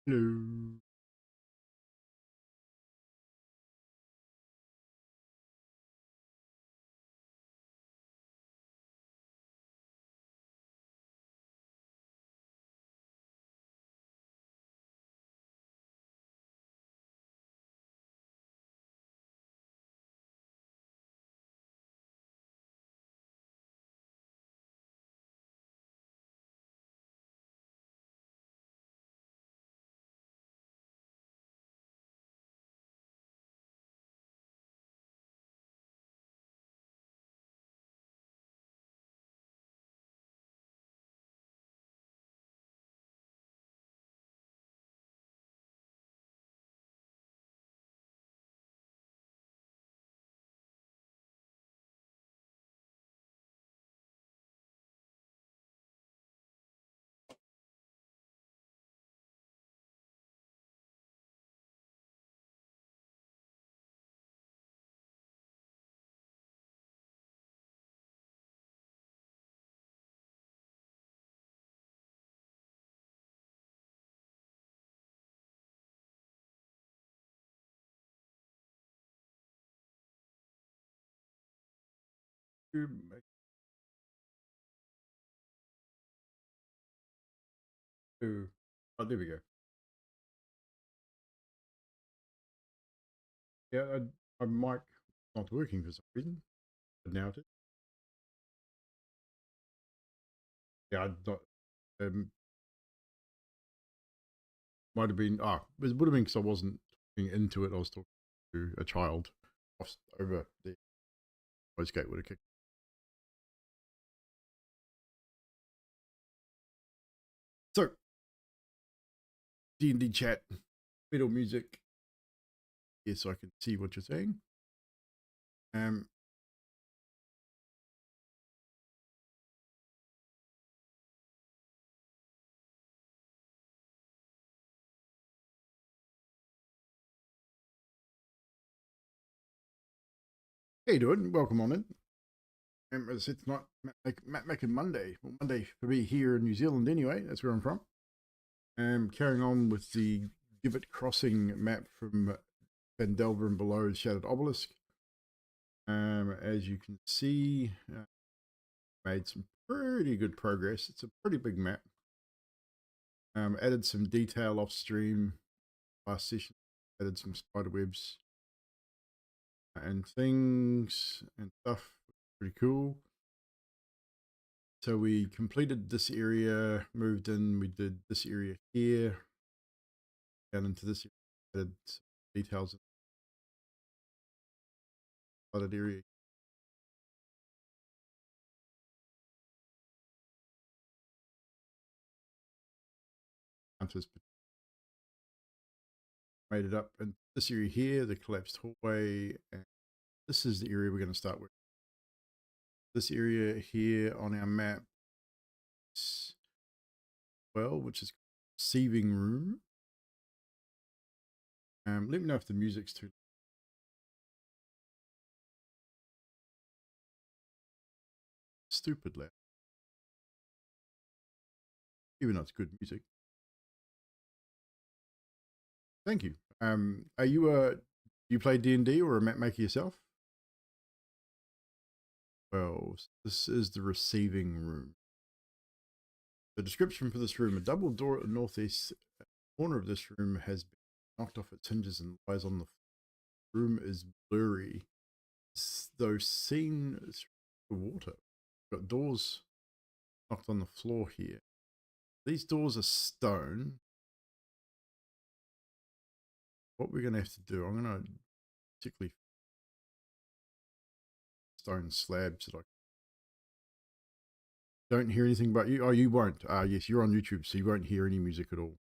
Hello. Oh, there we go. Yeah, my mic not working for some reason, but now it is. Yeah, I not. Um, Might have been. It would have been because I wasn't talking into it. I was talking to a child over the voice gate would have kicked. So D&D chat, middle music. Yes, so I can see what you're saying. Um, how you doing? Welcome on in. It's not Matt making Monday. Well, Monday for me here in New Zealand anyway. That's where I'm from. Carrying on with the Gibbet Crossing map from Phandelver and Below, Shattered Obelisk. As you can see, made some pretty good progress. It's a pretty big map. Added some detail off stream last session. Added some spider webs and things and stuff. Pretty cool. So we completed this area, moved in, we did this area here, down into this area, added details in the flooded area. Hunters made it up in this area here, the collapsed hallway, and this is the area we're going to start with. This area here on our map, well, which is receiving room. Let me know if the music's too stupid loud, even though it's good music. Thank you. Are you you play D&D or a map maker yourself? Well, this is the receiving room. The description for this room: a double door at the northeast corner of this room has been knocked off its hinges and lies on the floor. The room is blurry, though seen through the water. We've got doors knocked on the floor here. These doors are stone. What we're going to have to do, I'm going to particularly stone slabs that I don't hear anything but you. Oh, you won't. Yes, you're on YouTube, so you won't hear any music at all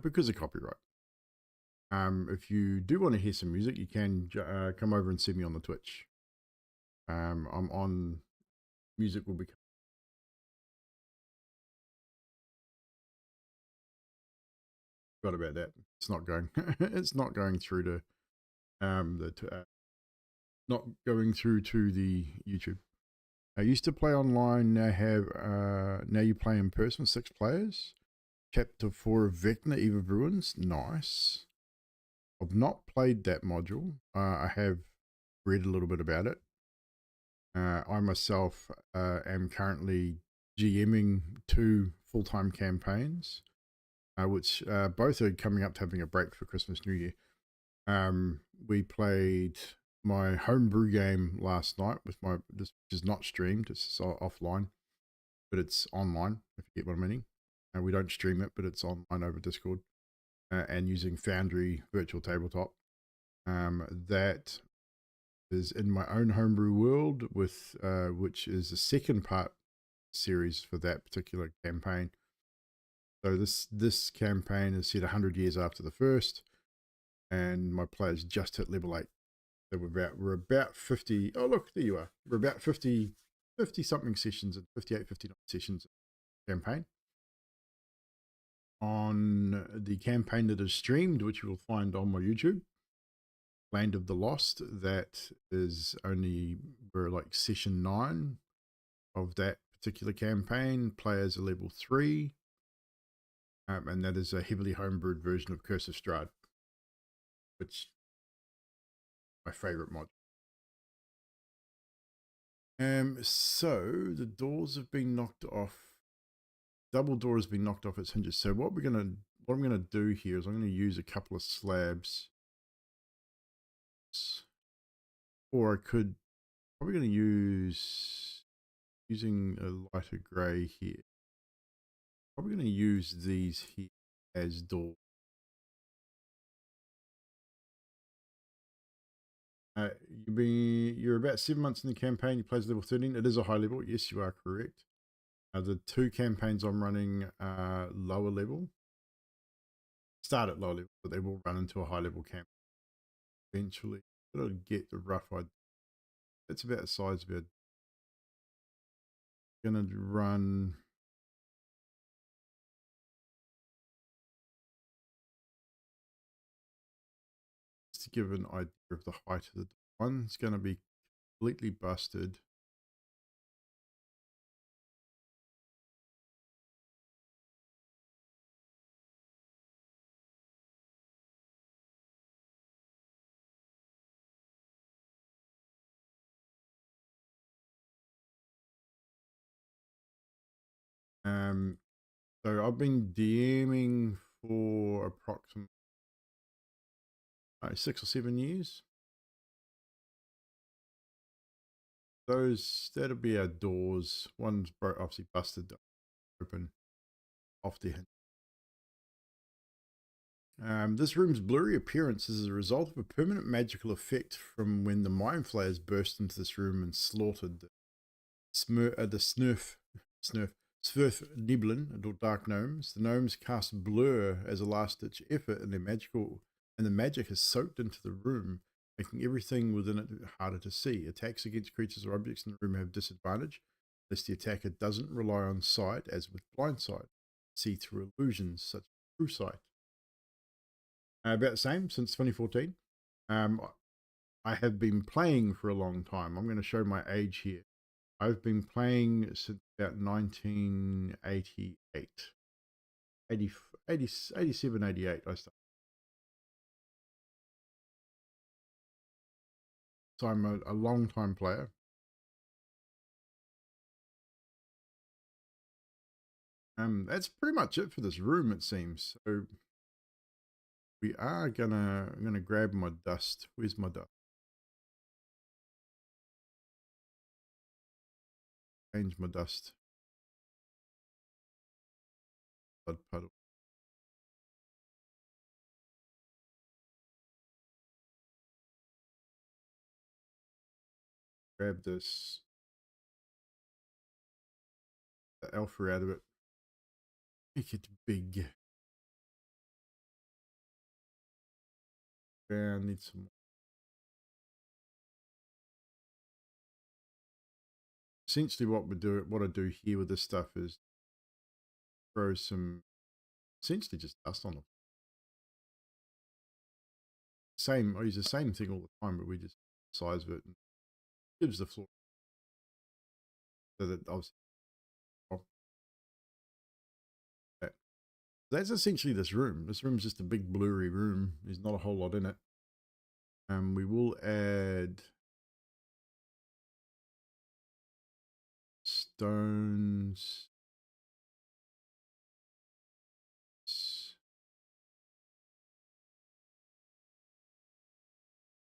because of copyright. If you do want to hear some music, you can come over and see me on the Twitch. I'm on music will be. Forgot about that. It's not going. It's not going through to not going through to the YouTube. I used to play online. Now have now you play in person, 6 players. Chapter 4 of Vecna, Eve of Ruins. Nice. I've not played that module. I have read a little bit about it. I myself am currently GMing 2 full-time campaigns, which both are coming up to having a break for Christmas, New Year. We played my homebrew game last night with which is not streamed, it's offline, but it's online, if you get what I'm meaning. We don't stream it, but it's online over Discord, and using Foundry Virtual Tabletop. That is in my own homebrew world, with which is the second part series for that particular campaign. So this campaign is set 100 years after the first, and my players just hit level 8. So we're about 50. Oh look, there you are. We're about 50 something sessions, and 58, 59 sessions campaign. On the campaign that is streamed, which you will find on my YouTube, Land of the Lost, that is we're like session 9 of that particular campaign. Players are level 3, and that is a heavily homebrewed version of Curse of Strahd, which is my favorite mod. So the doors have been knocked off. Double door has been knocked off its hinges. So what I'm gonna do here is I'm gonna use a couple of slabs, or I could probably gonna using a lighter grey here. Probably gonna use these here as doors. You're about 7 months in the campaign. You plays level 13. It is a high level. Yes, you are correct. The 2 campaigns I'm running are lower level. Start at low level, but they will run into a high level camp eventually. But I'll get the rough idea. That's about the size of it. Gonna run. Just to give an idea of the height of the one's gonna be completely busted. So I've been DMing for approximately 6 or 7 years. That'll be our doors. One's obviously busted open off the hinge. This room's blurry appearance is a result of a permanent magical effect from when the Mind Flayers burst into this room and slaughtered the Smurf Niblin, or Dark Gnomes. The gnomes cast blur as a last-ditch effort, and the magic has soaked into the room, making everything within it harder to see. Attacks against creatures or objects in the room have disadvantage, unless the attacker doesn't rely on sight, as with blind sight. See through illusions such as true sight. About the same since 2014. I have been playing for a long time. I'm going to show my age here. I've been playing since about 1988. 87, 88 I started. So I'm a long time player. That's pretty much it for this room, it seems. So we are I'm gonna grab my dust. Where's my dust? Change my dust. Blood puddle. Grab this. The alpha out of it. Make it big. And need some more. Essentially what I do here with this stuff is throw some, essentially just dust on them. I use the same thing all the time, but we just size of it and gives the floor. So that obviously That's essentially this room. This room's just a big blurry room. There's not a whole lot in it. We will add stones.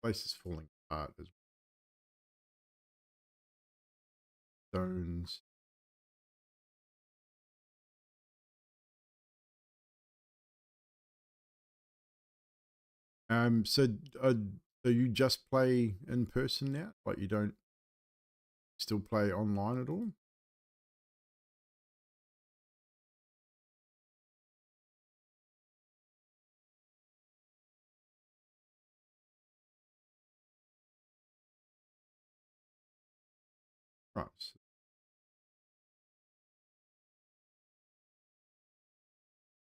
Place is falling apart as stones. So so you just play in person now? Like you don't still play online at all? Right.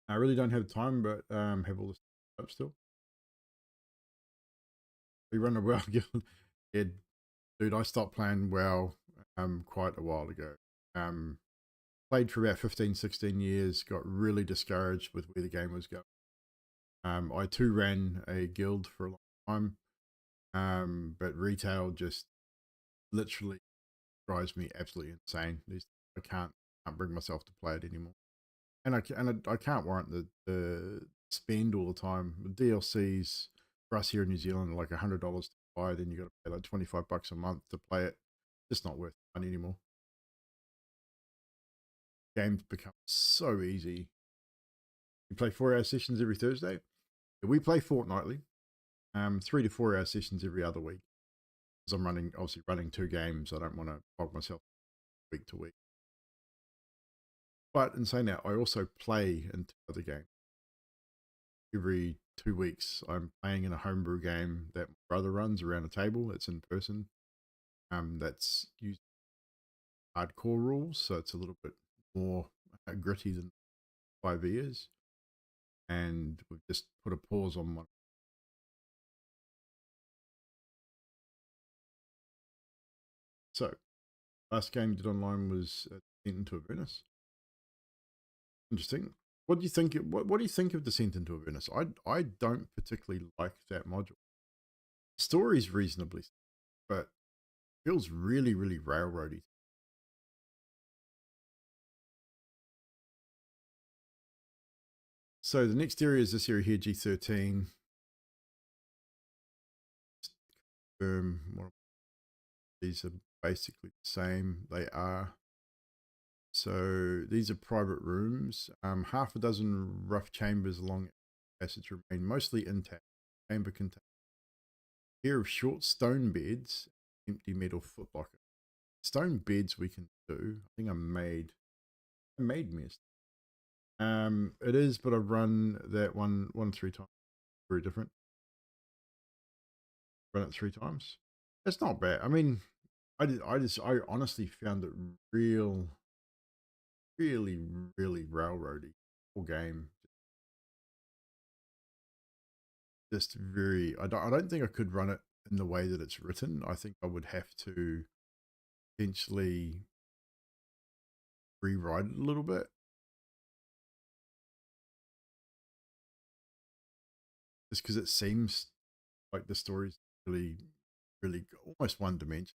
I really don't have time, but have all this up still. We run a WoW guild. Yeah, dude, I stopped playing WoW quite a while ago. Played for about 15, 16 years, got really discouraged with where the game was going. I too ran a guild for a long time, but retail just literally drives me absolutely insane. I can't bring myself to play it anymore, and I can't warrant the spend all the time. The DLCs for us here in New Zealand are like $100 to buy. Then you got to pay like $25 a month to play it. It's not worth the money anymore. Games become so easy. You play 4 hour sessions every Thursday. We play fortnightly, 3 to 4 hour sessions every other week. Because I'm obviously running 2 games. I don't want to bog myself week to week. But in saying that, I also play in 2 other games. Every 2 weeks, I'm playing in a homebrew game that my brother runs around a table. It's in person. That's using hardcore rules, so it's a little bit more gritty than 5e is. And we've just put a pause on one. So, last game did online was Descent into Avernus. Interesting. What do you think? What do you think of Descent into Avernus? I don't particularly like that module. Story's reasonably, but feels really railroady. So the next area is this area here, G13. These are basically the same. They are. So these are private rooms. Half a dozen rough chambers along the passage remain mostly intact. Chamber contains a pair of short stone beds, empty metal footlocker. Stone beds we can do. I think I made mist. It is, but I've run that one 3 times. Very different. Run it 3 times. It's not bad. I mean, I honestly found it really railroady. Whole game. Just very. I don't think I could run it in the way that it's written. I think I would have to potentially rewrite it a little bit. Just because it seems like the story's really almost one dimension.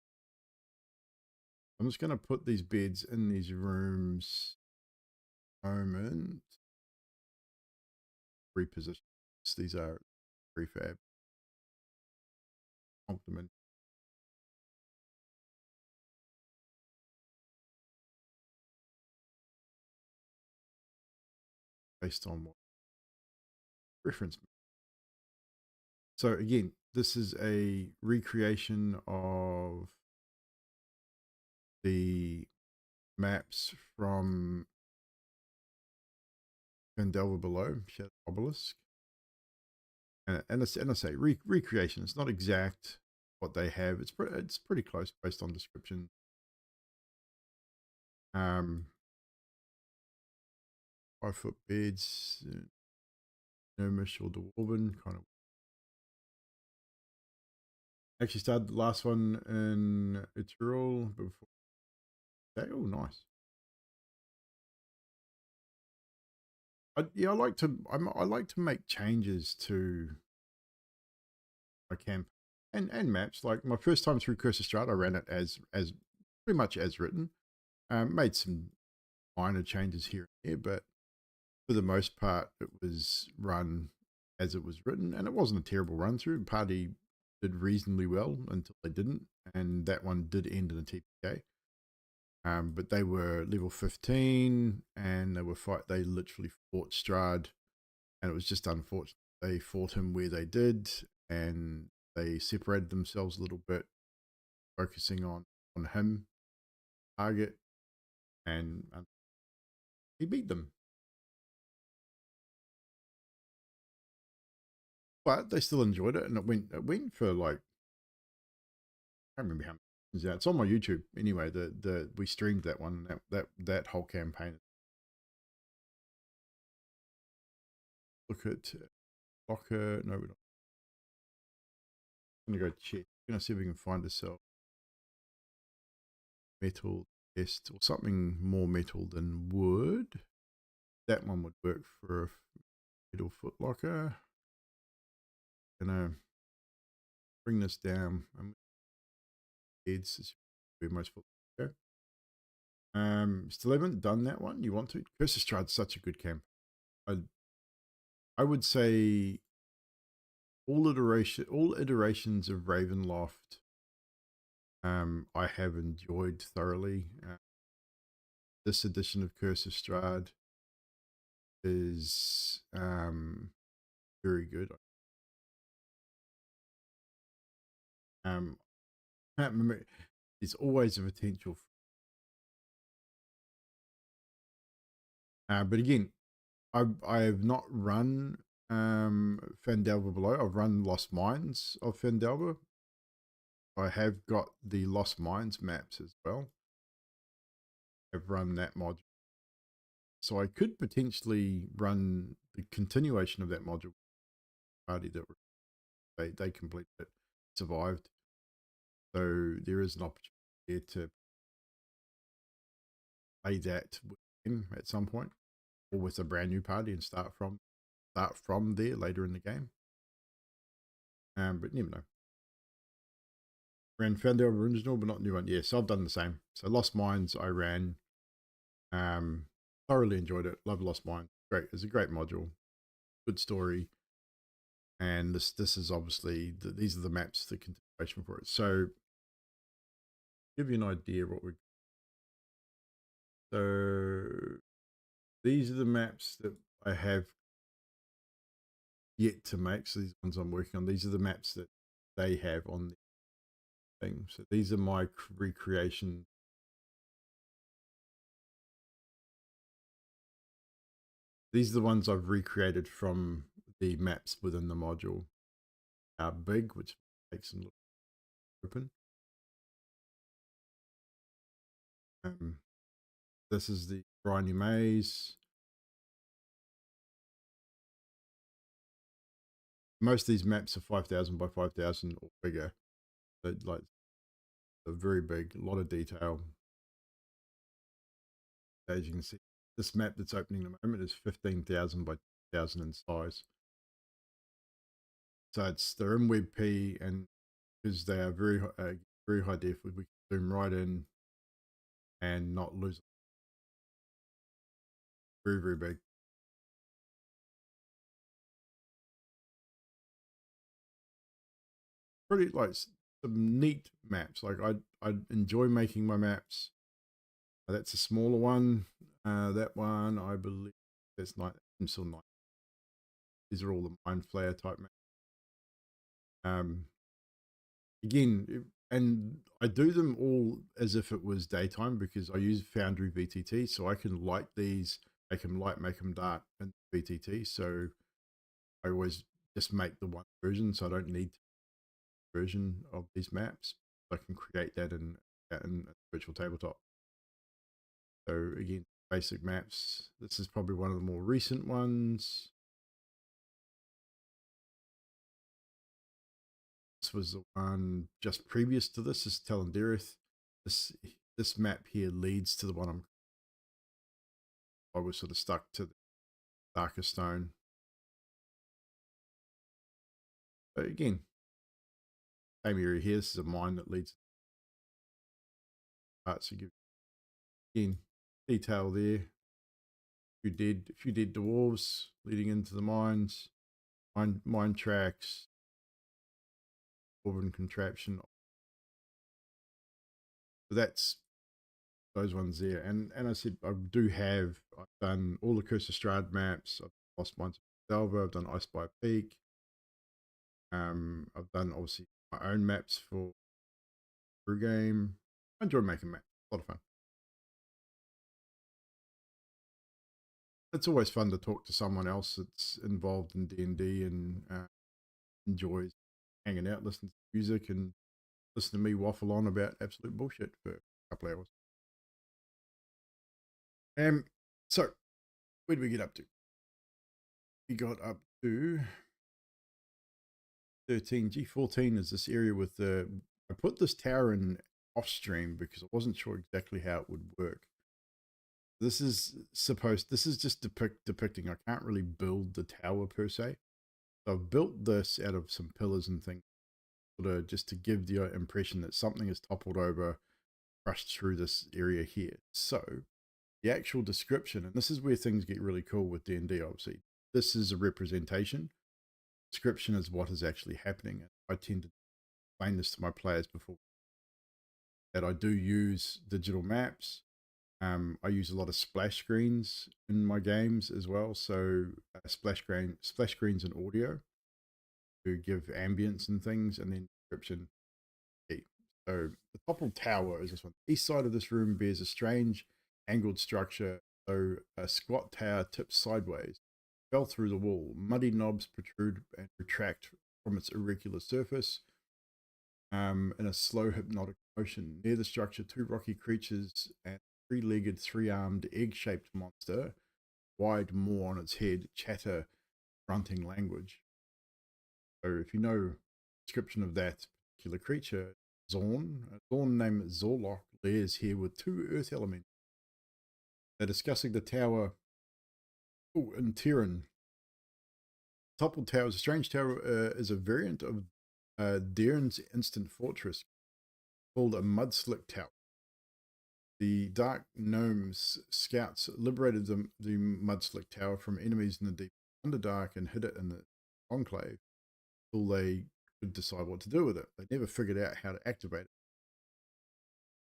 I'm just going to put these beds in these rooms. Moment. Reposition. These are prefab. Complement. Based on what reference. So again, this is a recreation of the maps from Phandelver Below, Shattered Obelisk. And I say recreation. It's not exact what they have. It's pretty close based on description. 5 foot beds, gnomish or dwarven kind of. Actually started the last one in Ethereal before. Okay, oh nice. Yeah, I like to make changes to my camp and maps. Like my first time through Curse of Strahd, I ran it as pretty much as written. Made some minor changes here and there, but for the most part, it was run as it was written, and it wasn't a terrible run through. Party did reasonably well until they didn't, and that one did end in a TPK. But they were level 15, and they literally fought Strahd, and it was just unfortunate. They fought him where they did, and they separated themselves a little bit, focusing on him target, and he beat them. But they still enjoyed it, and it went for like, I can't remember how many. It's on my YouTube anyway. The we streamed that one, that whole campaign. Look at Locker. No, we're not. I'm gonna go check. I'm gonna see if we can find a metal test or something more metal than wood. That one would work for a metal footlocker. Gonna bring this down. Heads where most footlocker. Still haven't done that one. You want to? Curse of Strahd's such a good camp. I would say all iterations of Ravenloft, I have enjoyed thoroughly. This edition of Curse of Strahd is very good. I can't remember. There's always a potential, but again, I have not run Phandelver Below. I've run Lost Mines of Phandelver. I have got the Lost Mines maps as well. I've run that module. So I could potentially run the continuation of that module party that they completed it, survived. So there is an opportunity there to play that with him at some point, or with a brand new party and start from there later in the game. But you never know. Ran Phandelver original, but not new one. Yeah, so I've done the same. So Lost Mines I ran. Thoroughly enjoyed it. Love Lost Mines. Great. It's a great module. Good story. And this is obviously these are the maps, the continuation for it. So give you an idea of what we're. So these are the maps that I have yet to make. So these ones I'm working on. These are the maps that they have on the thing. So these are my recreation. These are the ones I've recreated from the maps within the module. Big, which makes them look open. This is the briny maze. Most of these maps are 5,000 by 5,000 or bigger. They're very big, a lot of detail. As you can see, this map that's opening at the moment is 15,000 by 1,000 in size. So they're in WebP, and because they are very high def, we can zoom right in and not lose it. Very, very big. Pretty like some neat maps. Like I enjoy making my maps. That's a smaller one. That one I believe that's night. I'm still night. These are all the Mind Flayer type maps. Again, and I do them all as if it was daytime because I use Foundry VTT, so I can light these, make them light, make them dark in VTT. So I always just make the one version, so I don't need version of these maps. I can create that in virtual tabletop. So again, basic maps. This is probably one of the more recent ones. This was the one just previous to this. Is Talandirith. This map here leads to the one I was sort of stuck to. darker stone. But again, same area here. This is a mine that leads to parts. So give again detail there. A few dead dwarves leading into the mines, mine tracks, dwarven contraption. So that's those ones there. And I said I've done all the Curse of Strahd maps. I've lost mines of Phandelver. I've done Ice by Peak. I've done obviously my own maps for Brew Game. I enjoy making maps. A lot of fun. It's always fun to talk to someone else that's involved in D&D and enjoys hanging out, listening to music, and listen to me waffle on about absolute bullshit for a couple of hours. So where did we get up to? We got up to 13. G14 is this area with the. I put this tower in off stream because I wasn't sure exactly how it would work. This is just depicting. I can't really build the tower per se. So I've built this out of some pillars and things, just to give the impression that something is toppled over, crushed through this area here. So the actual description, and this is where things get really cool with D&D, obviously. This is a representation. Description is what is actually happening. I tend to explain this to my players before that I do use digital maps. I use a lot of splash screens in my games as well. So splash screens and audio to give ambience and things, and then description. So the toppled tower is this one. The east side of this room bears a strange angled structure. So a squat tower tips sideways, fell through the wall. Muddy knobs protrude and retract from its irregular surface in a slow hypnotic motion. Near the structure, two rocky creatures and three-legged, three-armed, egg-shaped monster, wide maw on its head, chatter grunting language. So if you know description of that particular creature, Zorn, a Zorn named Zorlok, lairs here with two earth elements. They're discussing the tower. Oh, in Tyrion. Toppled Tower is a strange tower, is a variant of Daeron's instant fortress called a Mudslick Tower. The Dark Gnomes scouts liberated the Mudslick Tower from enemies in the deep Underdark and hid it in the Enclave until they could decide what to do with it. They never figured out how to activate it.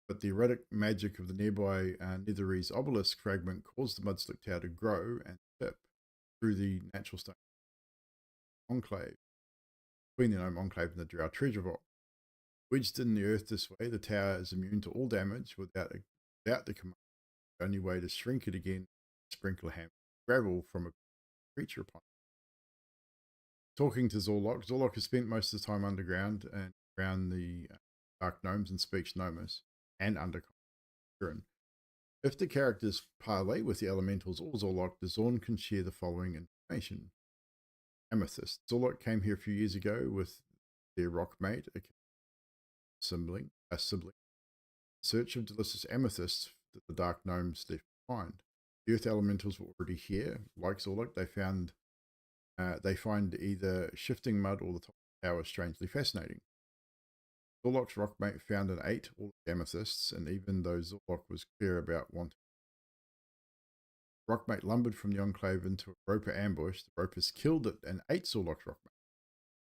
But the erratic magic of the nearby Netherese obelisk fragment caused the Mudslick Tower to grow and tip through the natural state Enclave, between the Gnome Enclave and the Drow Treasure Vault. Wedged in the earth this way, the tower is immune to all damage without the command. The only way to shrink it again is sprinkle a ham gravel from a creature upon it. Talking to Zorlok, Zorlok has spent most of the time underground and around the Dark Gnomes and speaks Gnomus and under Kirin. If the characters parley with the elementals or Zorlok, the Zorn can share the following information. Amethyst. Zorlok came here a few years ago with their rock mate, a sibling. In search of delicious amethysts that the Dark Gnomes left behind. The Earth Elementals were already here. Like Zorlok, they find either shifting mud or the top of the tower strangely fascinating. Zorlok's rockmate found and ate all the amethysts, and even though Zorlok was clear about wanting, rockmate lumbered from the Enclave into a roper ambush. The ropers killed it and ate Zorlok's rockmate,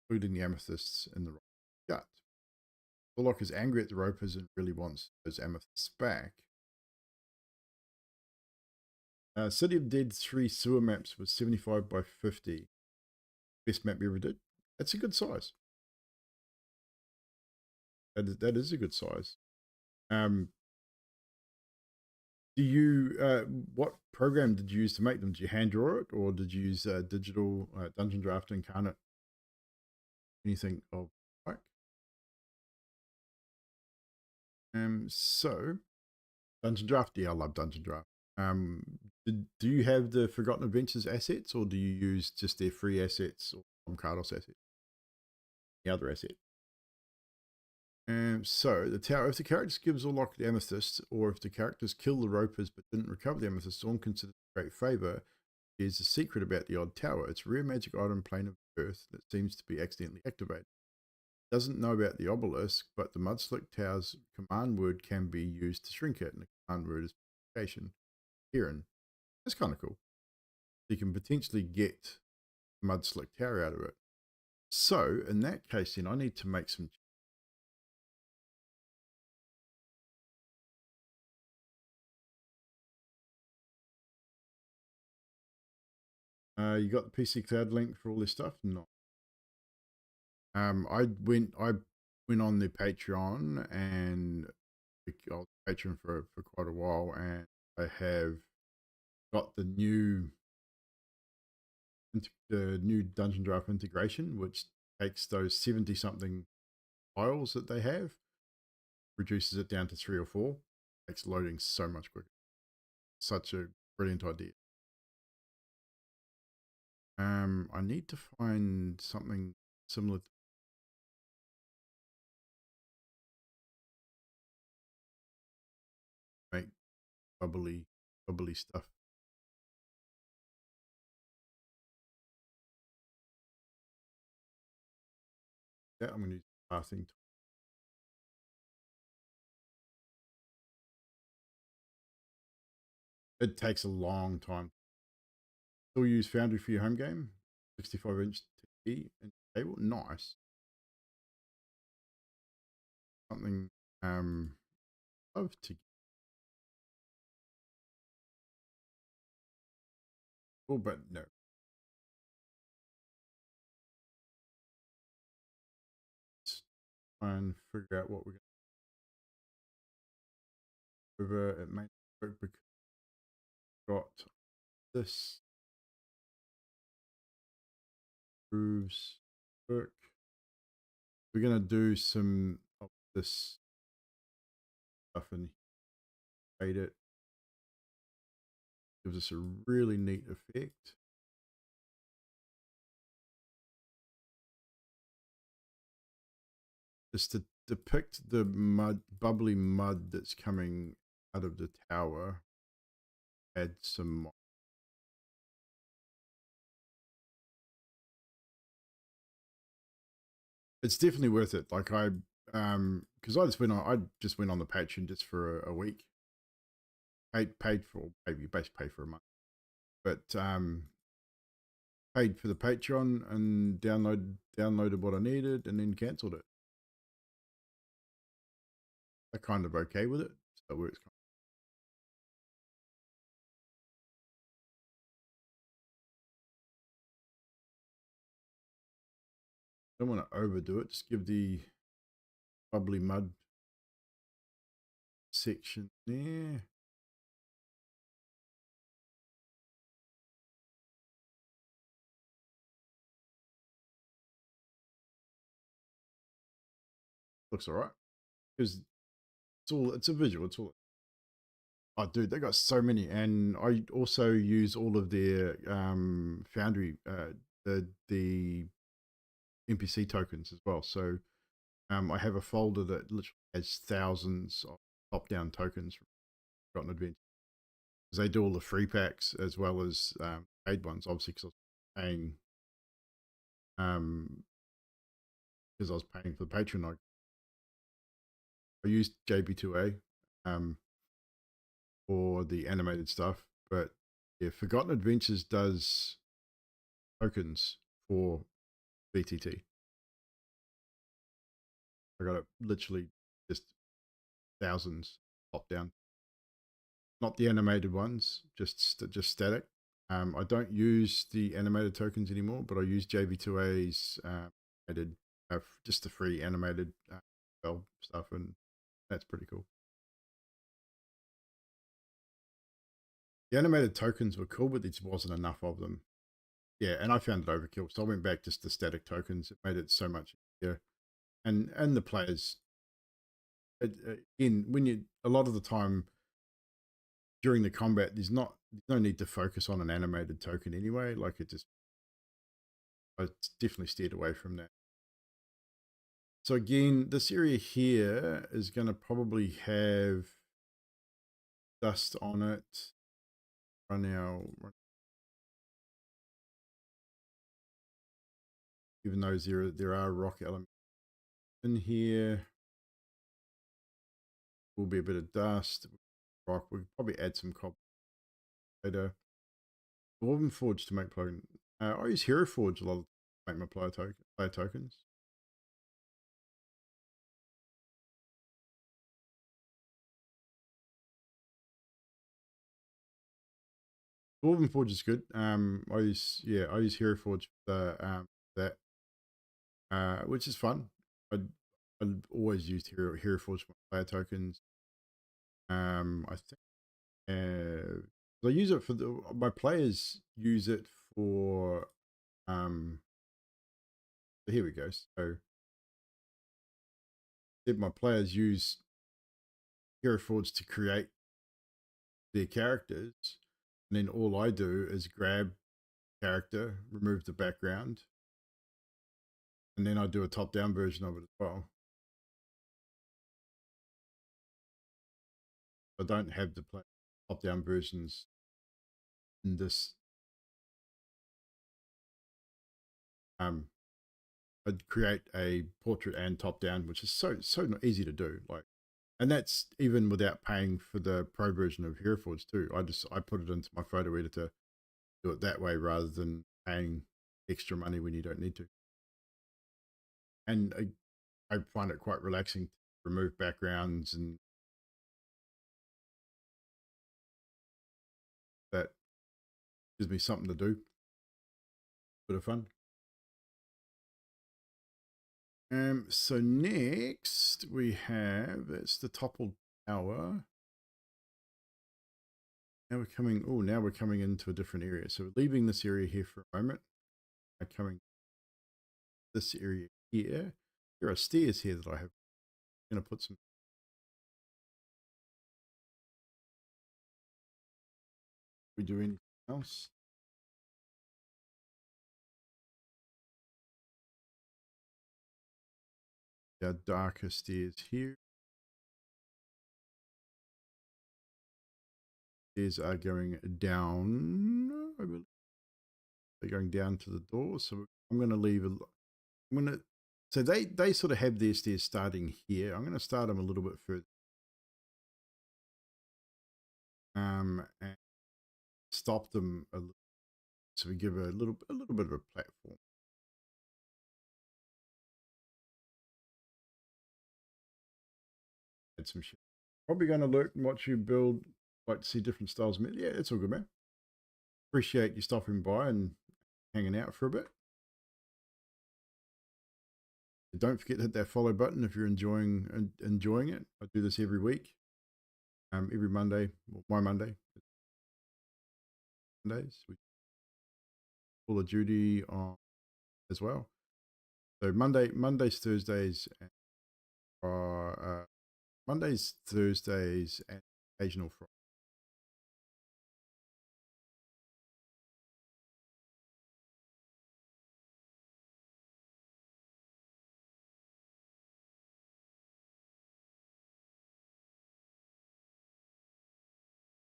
including the amethysts in the rock gut. Zorlok is angry at the ropers and really wants those amethysts back. City of Dead 3 sewer maps was 75 by 50. Best map we ever did. That's a good size. That is a good size. What program did you use to make them? Did you hand draw it, or did you use digital Dungeondraft Incarnate? Anything of like? So Dungeondraft, yeah, I love Dungeondraft. Do you have the Forgotten Adventures assets, or do you use just their free assets or from Cardos assets? The other asset. So the tower, if the characters give Zorlok the amethyst, or if the characters kill the ropers but didn't recover the amethyst, Zorn considers a great favor There's a secret about the odd tower. It's a rare magic item plane of earth that seems to be accidentally activated. Doesn't know about the obelisk, but the Mudslick Tower's command word can be used to shrink it, and the command word is purification. Kieran. That's kind of cool. You can potentially get Mudslick Tower out of it. So, in that case, then I need to make some. You got the PC Cloud link for all this stuff? No. I went on the Patreon, and I was Patreon for quite a while, and I have got the new Dungeondraft integration, which takes those 70 something files that they have, reduces it down to 3 or 4, makes loading so much quicker. Such a brilliant idea. I need to find something similar to make bubbly stuff. Yeah, I'm going to use pathing. It takes a long time. Still use Foundry for your home game. 65-inch TV and table. Nice. Something love to. Oh, but no. Let's try and figure out what we're going to over. It may work because we've got this proves work. We're going to do some of this stuff and fade it. Gives us a really neat effect. Just to depict the bubbly mud that's coming out of the tower, add some. It's definitely worth it. Like because I just went on the Patreon just for a week. Paid for, maybe basically paid for a month, but paid for the Patreon and downloaded what I needed and then cancelled it. I'm kind of okay with it. So it works. Don't want to overdo it. Just give the bubbly mud section there. Looks all right because it's a visual. It's all. Oh, dude, they got so many, and I also use all of their Foundry, the NPC tokens as well. So I have a folder that literally has thousands of top-down tokens from Forgotten Adventure. Because they do all the free packs as well as paid ones, obviously, because I was paying for the Patreon. I used JB2A for the animated stuff, but yeah, Forgotten Adventures does tokens for VTT. I got it literally just thousands pop down. Not the animated ones, just static. I don't use the animated tokens anymore, but I use JV2A's added just the free animated stuff, and that's pretty cool. The animated tokens were cool, but there just wasn't enough of them. Yeah, and I found it overkill, so I went back just to static tokens. It made it so much easier, and the players. Again, when you a lot of the time during the combat, there's no need to focus on an animated token anyway. Like I definitely steered away from that. So again, this area here is going to probably have dust on it. Run even though there are rock elements in here. Will be a bit of dust, rock. We'll probably add some copper later. Dwarven Forge to make plugin. I use Hero Forge a lot to make my player tokens. Dwarven Forge is good. I use Hero Forge for that, which is fun. I always used Hero Forge for my player tokens. I think I use it for my players use it for here we go. So if my players use Hero Forge to create their characters, and then all I do is grab character, remove the background, and then I do a top-down version of it as well. I don't have the top-down versions in this. I'd create a portrait and top-down, which is so easy to do. And that's even without paying for the pro version of Hero Forge too. I put it into my photo editor, do it that way rather than paying extra money when you don't need to. And I find it quite relaxing to remove backgrounds, and that gives me something to do. Bit of fun. So next we have, it's the toppled tower. Now we're coming into a different area. So we're leaving this area here for a moment. We're coming this area here. There are stairs here that I have. I'm going to put some. We do anything else? Our darker stairs here. Stairs are going down. I believe they're going down to the door. So I'm going to leave. So they sort of have their stairs starting here. I'm going to start them a little bit further. And stop them a little, so we give a little bit of a platform. Add some shit. Probably going to lurk and watch you build. Like to see different styles. Yeah, it's all good, man. Appreciate you stopping by and hanging out for a bit. Don't forget to hit that follow button if you're enjoying it. I do this every week, every Monday. Well, my Mondays. We Call of Duty on as well. So Mondays, Thursdays, Thursdays, and occasional Friday.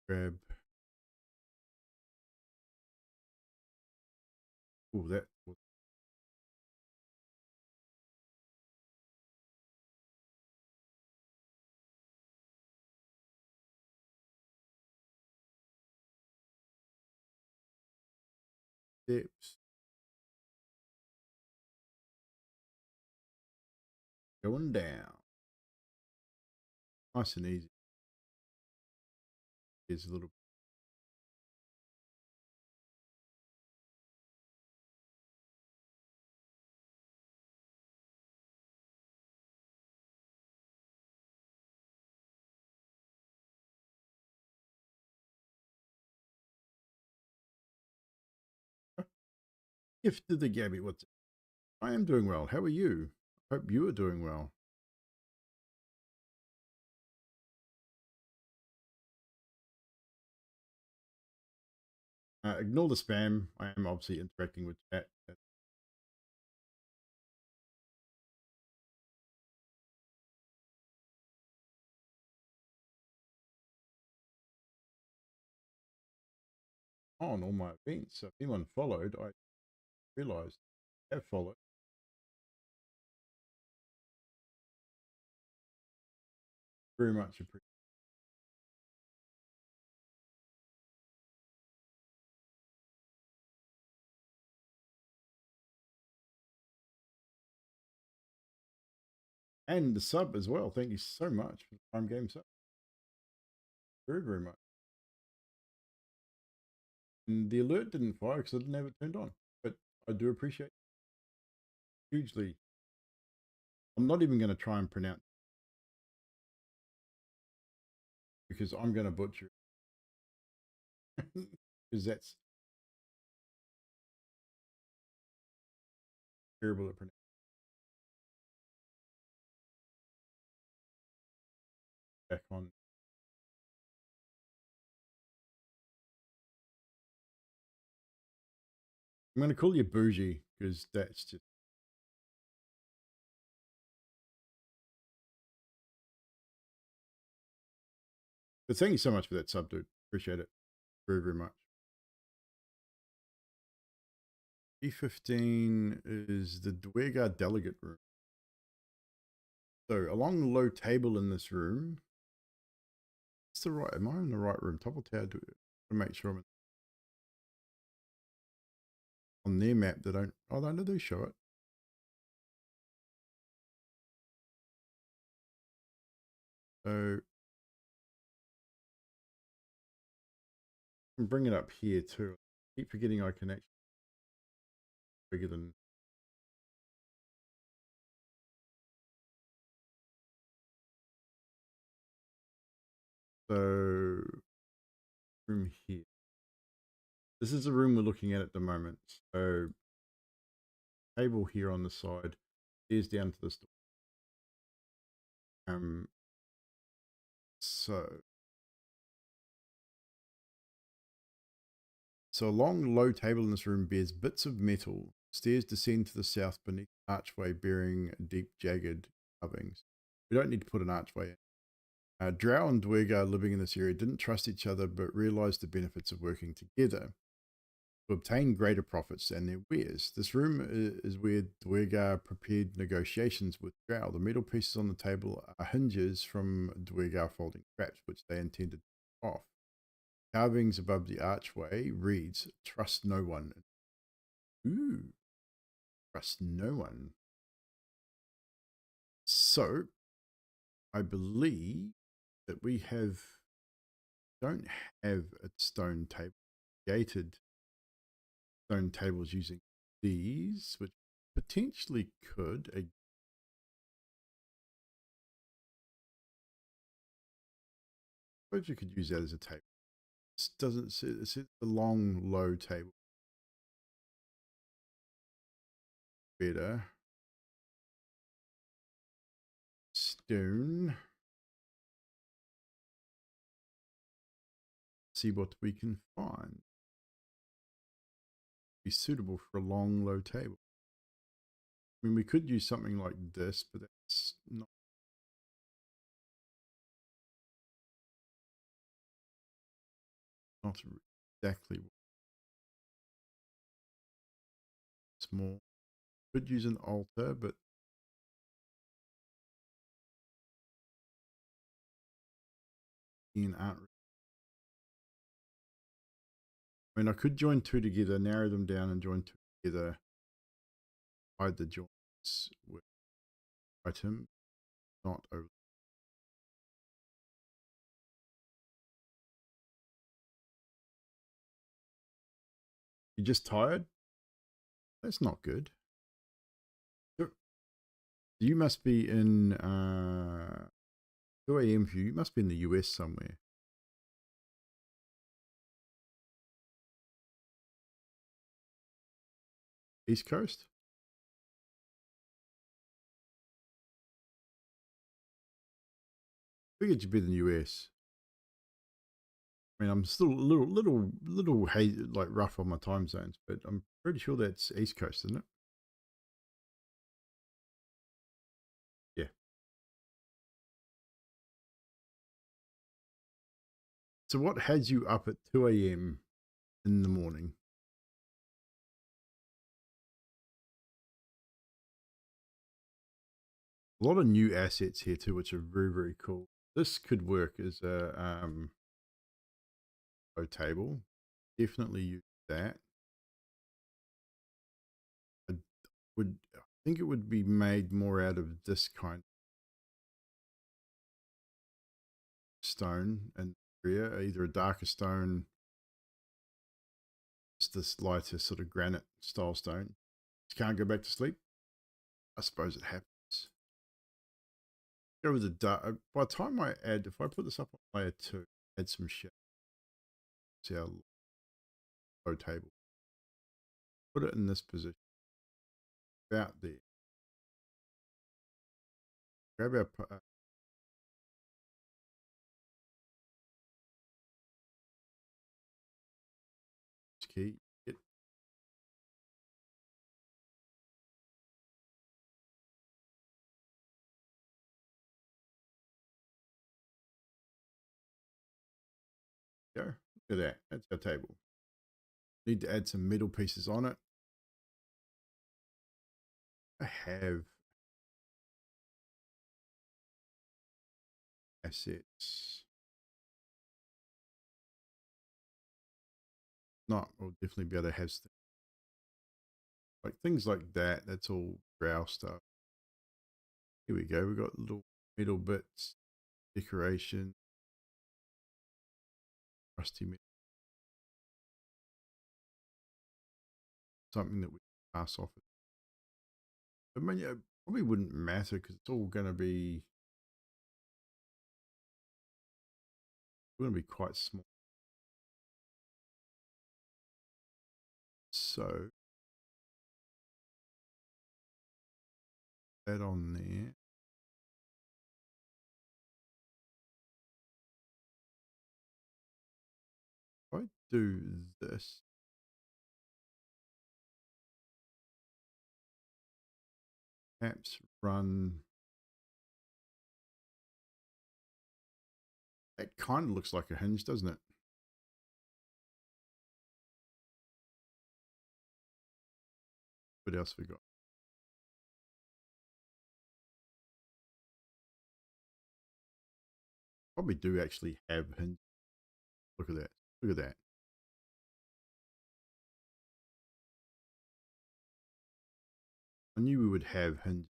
Grab. Oh, that was steps going down. Nice and easy. Here's a little. Gift to the Gabby. What's it? I am doing well. How are you? Hope you are doing well. Ignore the spam. I am obviously interacting with chat. On all my events. So if anyone followed, I realized I have followed. Very much appreciated. And the sub as well. Thank you so much for the Prime Game sub. Very, very much. And the alert didn't fire because I didn't have it turned on. But I do appreciate it hugely. I'm not even going to try and pronounce because I'm going to butcher it. Because that's terrible at pronouncing. Back on. I'm going to call you bougie because that's just. But thank you so much for that sub, dude. Appreciate it very, very much. E15 is the Dwergar delegate room. So along the low table in this room, it's the right. Am I in the right room? Topple tower. To make sure I'm on their map. They don't. Oh, they do show it. So I can bring it up here too. I keep forgetting I can actually bigger than. So room here. This is the room we're looking at the moment. So table here on the side is down to this door. So a long, low table in this room bears bits of metal. Stairs descend to the south beneath an archway bearing deep, jagged carvings. We don't need to put an archway in. Drow and Dwergar living in this area didn't trust each other but realized the benefits of working together to obtain greater profits than their wares. This room is where Dwergar prepared negotiations with Drow. The metal pieces on the table are hinges from Dwergar folding traps, which they intended to off. Carvings above the archway reads, "Trust no one." Ooh, trust no one. So, I believe that we don't have a stone table, gated stone tables using these, which potentially could. I suppose you could use that as a table. This doesn't sit, it's a long, low table. Better. Stone. See what we can find. Be suitable for a long, low table. I mean, we could use something like this, but that's not exactly small. Could use an altar, but in art. I mean, I could join two together, narrow them down, and join two together. Hide the joints with item, not over. You just tired? That's not good. You must be in 2 a.m. for you. You must be in the US somewhere. East Coast? Figured you'd be in the US. I mean, I'm still a little like rough on my time zones, but I'm pretty sure that's East Coast, isn't it? Yeah. So what has you up at 2 a.m. in the morning? A lot of new assets here too, which are very, very cool. This could work as a table. Definitely use that. I I think it would be made more out of this kind of stone and area, either a darker stone, it's this lighter sort of granite style stone. Just can't go back to sleep. I suppose it happens. Go with the dark. By the time I add, if I put this up on layer 2, add some shit. See our low table. Put it in this position, about there. Grab our key. Get go. Look at that. That's our table. Need to add some metal pieces on it. I have assets. Not, we'll definitely be able to have like things like that. That's all brow stuff. Here we go. We've got little metal bits, decoration, rusty metal. Something that we pass off. I mean, yeah, probably wouldn't matter because it's all going to be quite small. So that on there. If I do this, perhaps run. That kind of looks like a hinge, doesn't it? What else we got? Probably do actually have hinge. Look at that. Look at that. I knew we would have hinge.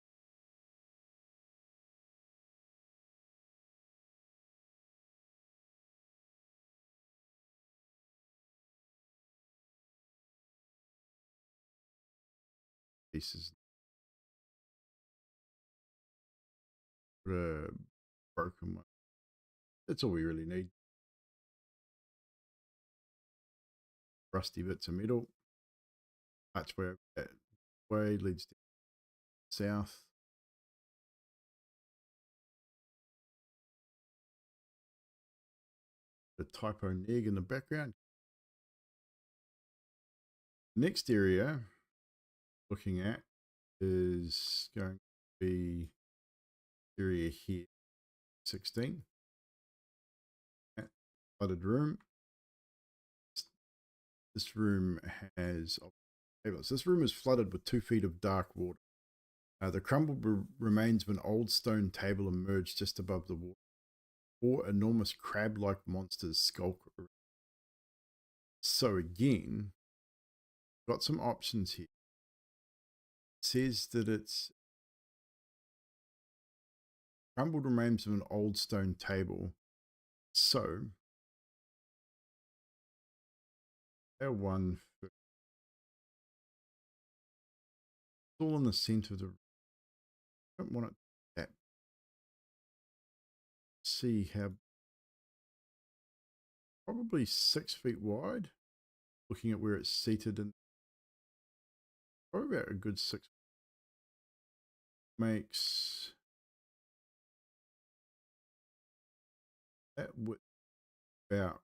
Pieces. Put a broken one. That's all we really need. Rusty bits of metal. That's where that way leads to south. The typo neg in the background. Next area looking at is going to be area here, 16. Flooded room. This room has, this room is flooded with 2 feet of dark water. The crumbled remains of an old stone table emerged just above the water. 4 enormous crab-like monsters skulk around. So again, got some options here. It says that it's crumbled remains of an old stone table. So, our one it's all in the center of the. I don't want it that. See how probably 6 feet wide. Looking at where it's seated, and probably about a good 6 makes that width about.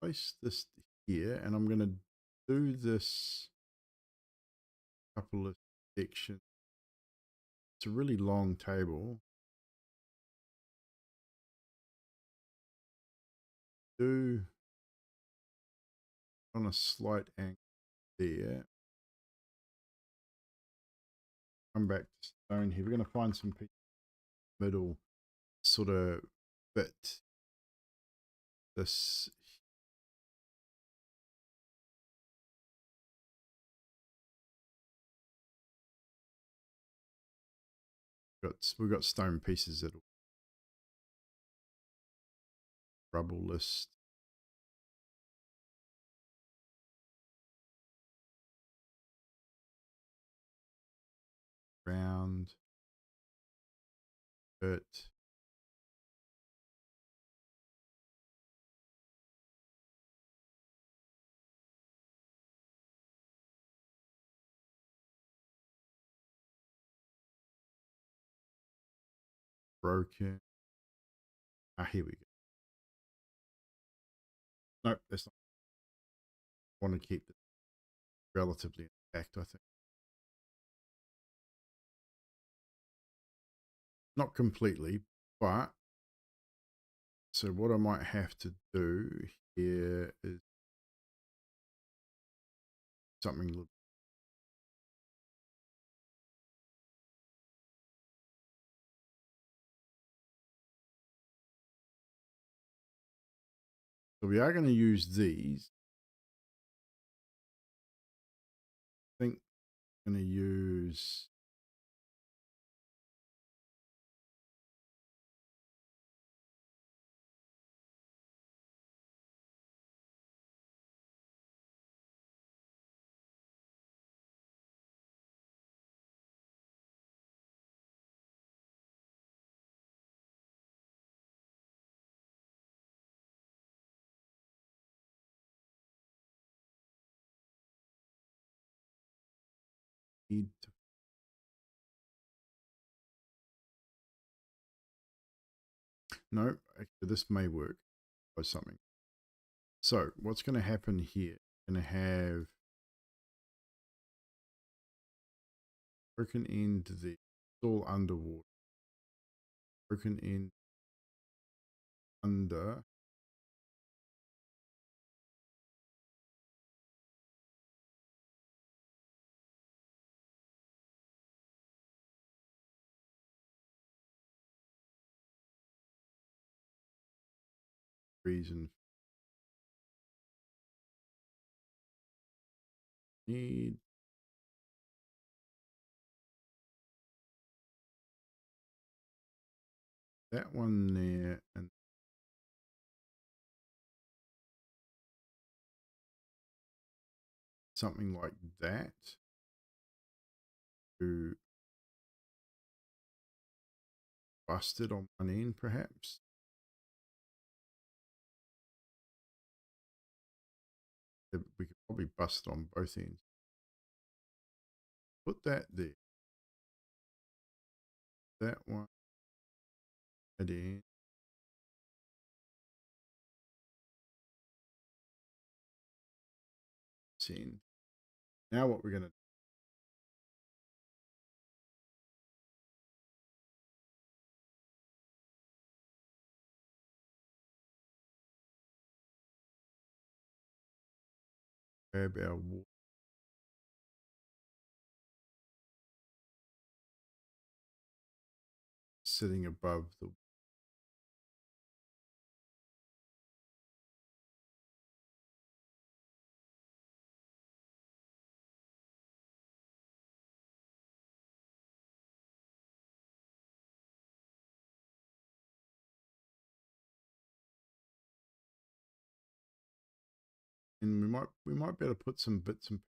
Place this here, and I'm going to do this couple of sections. It's a really long table. Do on a slight angle there. come back to stone here. We're going to find some middle sort of bit. This we've got stone pieces that'll rubble list. Round bit. Broken. Here we go. Nope, that's not. I want to keep it relatively intact, I think. Not completely, but so what I might have to do here is something a little. So we are going to use these. I think I'm going to use need to. No, actually, this may work by something. So what's going to happen here? Going to have broken end the all underwater. Broken end under. Reason need that one there and something like that to bust it on one end, perhaps. We could probably bust it on both ends. Put that there. That one. That end. Send. Now what we're going to grab our water. Sitting above the and we might be able to put some bits and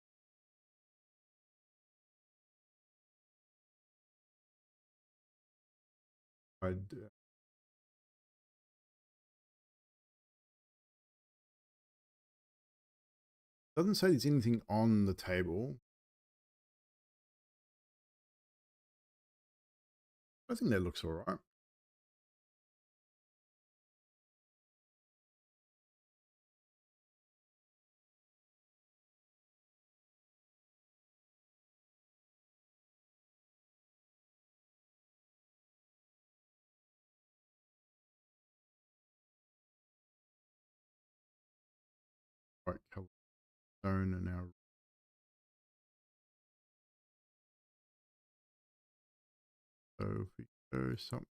doesn't say there's anything on the table. I think that looks all right. Right color stone and our So if we go something.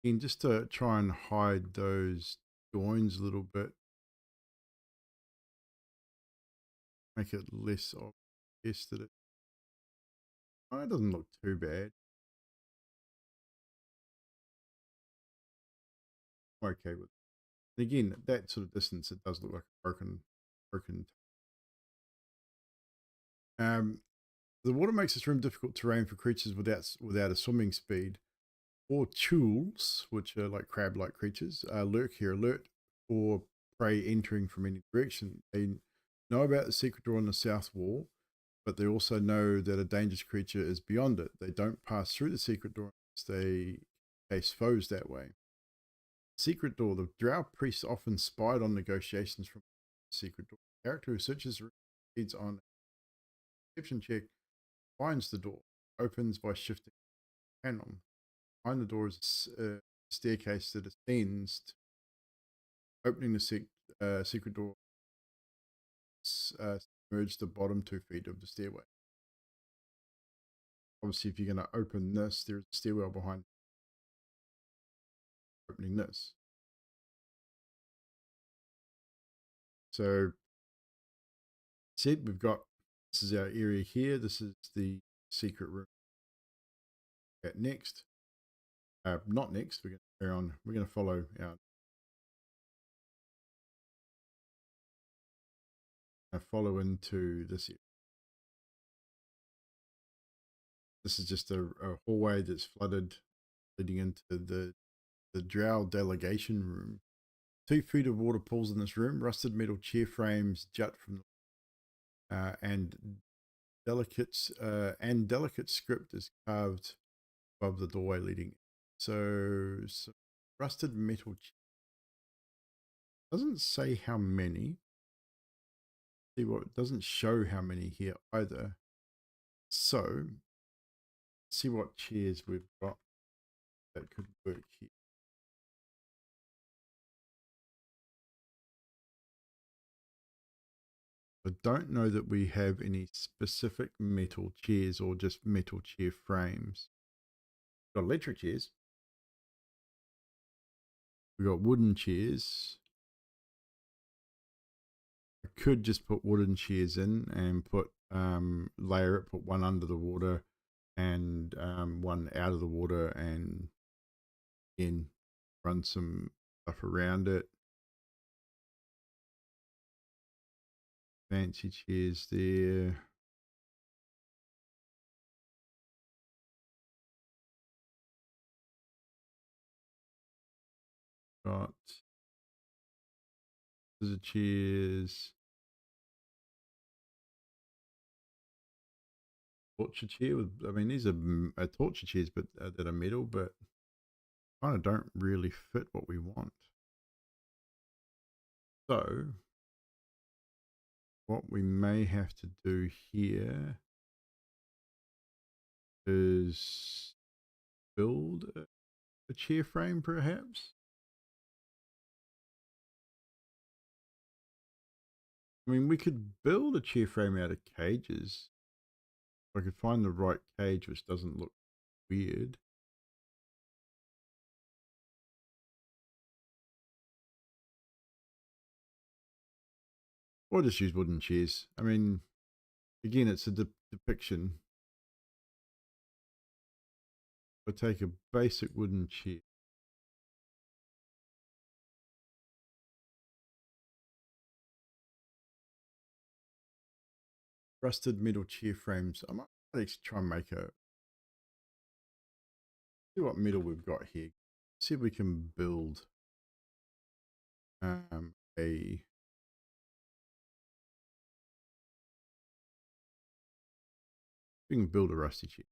And just to try and hide those joins a little bit, make it less obvious that it doesn't look too bad. I'm okay with it. And again, that sort of distance, it does look like a broken. The water makes this room difficult terrain for creatures without a swimming speed. Or tools, which are like crab-like creatures, lurk here, alert for prey entering from any direction. They know about the secret door on the south wall, but they also know that a dangerous creature is beyond it. They don't pass through the secret door unless they face foes that way. Secret door. The drow priests often spied on negotiations from the secret door. The character who searches reads on a perception check, finds the door, opens by shifting the panel. Behind the door is a staircase that ascends. Opening the secret door, merge the bottom 2 feet of the stairway. Obviously, if you're going to open this, there's a stairwell behind opening this. So, said we've got, this is our area here. This is the secret room. At next, not next. We're going to carry on. We're going to follow into this area. This is just a hallway that's flooded, leading into the drow delegation room. 2 feet of water pools in this room. Rusted metal chair frames jut from and delicate script is carved above the doorway leading. So rusted metal doesn't say how many. See what it doesn't show how many here either. So see what chairs we've got that could work here. I don't know that we have any specific metal chairs or just metal chair frames. We've got electric chairs. We've got wooden chairs. I could just put wooden chairs in and put layer it, put one under the water and one out of the water, and then run some stuff around it. Fancy chairs there. Got the chairs. Torture chair with, I mean, these are torture chairs, but that are metal, but kind of don't really fit what we want. So what we may have to do here is build a chair frame, perhaps. I mean, we could build a chair frame out of cages. If I could find the right cage which doesn't look weird. Or just use wooden chairs. I mean, again, it's a depiction. I'll take a basic wooden chair. Rusted metal chair frames. I might actually try and make a, see what metal we've got here. See if we can build we can build a rusty chair.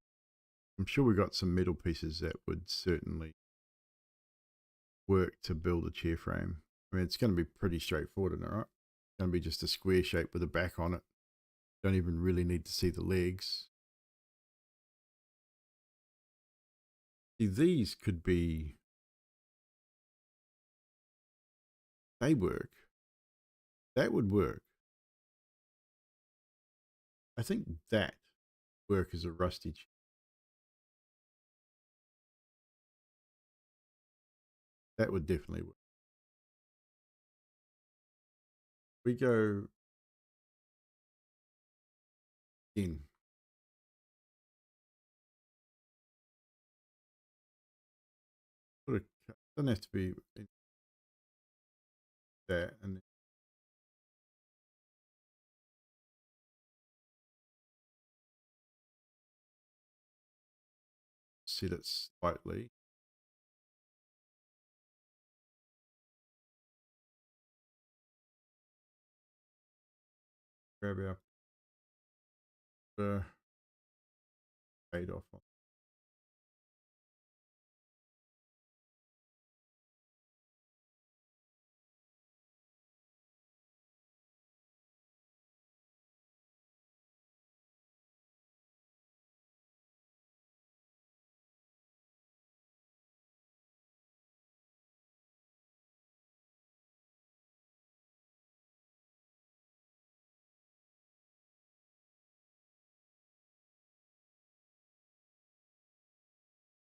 I'm sure we got some metal pieces that would certainly work to build a chair frame. I mean, it's going to be pretty straightforward, isn't it, right? It's going to be just a square shape with a back on it. Don't even really need to see the legs. See, these could be, they work. That would work. I think that work as a rusty chair. That would definitely work. We go in. Sort of, doesn't have to be in that, and set it slightly. Grab our fade off on.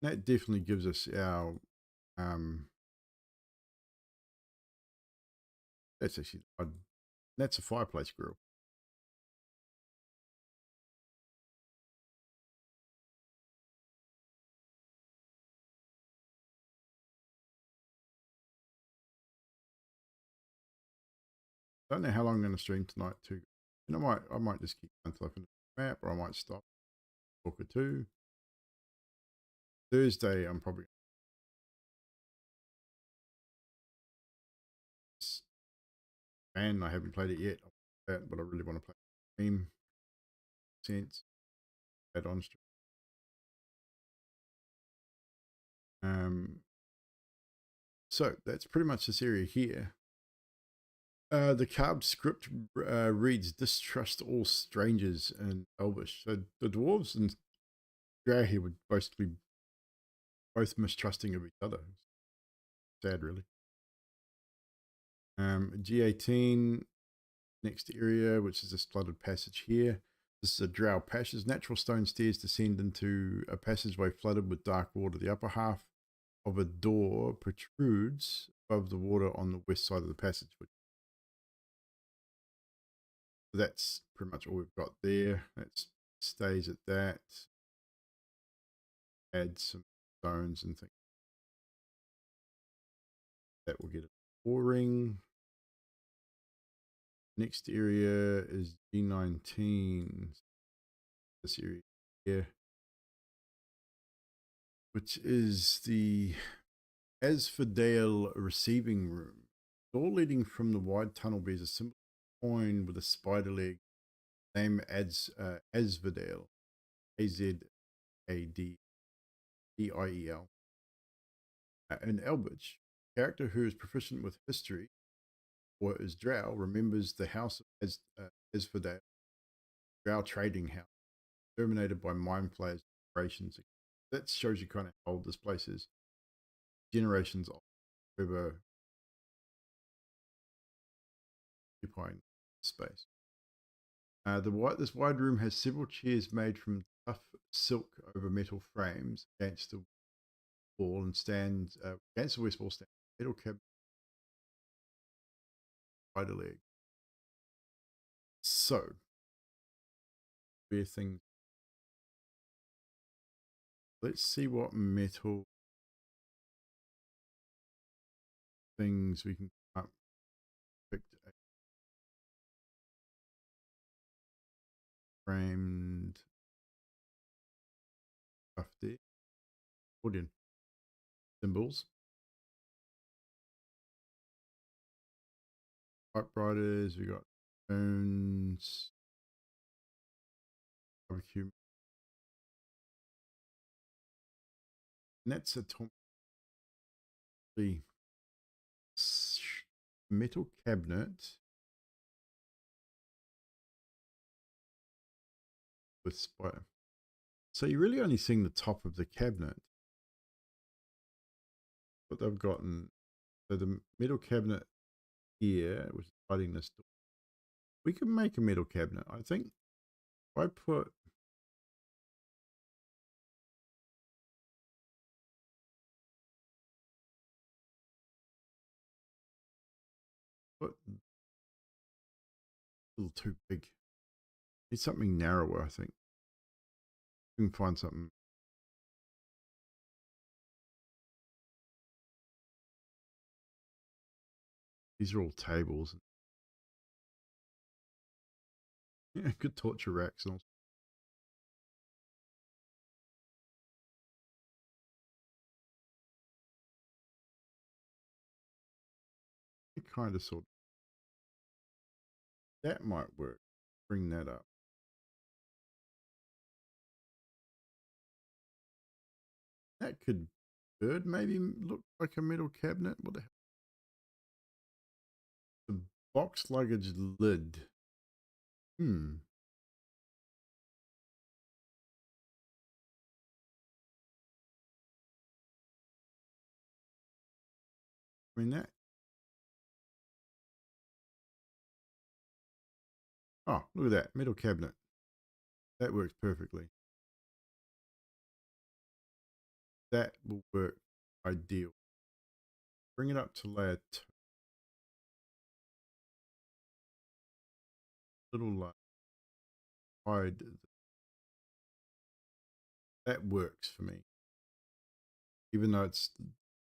That definitely gives us our that's actually that's a fireplace grill. I don't know how long I'm going to stream tonight too. And I might just keep going until I finish the map, or I might stop, talk or two. Thursday, I'm probably man. I haven't played it yet, but I really want to play the game. Sense add on stream. So that's pretty much this area here. The carved script reads, "Distrust all strangers" in Elvish. So the dwarves and Drow here would basically both mistrusting of each other. Sad, really. G18, next area, which is this flooded passage here. This is a drow passage. Natural stone stairs descend into a passageway flooded with dark water. The upper half of a door protrudes above the water on the west side of the passage. That's pretty much all we've got there. That stays at that. Add some stones and things. That will get a boring. Next area is G19. This area here, which is the Evldoa receiving room. Door leading from the wide tunnel bears a simple coin with a spider leg. Name Evldoa, Azadiel. In Elbridge, a character who is proficient with history or is drow remembers the house of Evldoa, drow trading house, terminated by mind flayers generations. That shows you kind of how old this place is. Generations over occupying space. This wide room has several chairs made from tough silk over metal frames against the wall, and stands against the west wall stands a metal cabinet spider leg. So, where things. Let's see what metal things we can come up. Picked a framed stuff there. Accordion symbols. Typewriters. We got phones. Barbecue. And that's a the metal cabinet with spider. So you're really only seeing the top of the cabinet. What they've gotten, so the metal cabinet here, which is hiding this door. We can make a metal cabinet. I think if I put a little too big. Need something narrower, I think. We can find something. These are all tables. Yeah, good torture racks and all. It kind of sort of, that might work. Bring that up. That could bird maybe look like a metal cabinet. What the hell? The box luggage lid. Hmm. I mean that. Oh, look at that metal cabinet. That works perfectly. That will work ideal. Bring it up to layer 2. Little hide. That works for me. Even though it's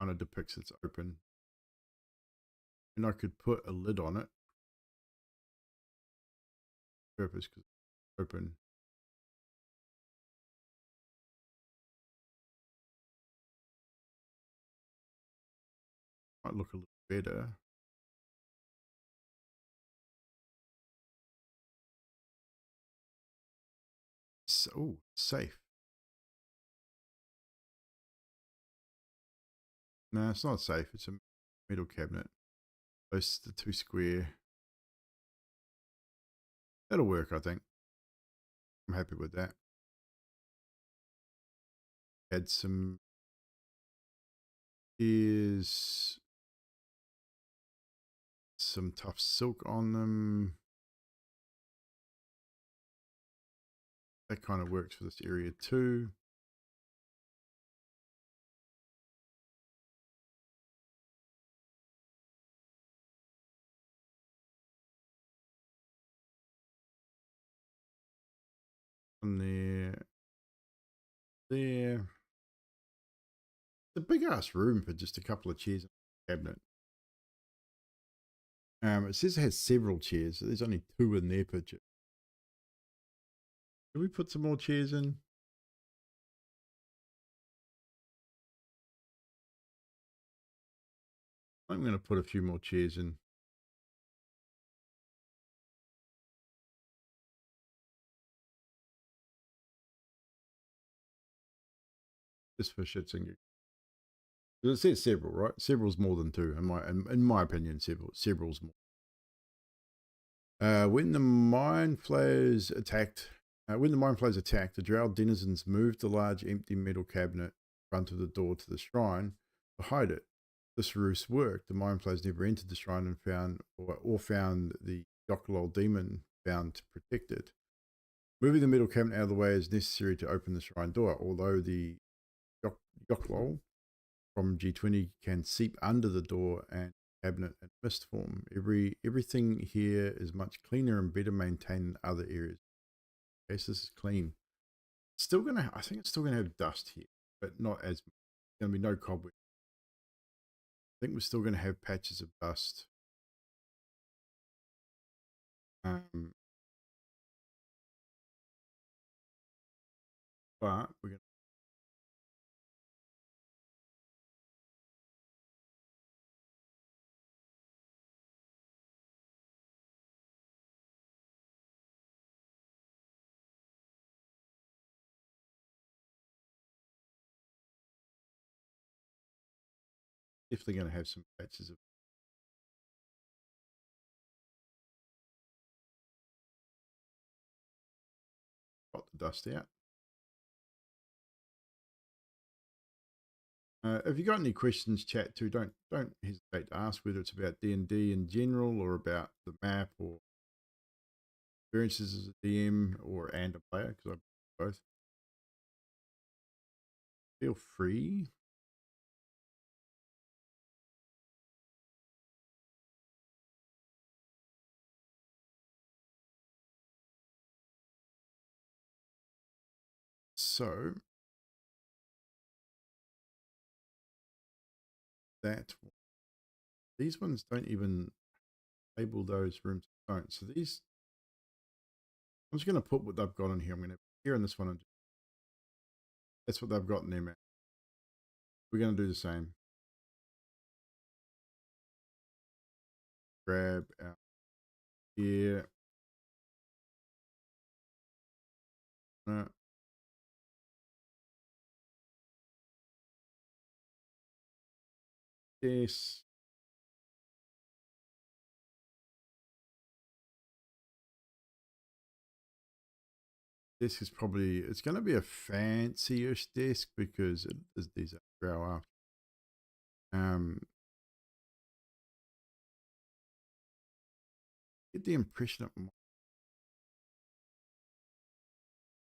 kind of depicts it's open. And I could put a lid on it. Purpose because it's open. Might look a little better. Oh, safe. No, it's not safe. It's a metal cabinet. Those the 2 square. That'll work, I think. I'm happy with that. Add some. Is some tough silk on them. That kind of works for this area too. And there. The big ass room for just a couple of chairs and a cabinet. It says it has several chairs. So there's only 2 in their picture. Can we put some more chairs in? I'm going to put a few more chairs in. Just for shits and giggles. It says several, right? Several's more than 2, in my opinion. Several's more. When the mind flayers attacked, the drow denizens moved the large empty metal cabinet in front of the door to the shrine to hide it. This ruse worked. The mind flayers never entered the shrine and found the Yoklol demon bound to protect it. Moving the metal cabinet out of the way is necessary to open the shrine door, although the Yoklol from G20 can seep under the door and cabinet in mist form. Everything here is much cleaner and better maintained than other areas. Okay, so this is clean. It's still gonna, I think it's still gonna have dust here, but not as much. There's gonna be no cobweb. I think we're still gonna have patches of dust. But we're gonna Definitely going to have some patches of. Got the dust out. If you got any questions, chat too. Don't hesitate to ask, whether it's about D&D in general or about the map or experiences as a DM or and a player, because I both. Feel free. So that these ones don't even label those rooms. Don't. So these, I'm just going to put what they've got in here. I'm going to here in this one. That's what they've got in their map. We're going to do the same. Grab out here. Yes. This is probably, it's going to be a fancy-ish desk because these are grow up. Get the impression of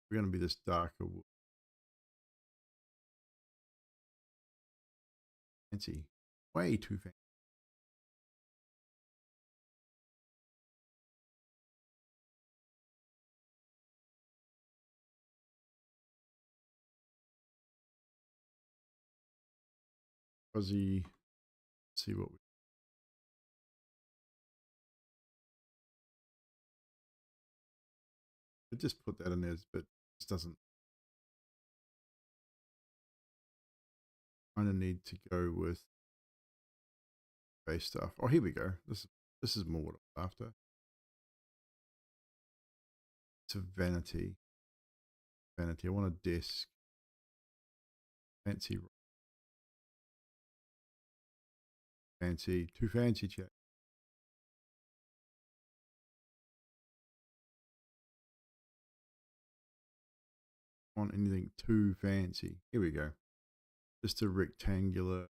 we're going to be this darker wood. Fancy. Way too fancy. Fuzzy. Let's see what we. I just put that in there, but this doesn't. Kind of need to go with base stuff. Oh, here we go. This is more what I'm after. It's a vanity. Vanity. I want a desk. Fancy. Fancy. Too fancy, chat. Want anything too fancy. Here we go. Just a rectangular.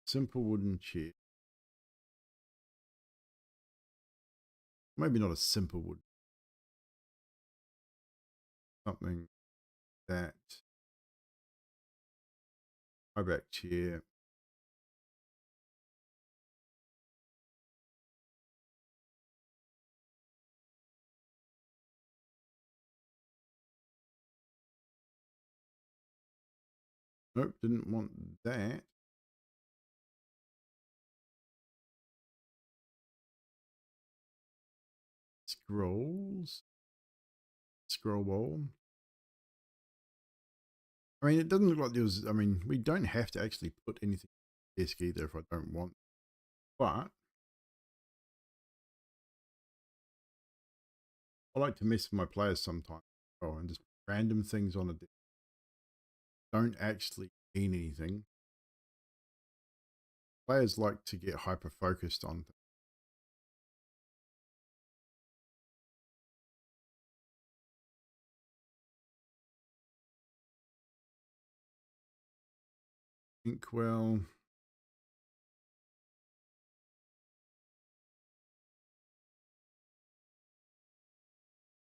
Simple wooden chair. Maybe not a simple wood. Something that. High back chair. Nope, didn't want that. Scrolls. Scroll wall. I mean, it doesn't look like there was. I mean, we don't have to actually put anything on the desk either if I don't want. But I like to mess with my players sometimes. Oh, and just random things on a desk. Don't actually mean anything. Players like to get hyper focused on things. Inkwell.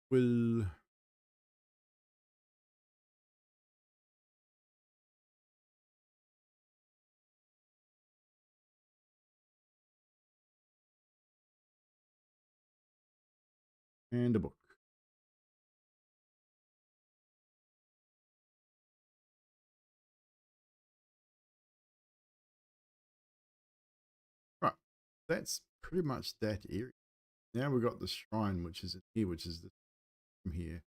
Will. And a book. Right. That's pretty much that area. Now we've got the shrine, which is in here, which is the here.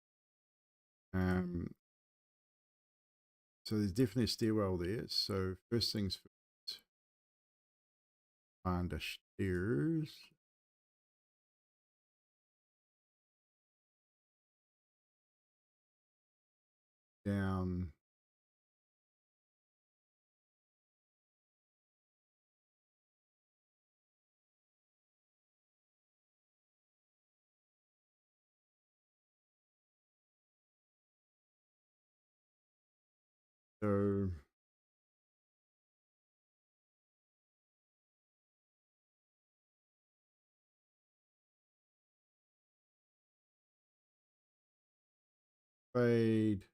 So there's definitely a stairwell there. So first things first, find the stairs. down. So fade.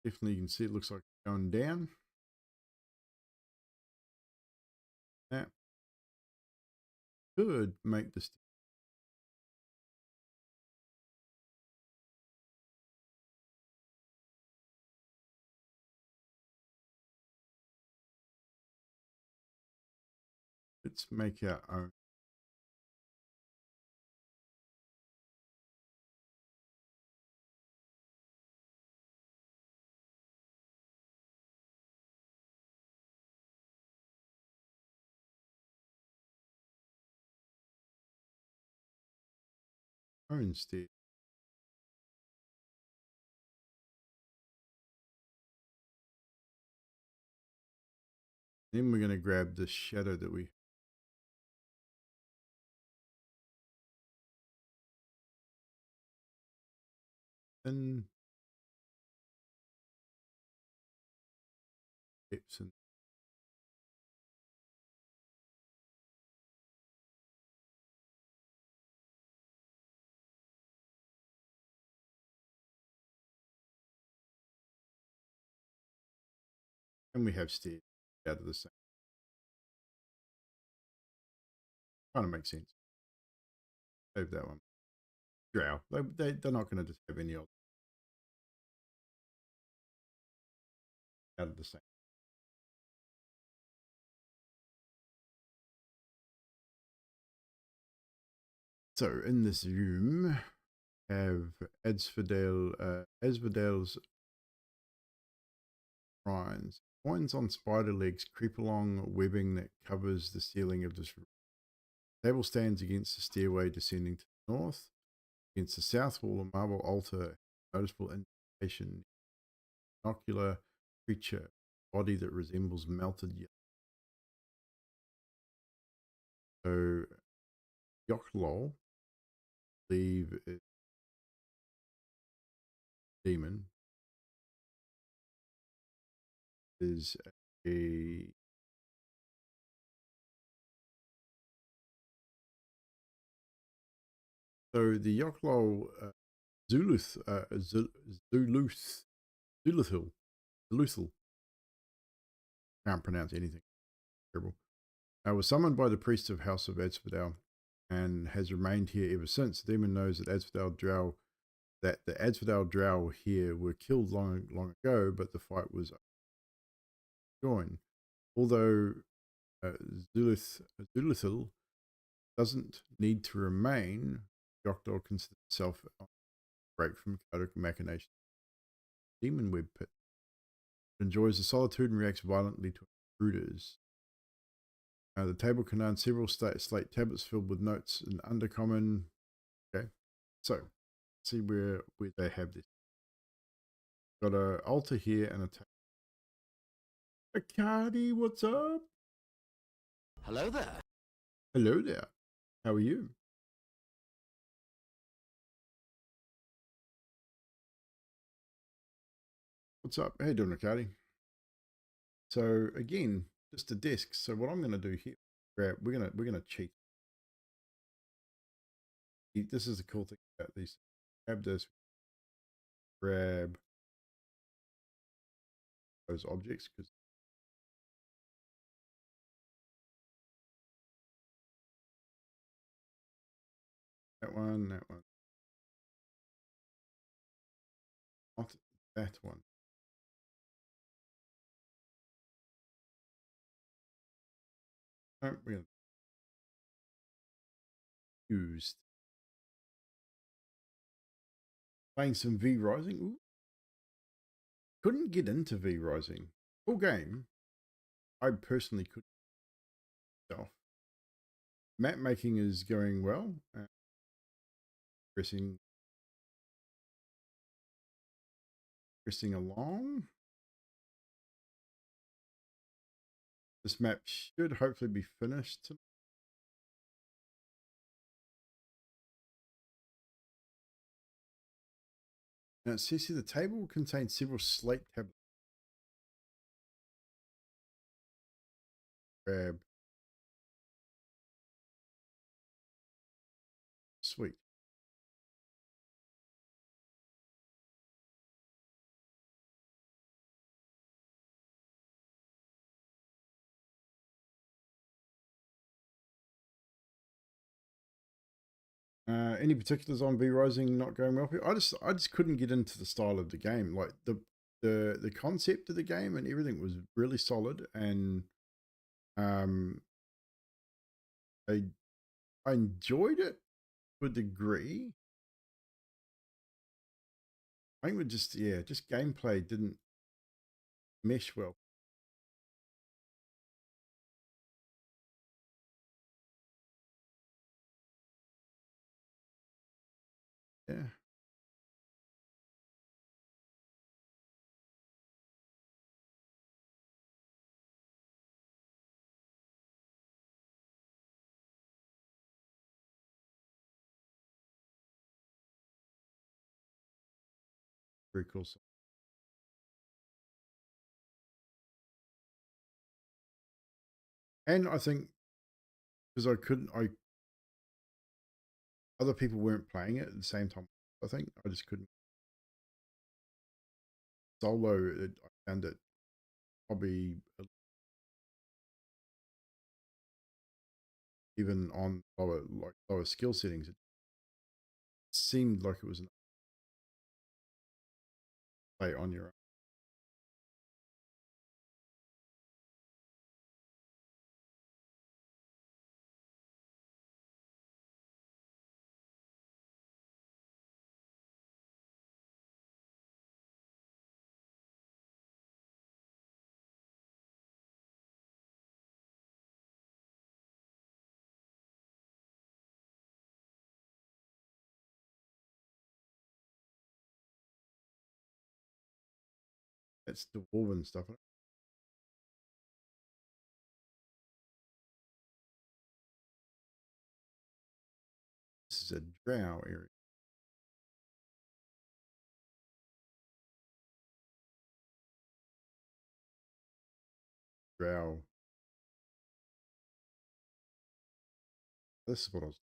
Definitely you can see it looks like it's going down. That could make this. Let's make our own. Instead. Then we're going to grab the shadow that we and tips and we have stairs out of the same. Kind of makes sense. Save that one. Drow. They're not going to just have any old out of the same. So in this room, have Asphodel's shrines. Coins on spider legs creep along webbing that covers the ceiling of this room. The table stands against the stairway descending to the north. Against the south wall, a marble altar, noticeable indication, binocular creature, body that resembles melted yellow. So, Yoklol, believe is demon, is a so the Yoklol Zuluth Zuluth Zuluthil can't pronounce anything terrible. Was summoned by the priest of House of Asphodel and has remained here ever since. The demon knows that the Asphodel Drow here were killed long ago, but the fight was joined. Although uh, Zuluthil doesn't need to remain, Yokdol considers himself a break from chaotic machination. Demon web pit enjoys the solitude and reacts violently to intruders. The table contains several slate tablets filled with notes in undercommon. Okay, so see where they have this. Got an altar here and a table. Cardi, what's up? Hello there. Hello there. How are you? What's up? How you doing, Ricardi? So again, just a desk. So what I'm going to do here, we're gonna cheat. This is the cool thing about these. Grab this, grab those objects because that one, not that one. We're gonna use playing some V Rising. Ooh, couldn't get into V Rising. Full game. I personally couldn't. Map making is going well. Pressing along. This map should hopefully be finished. Now it says here the table contains several slate tablets. Grab. Sweet. Any particulars on V Rising not going well? I just couldn't get into the style of the game. Like the concept of the game and everything was really solid, and um, I enjoyed it to a degree. I think we just gameplay didn't mesh well. Yeah. Very cool. And I think because other people weren't playing it at the same time. I think I just couldn't solo. I found it probably even on lower skill settings. It seemed like it was an play on your own. It's dwarven stuff. This is a drow area. Drow. This is what I was.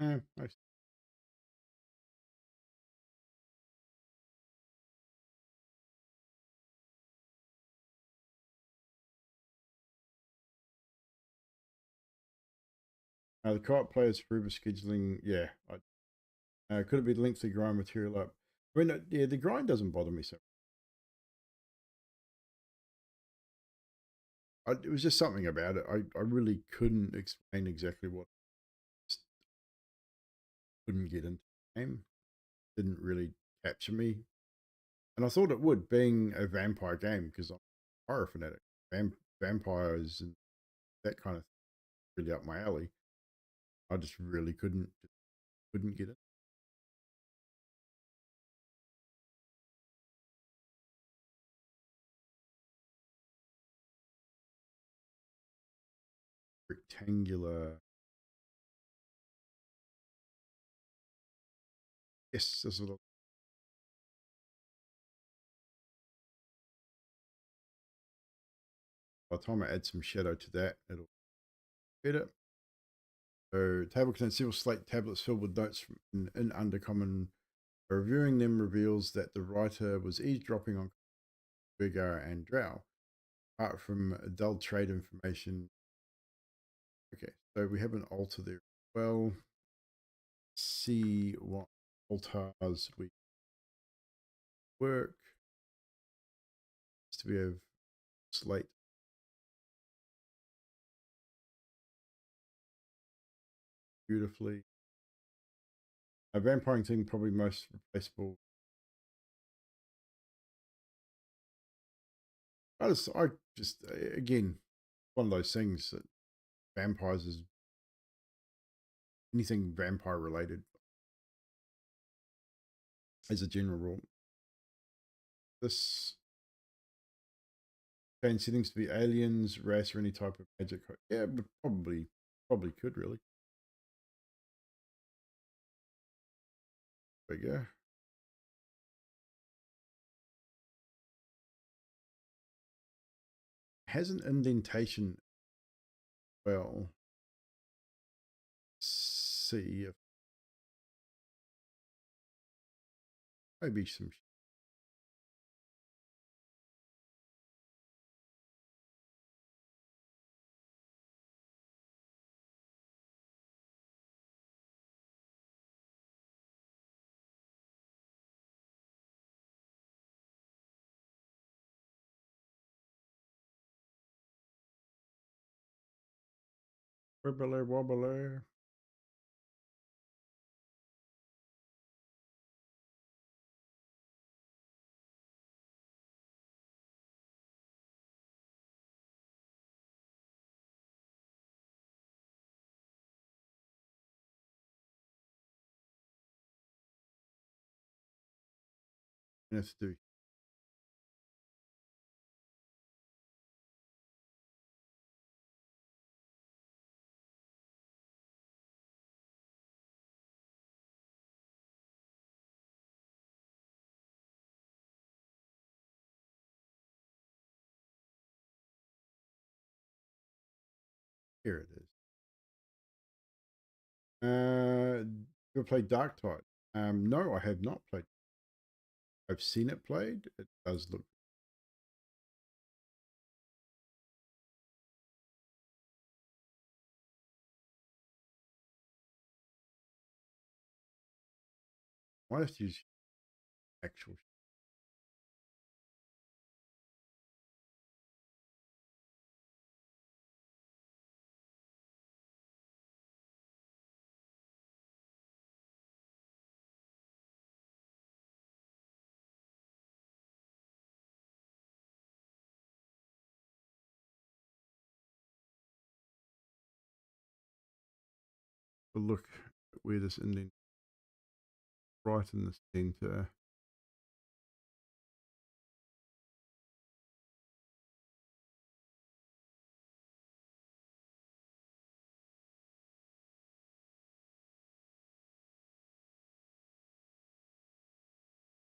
Nice. The co-op players for Uber scheduling. Yeah, could it be linked to grind material up? I mean, yeah, the grind doesn't bother me so. It was just something about it. I really couldn't explain exactly what. Just couldn't get into the game. Didn't really capture me, and I thought it would, being a vampire game, because I'm a horror fanatic. Vampires and that kind of thing, really up my alley. I just really couldn't get it. Rectangular. Yes, that's what. By the time I add some shadow to that, it'll better. So table contains several slate tablets filled with notes from in Undercommon. Reviewing them reveals that the writer was eavesdropping on Vigar and Drow. Apart from dull trade information. Okay, so we have an altar there. Well, see what altars we work. So we have slate. Beautifully. A vampiring thing probably most replaceable. I just again, one of those things that vampires is anything vampire related as a general rule. This change settings to be aliens, race, or any type of magic. Yeah, but probably could really. There we go. Has an indentation. Well, see if maybe some. Wibbler wobbler. Let's do. Here it is. You played Dark Tide? No, I have not played. I've seen it played. It does look. Why have to use actual? But look where this indent right in the center.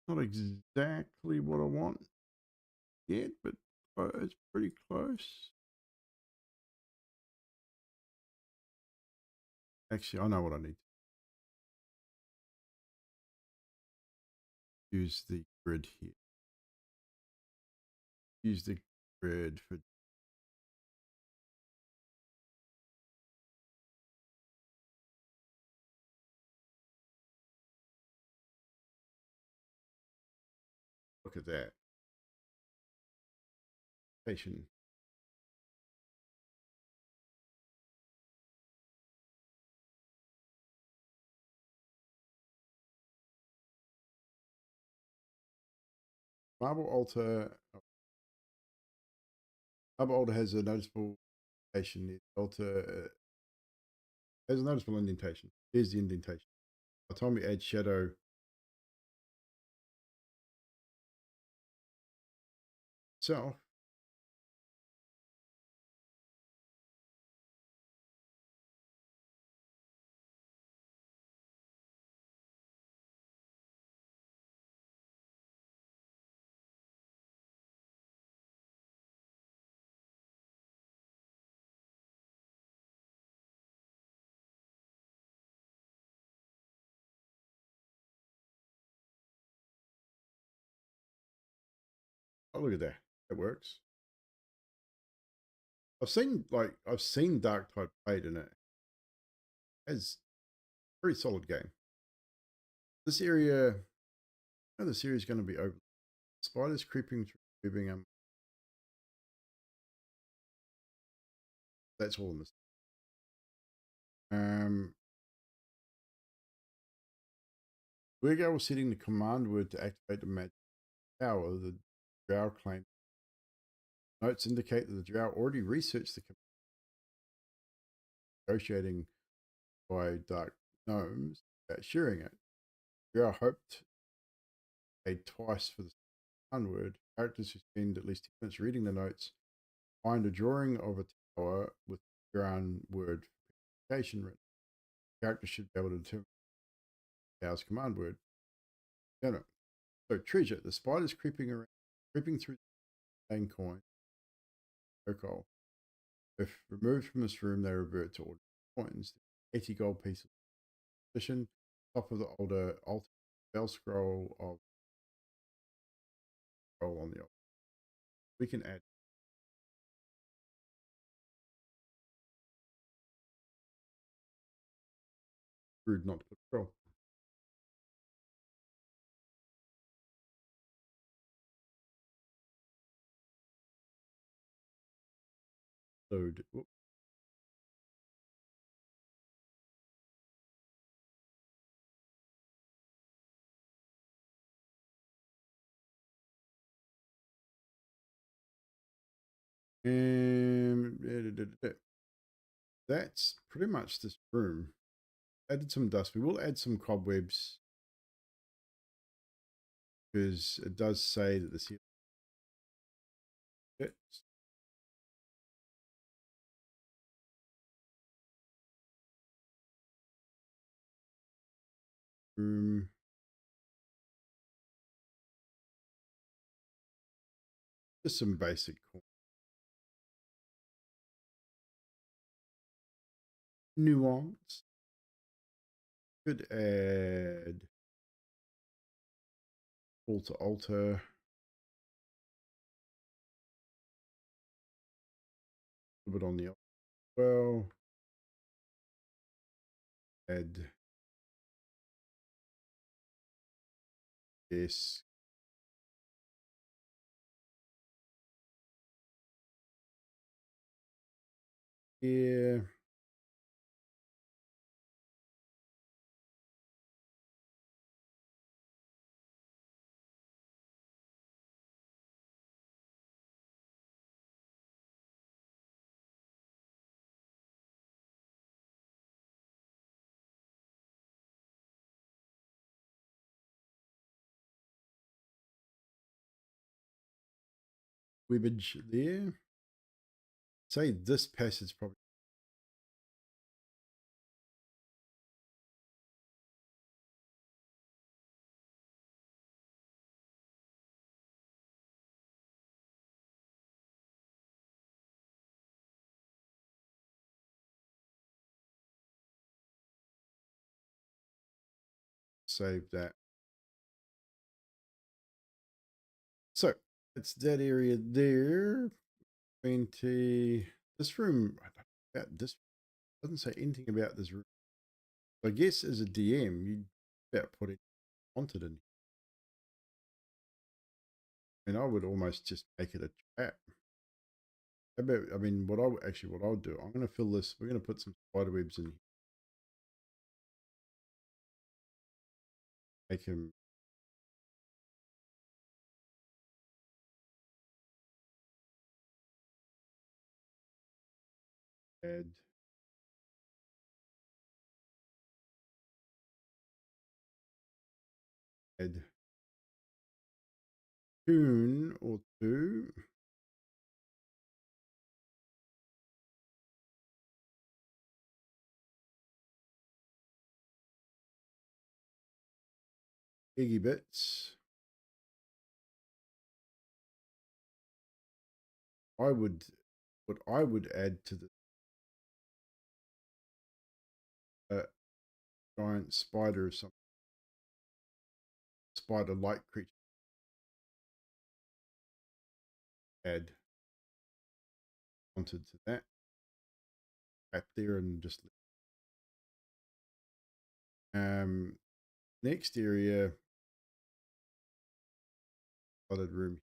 Not exactly what I want yet, but it's pretty close. Actually, I know what I need. Use the grid here. Use the grid for. Look at that. Patient. Marble altar. Marble altar has a noticeable indentation. The altar has a noticeable indentation. Here's the indentation. By the time we add shadow itself, Oh, look at that. That works. I've seen Dark Tide played in it. It's a very solid game. This area, I know this area is going to be over. Spiders creeping through, moving them. That's all in this. Virgo was setting the command word to activate the magic power. The drow claimed. Notes indicate that the drow already researched the command, negotiating by dark gnomes about sharing it. Drow hoped paid twice for the command word. Characters who spend at least 10 minutes reading the notes find a drawing of a tower with the ground word written. Characters should be able to determine the tower's command word. So treasure. The spiders creeping through the main coin. Coal. If removed from this room, they revert to ordinary coins. 80 gold pieces. Position. Top of the older altar. Spell scroll of scroll on the altar. We can add. Rude not to put scroll. Load. Whoop. And that's pretty much this room. Added some dust. We will add some cobwebs because it does say that this here. Room. Just some basic nuance. Could add altar. A little bit on the well. Add this. Here. Webbage there. Say this passage probably. Save that. So it's that area there. 20. This room, about this doesn't say anything about this room. I guess as a DM, you'd about put it wanted in. I mean, I would almost just make it a trap. About, I mean, what I'll do, I'm going to fill this. We're going to put some spider webs in here. Make him. Add. Add. Tune or two. Eggy bits. What I would add to the giant spider or something. Spider-like creature. add wanted to that. Wrap there and just next area, solid room.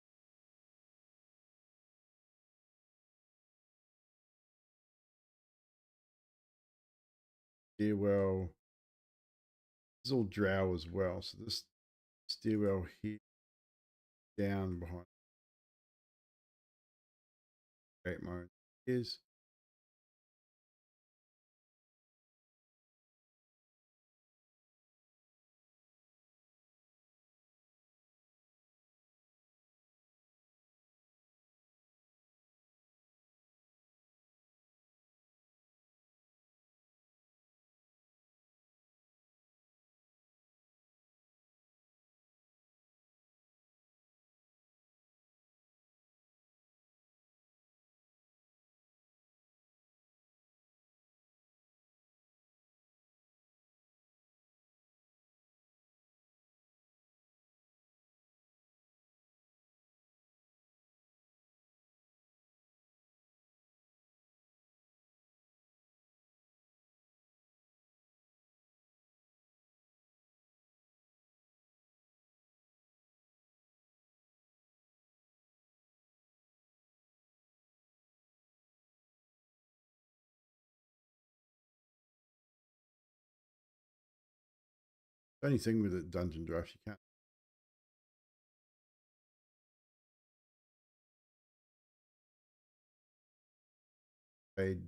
Stairwell. This is all drow as well. So this stairwell here down behind great mode is the only thing with the dungeon draft, you can't trade.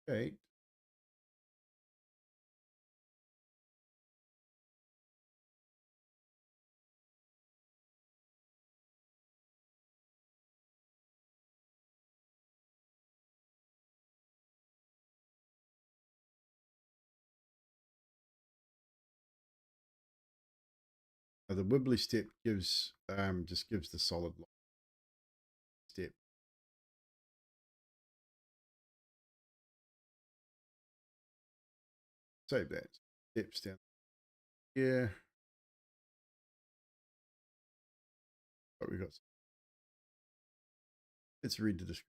Okay. The wibbly step gives just gives the solid step. Save that. Steps down here. What we got? Let's read the description.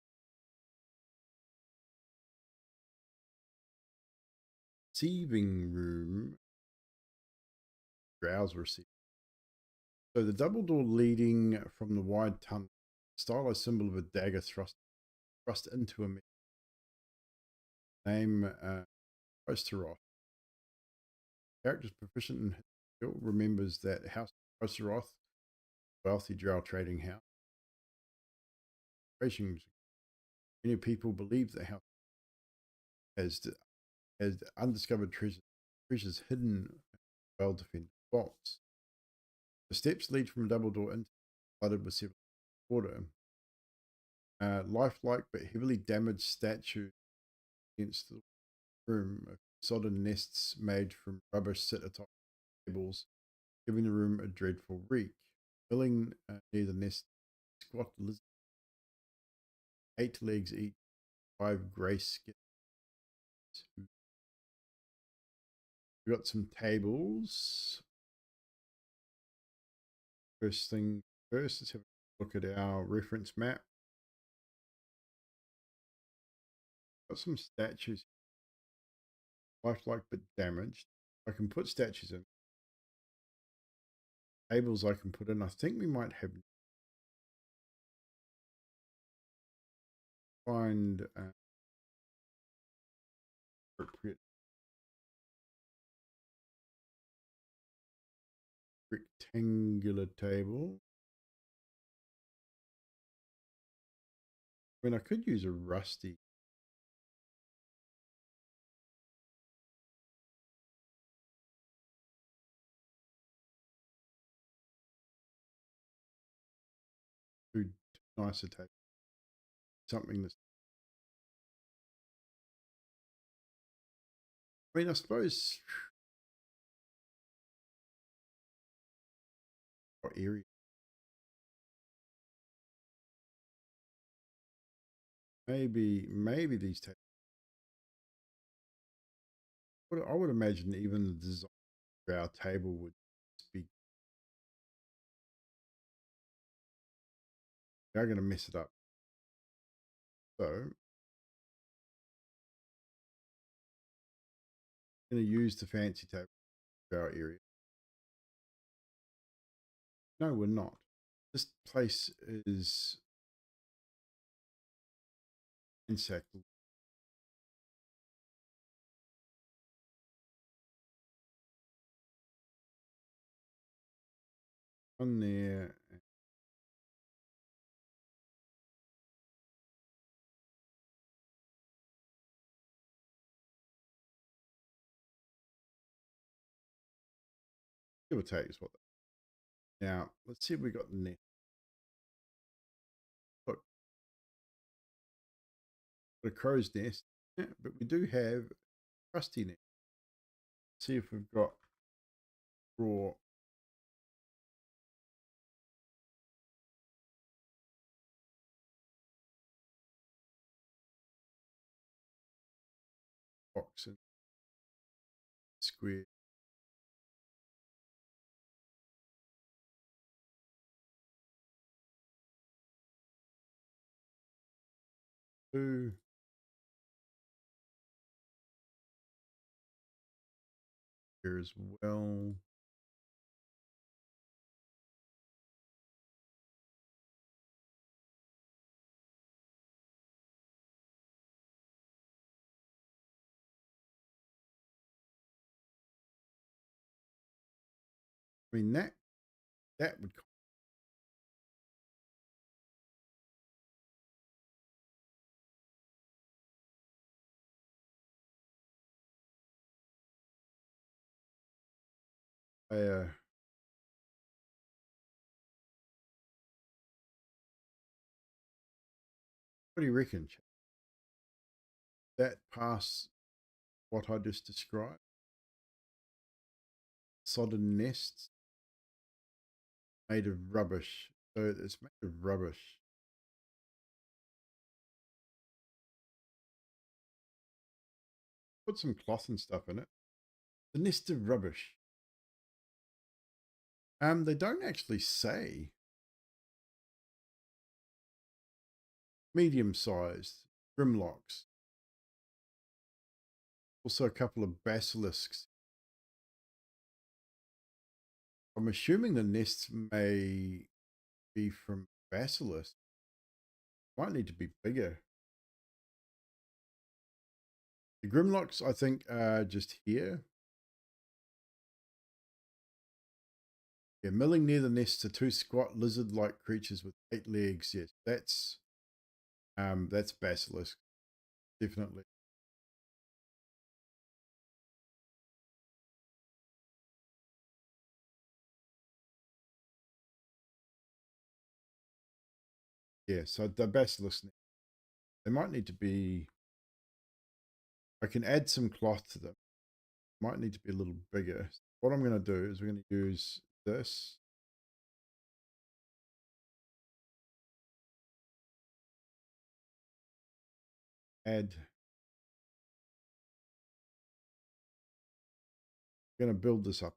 Receiving room. Drow's receiver. So the double door leading from the wide tunnel, stylized symbol of a dagger thrust into a name Osteroth. Characters proficient in skill remembers that House Osteroth, wealthy drow trading house. Many people believe the house has undiscovered treasures hidden in well-defended vaults. The steps lead from a double door into flooded with several water. Lifelike but heavily damaged statue against the room. Sodden nests made from rubbish sit atop tables, giving the room a dreadful reek. Filling near the nest, squat lizards, 8 legs each, 5 grey skins. We've got some tables. First thing first, let's have a look at our reference map. Got some statues. Lifelike but damaged. I can put statues in. Tables I can put in. I think we might have find appropriate rectangular table. I mean, I could use a rusty. Too nicer table. Something that's. I mean, I suppose. What area? Maybe these tables. I would imagine even the design of our table would They're going to mess it up. So I'm going to use the fancy table for our area. No, we're not. This place is insect. On there. Give or take is what. Now, let's see if we got the nest. Look, got a crow's nest, yeah, but we do have a crusty nest. Let's see if we've got raw. Box and square. Two. Here as well. I mean that would. What do you reckon? That pass what I just described? Sodden nests made of rubbish. So it's made of rubbish. Put some cloth and stuff in it. The nest of rubbish. They don't actually say. Medium-sized grimlocks. Also a couple of basilisks. I'm assuming the nests may be from basilisk. Might need to be bigger. The grimlocks, I think, are just here. Yeah, milling near the nests are two squat lizard-like creatures with 8 legs. Yes, that's basilisk, definitely. Yeah, so the basilisk, they might need to be. I can add some cloth to them. Might need to be a little bigger. What I'm going to do is we're going to use this. Add. I'm going to build this up.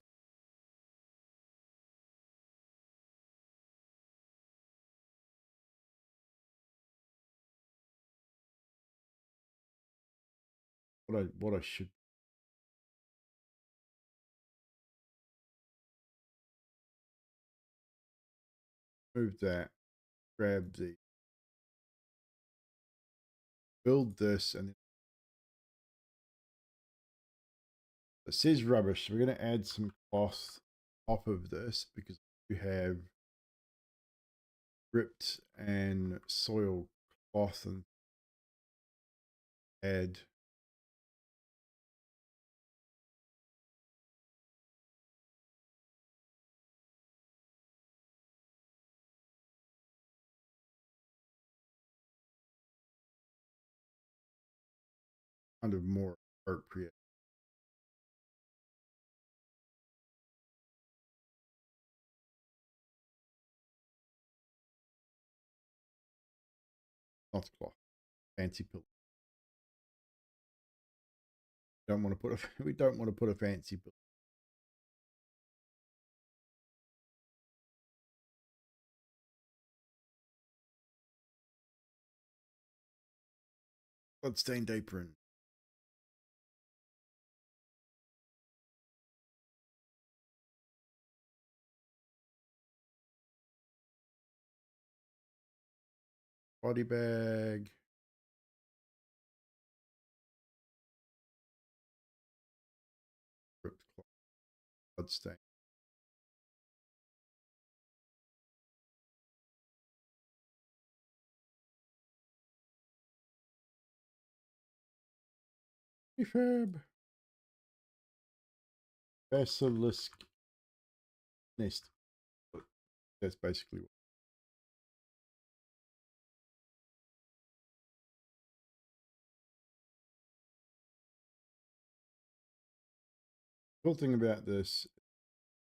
What I should. Move that. Grab the. Build this, and it says rubbish. So we're going to add some cloth top of this because you have ripped and soiled cloth and add. Kind of more appropriate. Not cloth. Fancy pillow. Don't want to put a. We don't want to put a fancy pillow. Bloodstained apron. Body bag. Ripped cloth. Bloodstain. Prefab. Basilisk nest. That's basically what. The cool thing about this,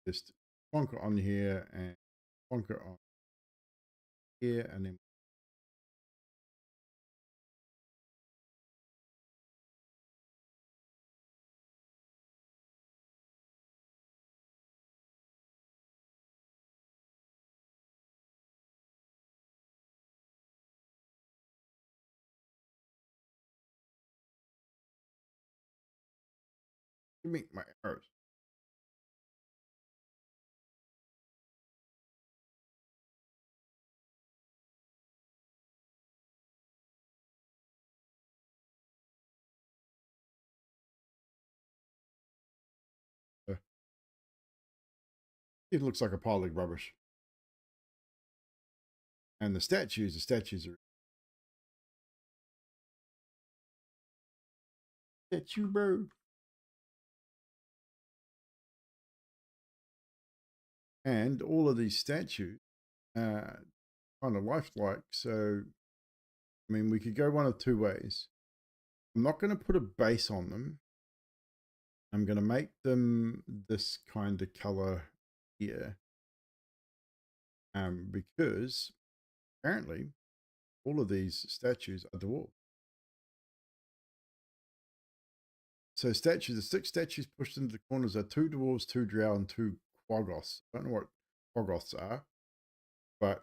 just conquer on here and conquer on here, and then give me my arrows. It looks like a pile of rubbish. And the statues are statue, bro. And all of these statues are kind of lifelike. So, I mean, we could go one of two ways. I'm not going to put a base on them. I'm going to make them this kind of color here. Because apparently all of these statues are dwarves. So statues, the 6 statues pushed into the corners are 2 dwarves, 2 drow, and 2 quaggoths. I don't know what quaggoths are, but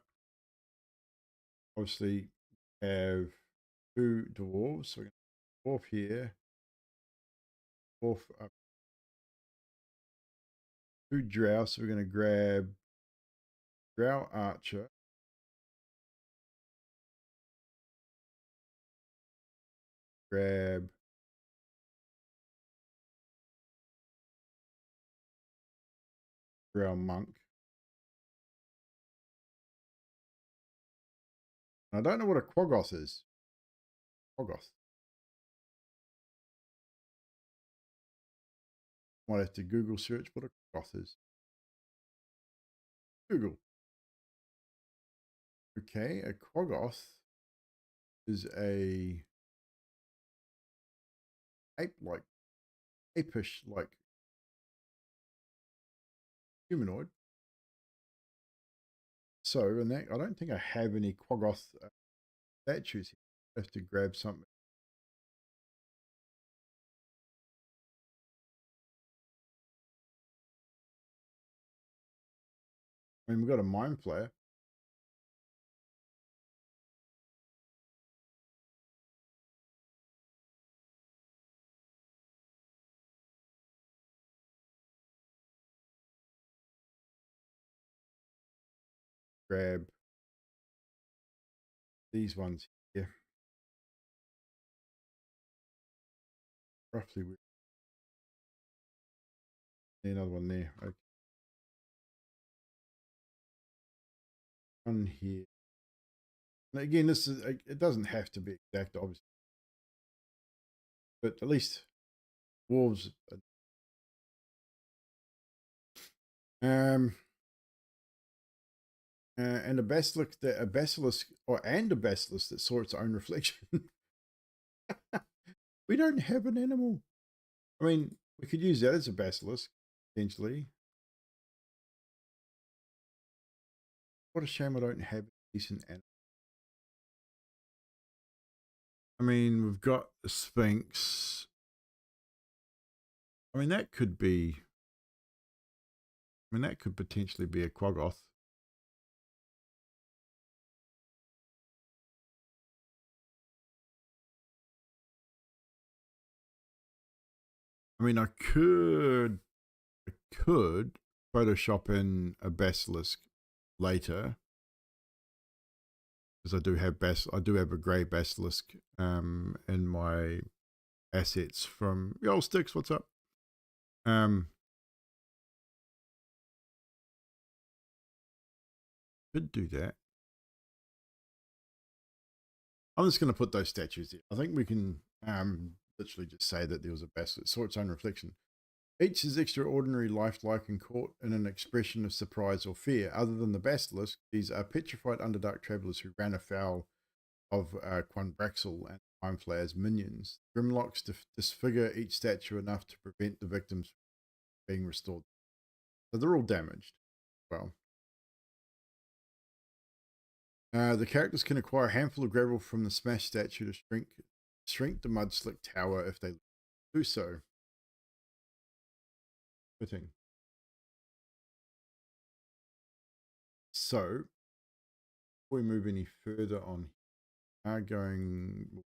obviously have 2 dwarves. So we're going to dwarf here, dwarf up, 2 drow. So we're going to grab drow archer, grab drow monk. I don't know what a quaggoth is. Quaggoth. Might have to Google search what a quaggoth is. Google. Okay, a quaggoth is a ape-like, apish-like humanoid. So, and that, I don't think I have any quaggoth statues here. I have to grab something. I mean, we've got a mind flayer. Grab these ones here. Roughly, another one there. Okay. One here. And again, this is, it doesn't have to be exact, obviously, but at least wolves. And a basilisk, a basilisk that saw its own reflection. We don't have an animal. I mean, we could use that as a basilisk, potentially. What a shame I don't have a decent animal. I mean, we've got the Sphinx. I mean, that could be. I mean, that could potentially be a quaggoth. I mean, I could Photoshop in a basilisk later because I do have a grey basilisk in my assets from Yo Sticks. What's up? Could do that. I'm just going to put those statues there. I think we can literally just say that there was a basilisk, saw its own reflection. Each is extraordinary, lifelike, and caught in an expression of surprise or fear. Other than the basilisk, these are petrified underdark travellers who ran afoul of Quanbraxel and Timeflayer's minions. Grimlocks disfigure each statue enough to prevent the victims from being restored. So they're all damaged. Well, the characters can acquire a handful of gravel from the smashed statue to shrink the Mudslick Tower if they do so. Fitting. So, before we move any further on, going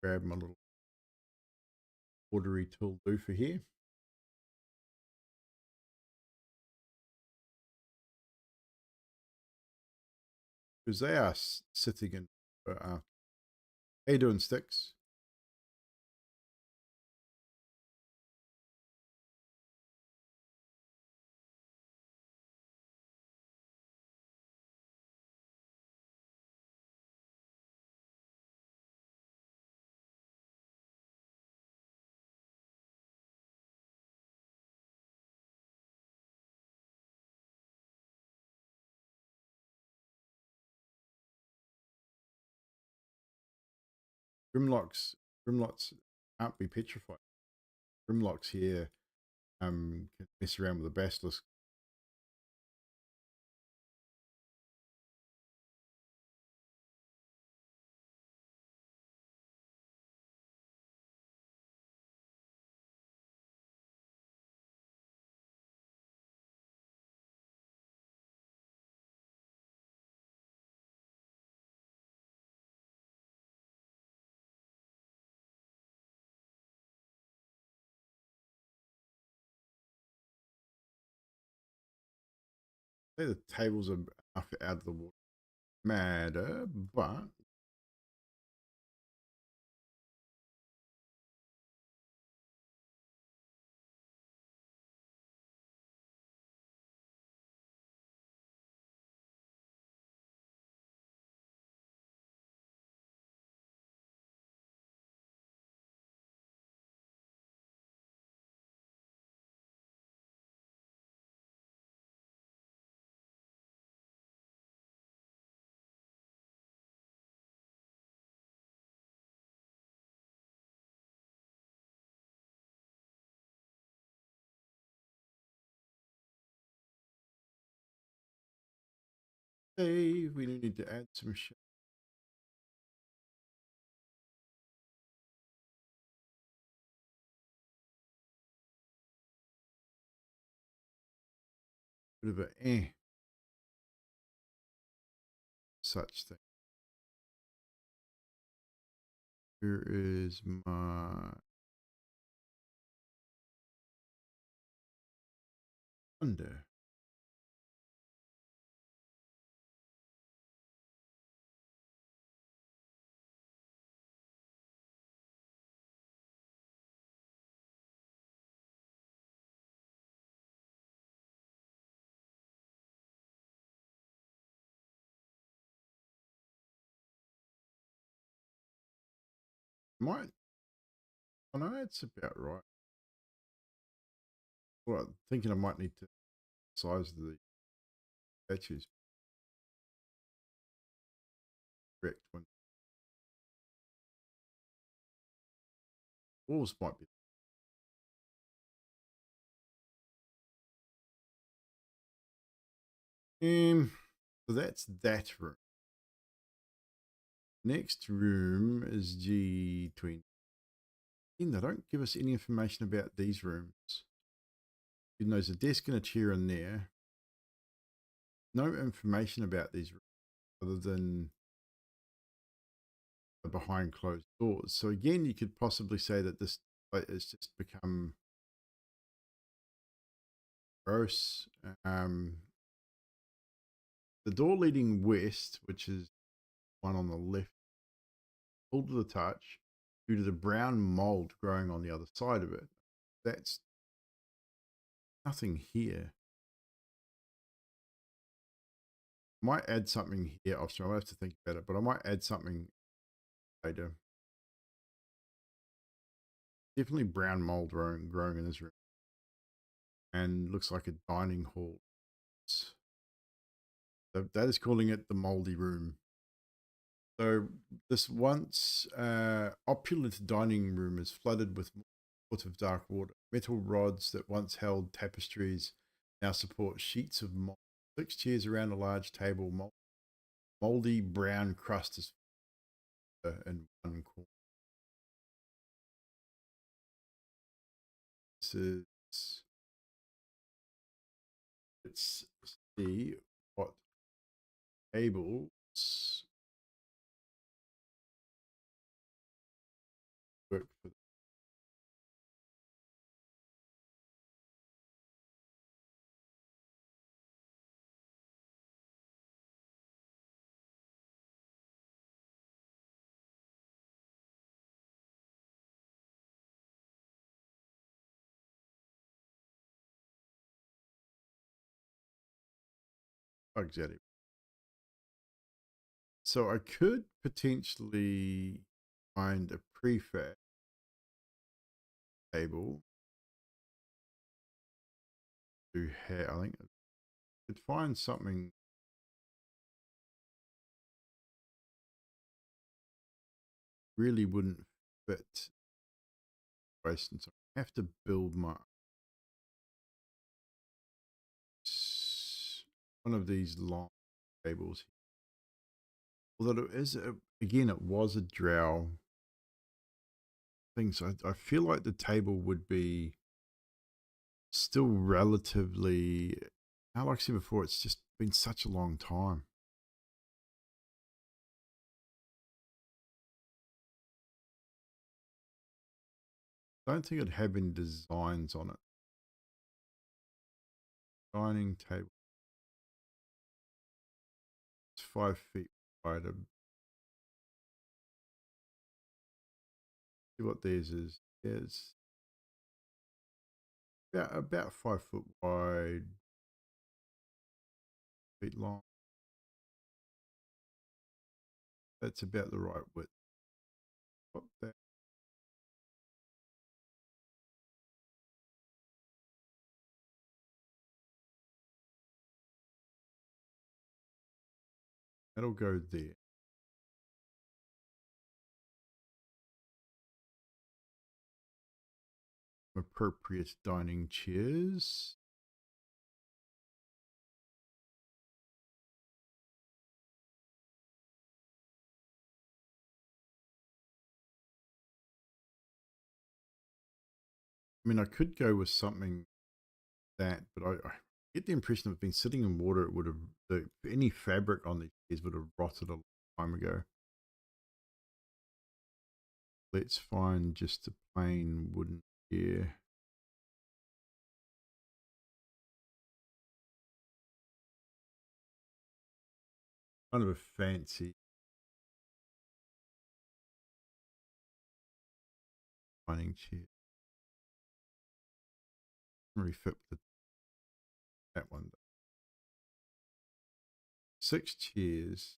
grab my little ordery tool for here. Because they are sitting in. How you doing, Sticks? Grimlocks can't be petrified. Grimlocks here can mess around with the basilisk. I say the tables are enough out of the water matter, but hey, we need to add some shit. Bit of a such thing. Here is my under. Might, oh no, it's about right. Well, I'm thinking I might need to size the statues correct one. Walls might be. So that's that room. Next room is G20. They don't give us any information about these rooms. Even though there's a desk and a chair in there. No information about these rooms other than behind closed doors. So again, you could possibly say that this has just become gross. The door leading west, which is one on the left, cold to the touch due to the brown mold growing on the other side of it. That's nothing here. I might add something here. I'll have to think about it, but I might add something later. Definitely brown mold growing in this room. And looks like a dining hall. So that is calling it the moldy room. So this once opulent dining room is flooded with foot of dark water. Metal rods that once held tapestries now support sheets of mold. 6 chairs around a large table. Moldy brown crust is in one corner. This is, let's see what tables work for. Exactly. So I could potentially find a prefab table to have. I think I could find something really wouldn't fit. And so I have to build one of these long tables. Although it is again, it was a drow thing, so I feel like the table would be still relatively. Like I said before, it's just been such a long time. I don't think it'd have any designs on it. Dining table. It's 5 feet wide. See what theirs is. It's about 5 foot wide, feet long. That's about the right width. What that? That'll go there. Appropriate dining chairs. I mean, I could go with something that, but I get the impression of been sitting in water. It would have any fabric on these chairs would have rotted a long time ago. Let's find just a plain wooden chair. Kind of a fancy dining chair. Doesn't really fit with that one. 6 chairs.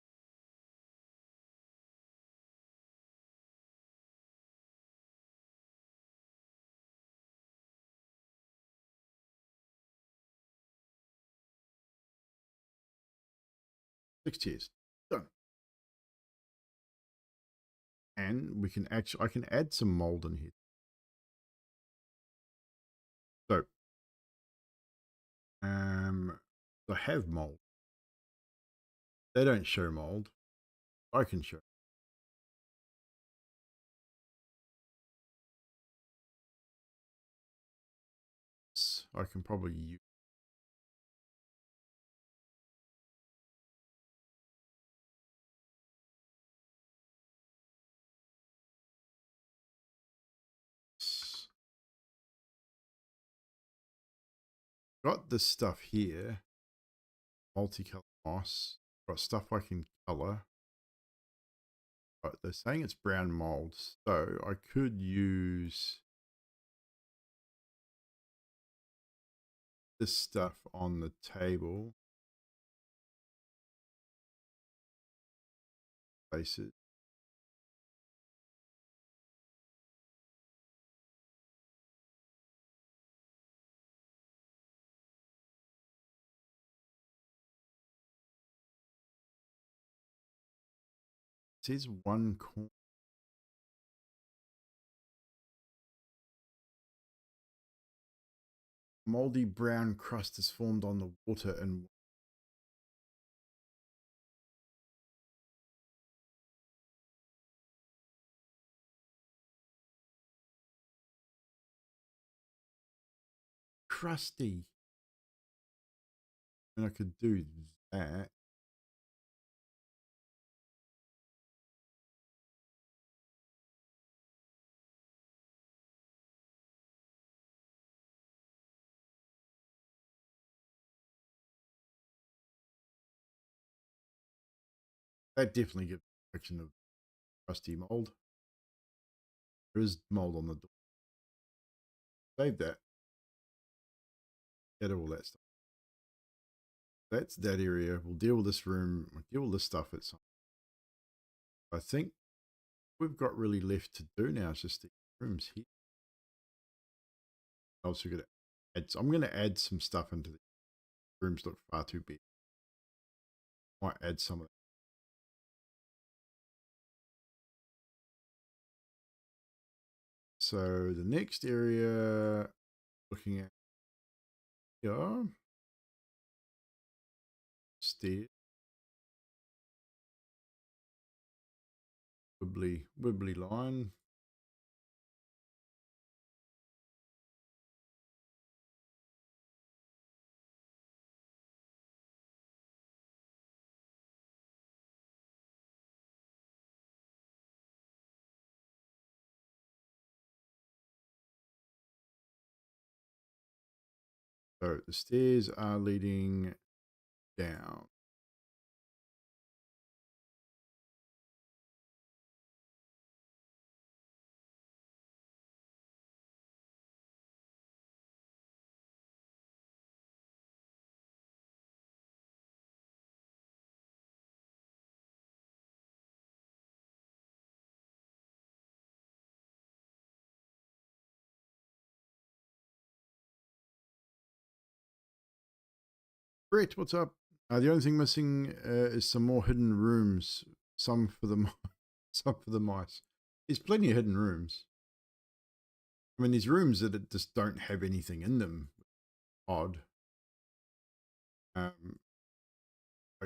Done. And we can actually, I can add some mold in here. So, I have mold. They don't show mold. I can show. I can probably use. got this stuff here, multicolor moss. Got stuff I can color. But they're saying it's brown mold, so I could use this stuff on the table. Places. It says one corner. Moldy brown crust is formed on the water and crusty. And I could do that. That definitely gives the impression of crusty mold. There is mold on the door. Save that. Get all that stuff. That's that area. We'll deal with this room. We'll deal with this stuff at some. I think we've got really left to do now. It's just the rooms here. Also going to add. I'm going to add some stuff into the rooms. Look far too big. Might add some of that. So the next area, looking at here, stairs, wibbly line. So the stairs are leading down. Brett, what's up? The only thing missing is some more hidden rooms. Some for the some for the mice. There's plenty of hidden rooms. I mean, there's rooms that just don't have anything in them. Odd. Like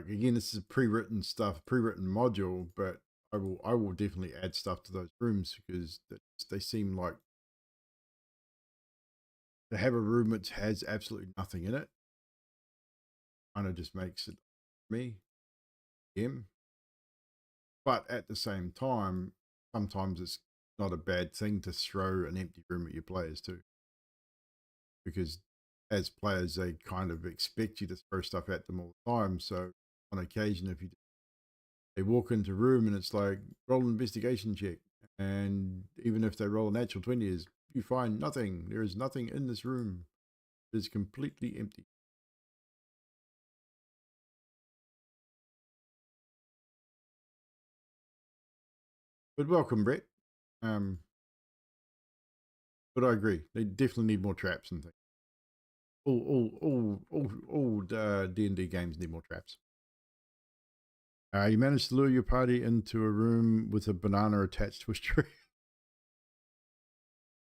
again, this is pre-written stuff, pre-written module, but I will definitely add stuff to those rooms because they seem like to have a room which has absolutely nothing in it. Kind of just makes it me, him. But at the same time, sometimes it's not a bad thing to throw an empty room at your players too, because as players they kind of expect you to throw stuff at them all the time. So on occasion, if they walk into a room and it's like roll an investigation check, and even if they roll a natural 20, is you find nothing. There is nothing in this room. It is completely empty. But welcome, Brett. But I agree. They definitely need more traps and things. All D&D games need more traps. You managed to lure your party into a room with a banana attached to a tree.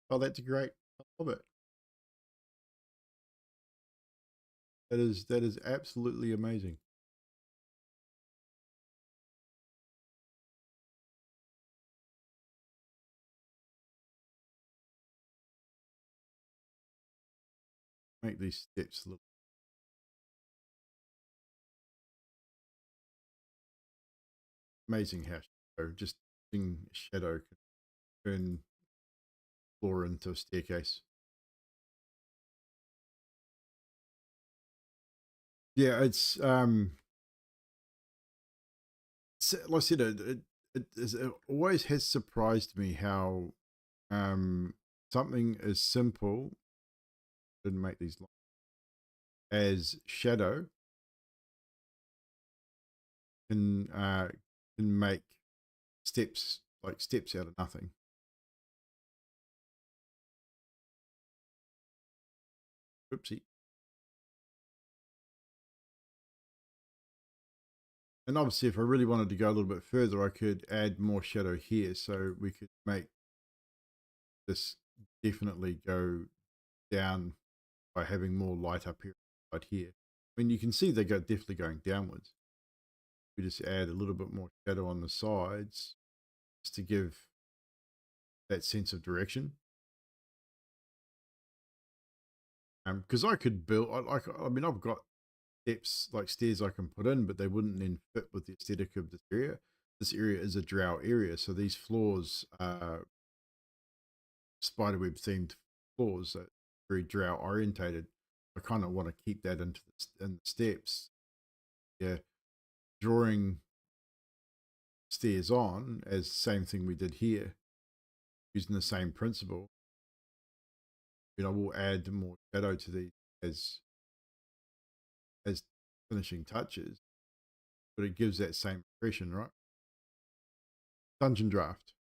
Oh, that's great. I love it. That is absolutely amazing. Make these steps look amazing. How just using shadow can turn floor into a staircase. Yeah, it's like I said, it always has surprised me how something as simple, didn't make these long, as shadow can can make steps out of nothing. Oopsie. And obviously, if I really wanted to go a little bit further, I could add more shadow here, so we could make this definitely go down by having more light up here, right here. I mean, you can see they go definitely going downwards. We just add a little bit more shadow on the sides just to give that sense of direction. Because I could build, I mean, I've got steps like stairs I can put in, but they wouldn't then fit with the aesthetic of this area. This area is a drow area, so these floors are spiderweb themed floors that are very drow orientated. I kind of want to keep that in the steps. Yeah, drawing stairs on as the same thing we did here, using the same principle. We'll add more shadow to these as finishing touches, but it gives that same impression, right? Dungeondraft.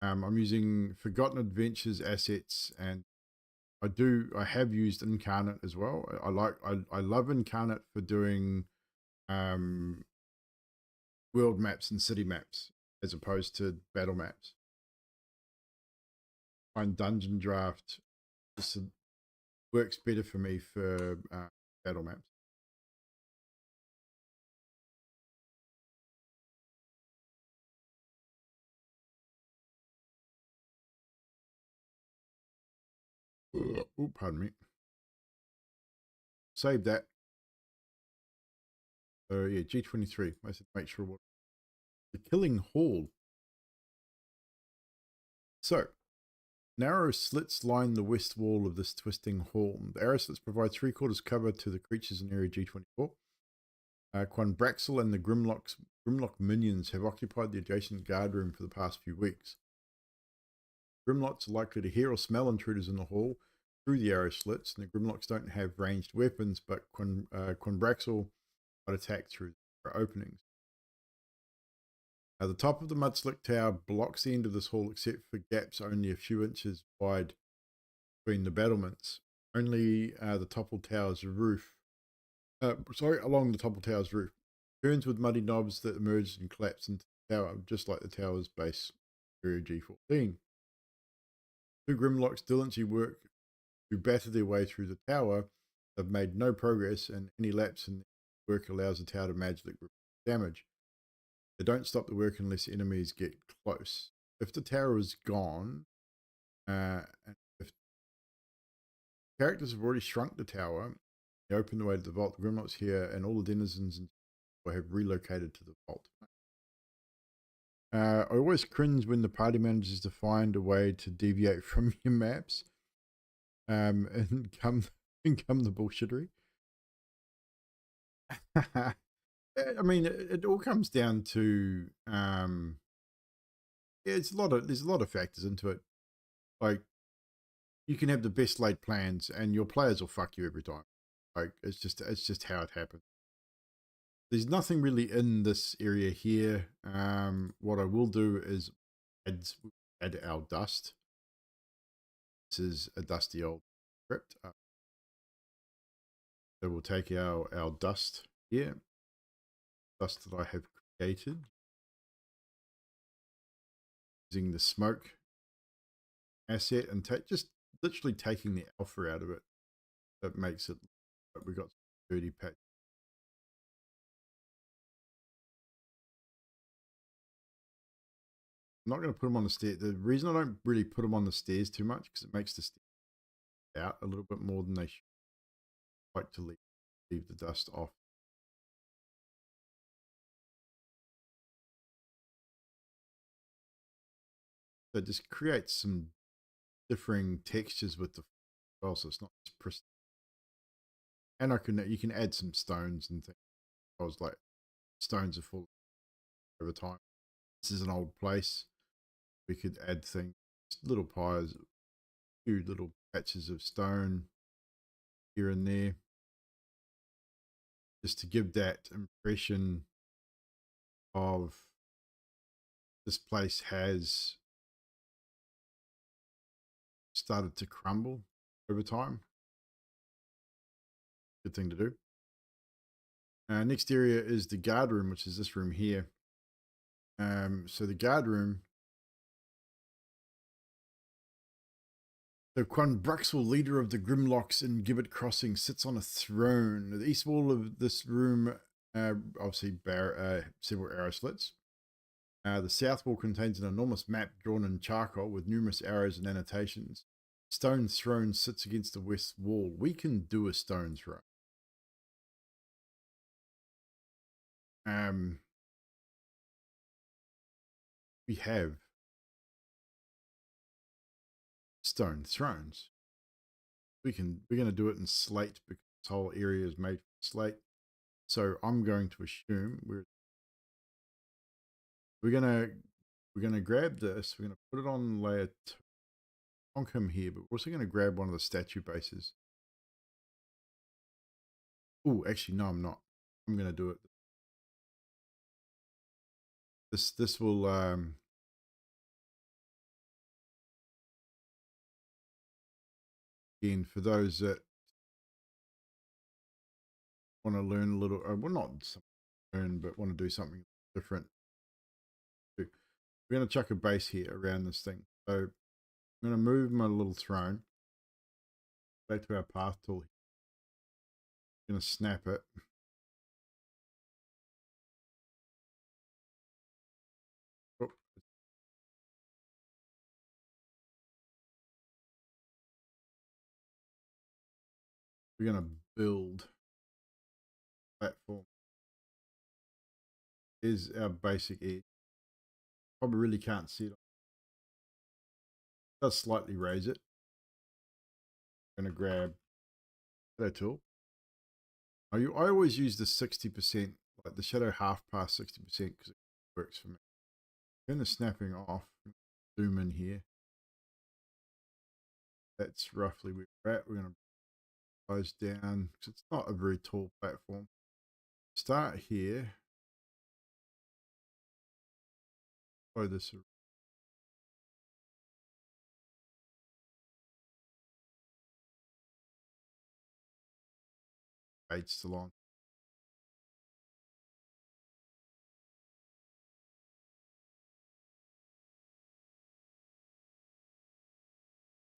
I'm using Forgotten Adventures assets, and I have used Incarnate as well. I love Incarnate for doing um, world maps and city maps as opposed to battle maps. I find Dungeondraft just works better for me for battle maps. Oh, pardon me. Save that. Yeah, G23. I said make sure what the Killing Hall. So narrow slits line the west wall of this twisting hall. The arrow slits provide 3/4 cover to the creatures in area G24. Quanbraxel and the Grimlock minions have occupied the adjacent guard room for the past few weeks. Grimlocks are likely to hear or smell intruders in the hall through the arrow slits, and the Grimlocks don't have ranged weapons, but Quanbraxel might attack through the openings. The top of the Mudslick Tower blocks the end of this hall except for gaps only a few inches wide between the battlements. Only the toppled tower's roof, along the toppled tower's roof, turns with muddy knobs that emerged and collapsed into the tower, just like the tower's base area G14. Two Grimlocks diligently work to batter their way through the tower. They've made no progress, and any lapse in work allows the tower to magically damage. They don't stop the work unless enemies get close. If the tower is gone, if characters have already shrunk the tower, they open the way to the vault. The Grimlocks here and all the denizens have relocated to the vault. I always cringe when the party manages to find a way to deviate from your maps, and come the bullshittery. I mean, it all comes down to there's a lot of factors into it. Like, you can have the best laid plans, and your players will fuck you every time. Like, it's just how it happens. There's nothing really in this area here. What I will do is add our dust. This is a dusty old script. So we'll take our dust here, dust that I have created using the smoke asset, and just literally taking the alpha out of it. That makes it like we got dirty patch. I'm not going to put them on the stairs. The reason I don't really put them on the stairs too much because it makes the stairs out a little bit more than they should. Like to leave the dust off. So it just creates some differing textures with the well, so it's not just pristine. And you can add some stones and things. I was like, stones are full over time. This is an old place. We could add things, little piles, a few little patches of stone here and there, just to give that impression of this place has started to crumble over time. Good thing to do. Next area is the guard room, which is this room here. So the guard room, the Quanbruxel, leader of the Grimlocks in Gibbet Crossing, sits on a throne. The east wall of this room, obviously, several arrow slits. The south wall contains an enormous map drawn in charcoal with numerous arrows and annotations. Stone throne sits against the west wall. We can do a stone throne. We have stone thrones. We're going to do it in slate because this whole area is made from slate. So I'm going to assume we're going to grab this. We're going to put it on layer 2 on him here, but we're also going to grab one of the statue bases. Oh, actually, no, I'm not. I'm going to do it. This will again, for those that want to learn a little, well, not learn, but want to do something different. We're going to chuck a base here around this thing. So I'm going to move my little throne back to our path tool. I'm going to snap it. Oh. We're going to build platform. Is our basic edge. Probably really can't see it. Does slightly raise it. I'm going to grab that tool. I always use the 60%, like the shadow half past 60% because it works for me. Turn the snapping off. Zoom in here. That's roughly where we're at. We're going to close down because it's not a very tall platform. Start here. Follow this. Page still on.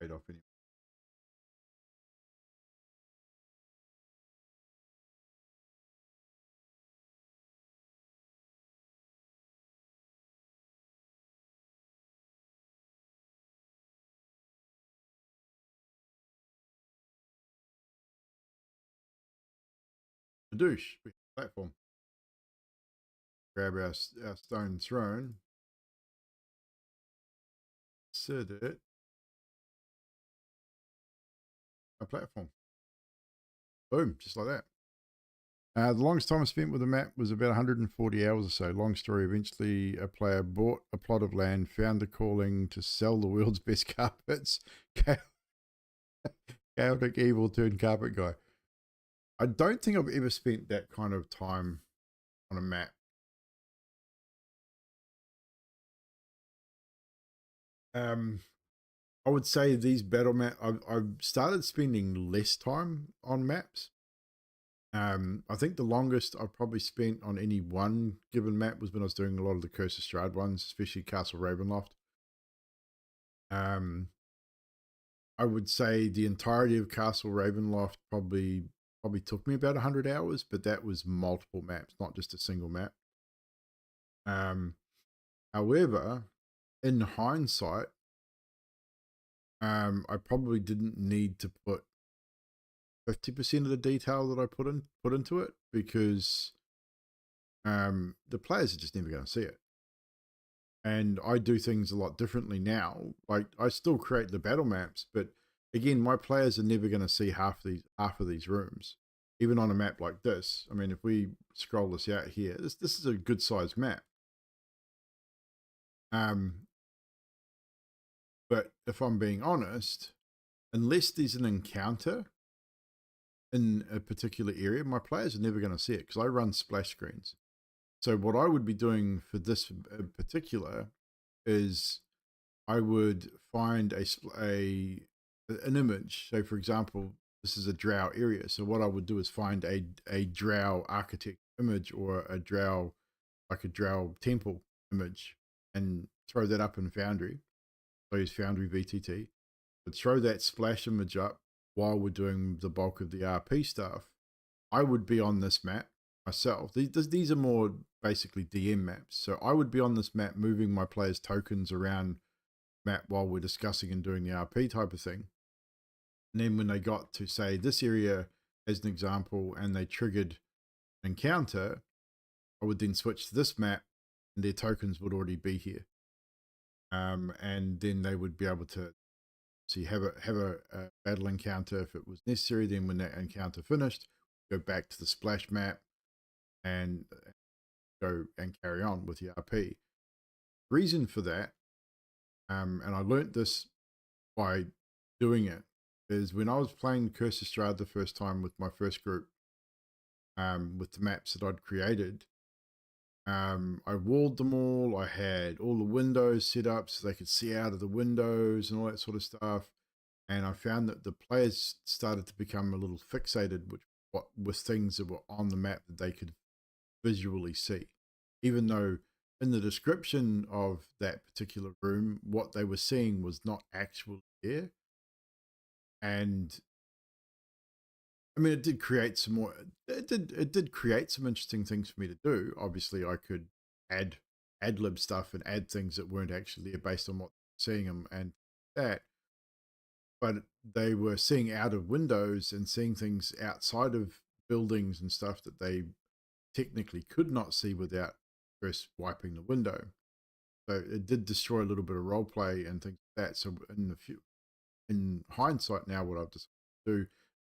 Right off anyway. Douche platform. Grab our stone throne. Set it. A platform. Boom, just like that. The longest time I spent with the map was about 140 hours or so. Long story. Eventually, a player bought a plot of land, found the calling to sell the world's best carpets. Chaotic evil turned carpet guy. I don't think I've ever spent that kind of time on a map. I would say these battle map. I've started spending less time on maps. I think the longest I've probably spent on any one given map was when I was doing a lot of the Curse of Strahd ones, especially Castle Ravenloft. I would say the entirety of Castle Ravenloft probably took me about 100 hours, but that was multiple maps, not just a single map. However, in hindsight, I probably didn't need to put 50% of the detail that I put into it because the players are just never going to see it. And I do things a lot differently now. Like I still create the battle maps, but again, my players are never going to see half of these rooms. even on a map like this. I mean, if we scroll this out here, this is a good sized map. But if I'm being honest, unless there's an encounter in a particular area, my players are never going to see it because I run splash screens. So what I would be doing for this in particular is I would find an image. So for example, this is a drow area. So what I would do is find a drow architect image or a drow, like a drow temple image, and throw that up in Foundry. So I use Foundry VTT. But throw that splash image up while we're doing the bulk of the RP stuff. I would be on this map myself. These are more basically DM maps. So I would be on this map moving my players' tokens around map while we're discussing and doing the RP type of thing. And then when they got to, say, this area as an example, and they triggered an encounter, I would then switch to this map and their tokens would already be here. And then they would be able to have a battle encounter if it was necessary. Then when that encounter finished, go back to the splash map and go and carry on with the RP. Reason for that, and I learnt this by doing it, is when I was playing Curse of Strahd the first time with my first group, with the maps that I'd created, I walled them all. I had all the windows set up so they could see out of the windows and all that sort of stuff. And I found that the players started to become a little fixated with things that were on the map that they could visually see, even though in the description of that particular room, what they were seeing was not actually there. And I mean, it did create some more. It did create some interesting things for me to do. Obviously, I could ad lib stuff and add things that weren't actually there based on what seeing them and that. But they were seeing out of windows and seeing things outside of buildings and stuff that they technically could not see without first wiping the window. So it did destroy a little bit of role play and things like that. So in hindsight now, what I've decided to do,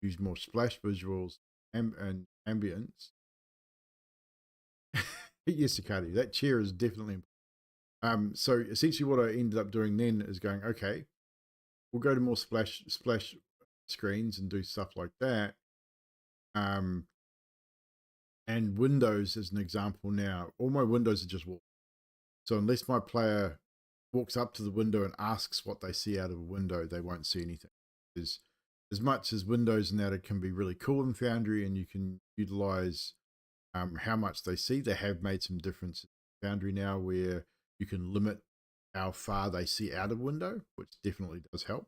use more splash visuals and ambience. Yes, Akadi, that chair is definitely. So essentially, what I ended up doing then is going, okay, we'll go to more splash screens and do stuff like that. And windows as an example now, all my windows are just walls. So unless my player walks up to the window and asks what they see out of a window, they won't see anything. Because as much as windows and that it can be really cool in Foundry and you can utilize how much they see, they have made some difference in Foundry now where you can limit how far they see out of window, which definitely does help.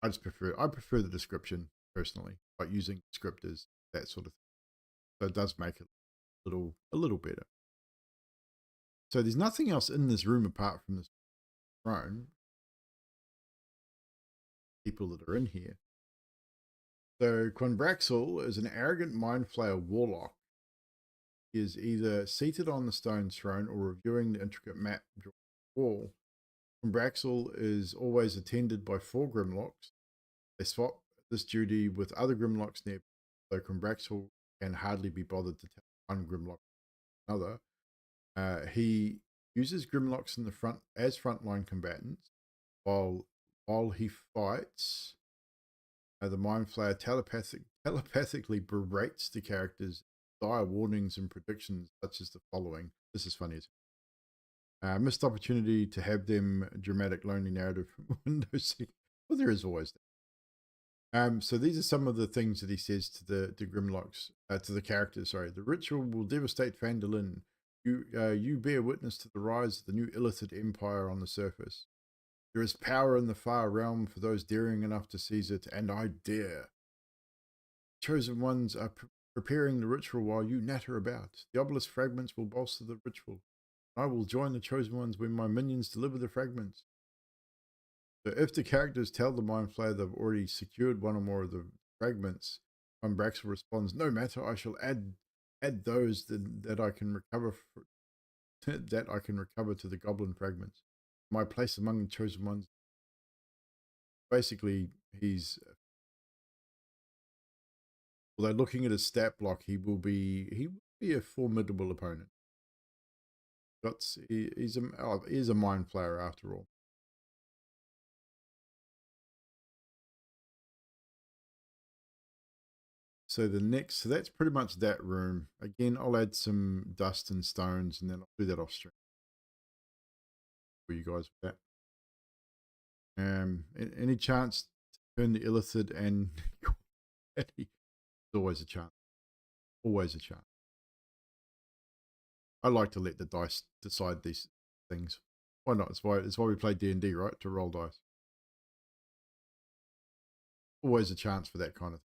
I prefer the description personally, like using descriptors, that sort of thing. So it does make it a little better. So there's nothing else in this room apart from this throne. People that are in here. So Quanbraxel is an arrogant mind flayer warlock. He is either seated on the stone throne or reviewing the intricate map wall. Quanbraxel is always attended by 4 Grimlocks. They swap this duty with other Grimlocks near, so Quanbraxel can hardly be bothered to tell one Grimlock another. He uses Grimlocks in the front as frontline combatants, while he fights. The Mind Flayer telepathically berates the characters, dire warnings and predictions such as the following. This is funny as missed opportunity to have them dramatic lonely narrative from window seat. Well, there is always that. So these are some of the things that he says to the Grimlocks, to the characters. Sorry, the ritual will devastate Phandelver. You bear witness to the rise of the new Illithid Empire on the surface. There is power in the far realm for those daring enough to seize it, and I dare. Chosen ones are preparing the ritual while you natter about. The obelisk fragments will bolster the ritual. I will join the chosen ones when my minions deliver the fragments. So if the characters tell the Mind Flayer they've already secured one or more of the fragments, Braxel responds, "No matter, I shall add those that I can recover that I can recover to the goblin fragments. My place among the chosen ones." Basically, he's Although looking at his stat block, he will be a formidable opponent. He's a mind flayer after all. So that's pretty much that room. Again, I'll add some dust and stones, and then I'll do that off stream for you guys with that. Any chance to turn the illithid and there's always a chance. Always a chance. I like to let the dice decide these things. Why not? It's why we play D&D, right? To roll dice. Always a chance for that kind of thing.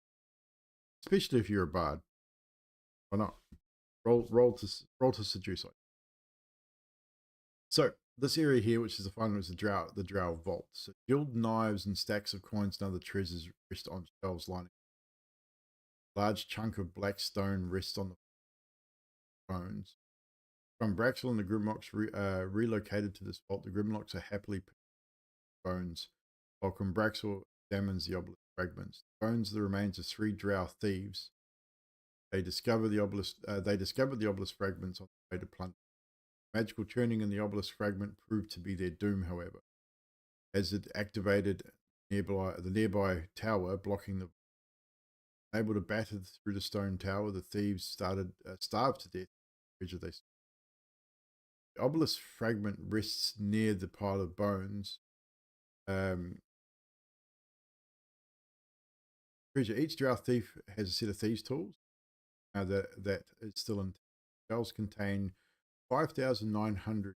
Especially if you're a bard. Why not? Roll to seduce. So this area here, which is the final, is the drow vault. So gilded knives and stacks of coins and other treasures rest on shelves lining. A large chunk of black stone rests on the bones. From Braxel and the Grimlocks relocated to this vault, the Grimlocks are happily bones, while Combraxel examines the obelisk fragments. The bones are the remains of 3 drow thieves. They discovered the obelisk fragments on the way to plunder. Magical churning in the obelisk fragment proved to be their doom, however, as it activated the nearby tower, blocking the. Able to batter through the stone tower, the thieves starved to death. The obelisk fragment rests near the pile of bones. Each drow thief has a set of thieves' tools. That is still in. Shells contain 5,900,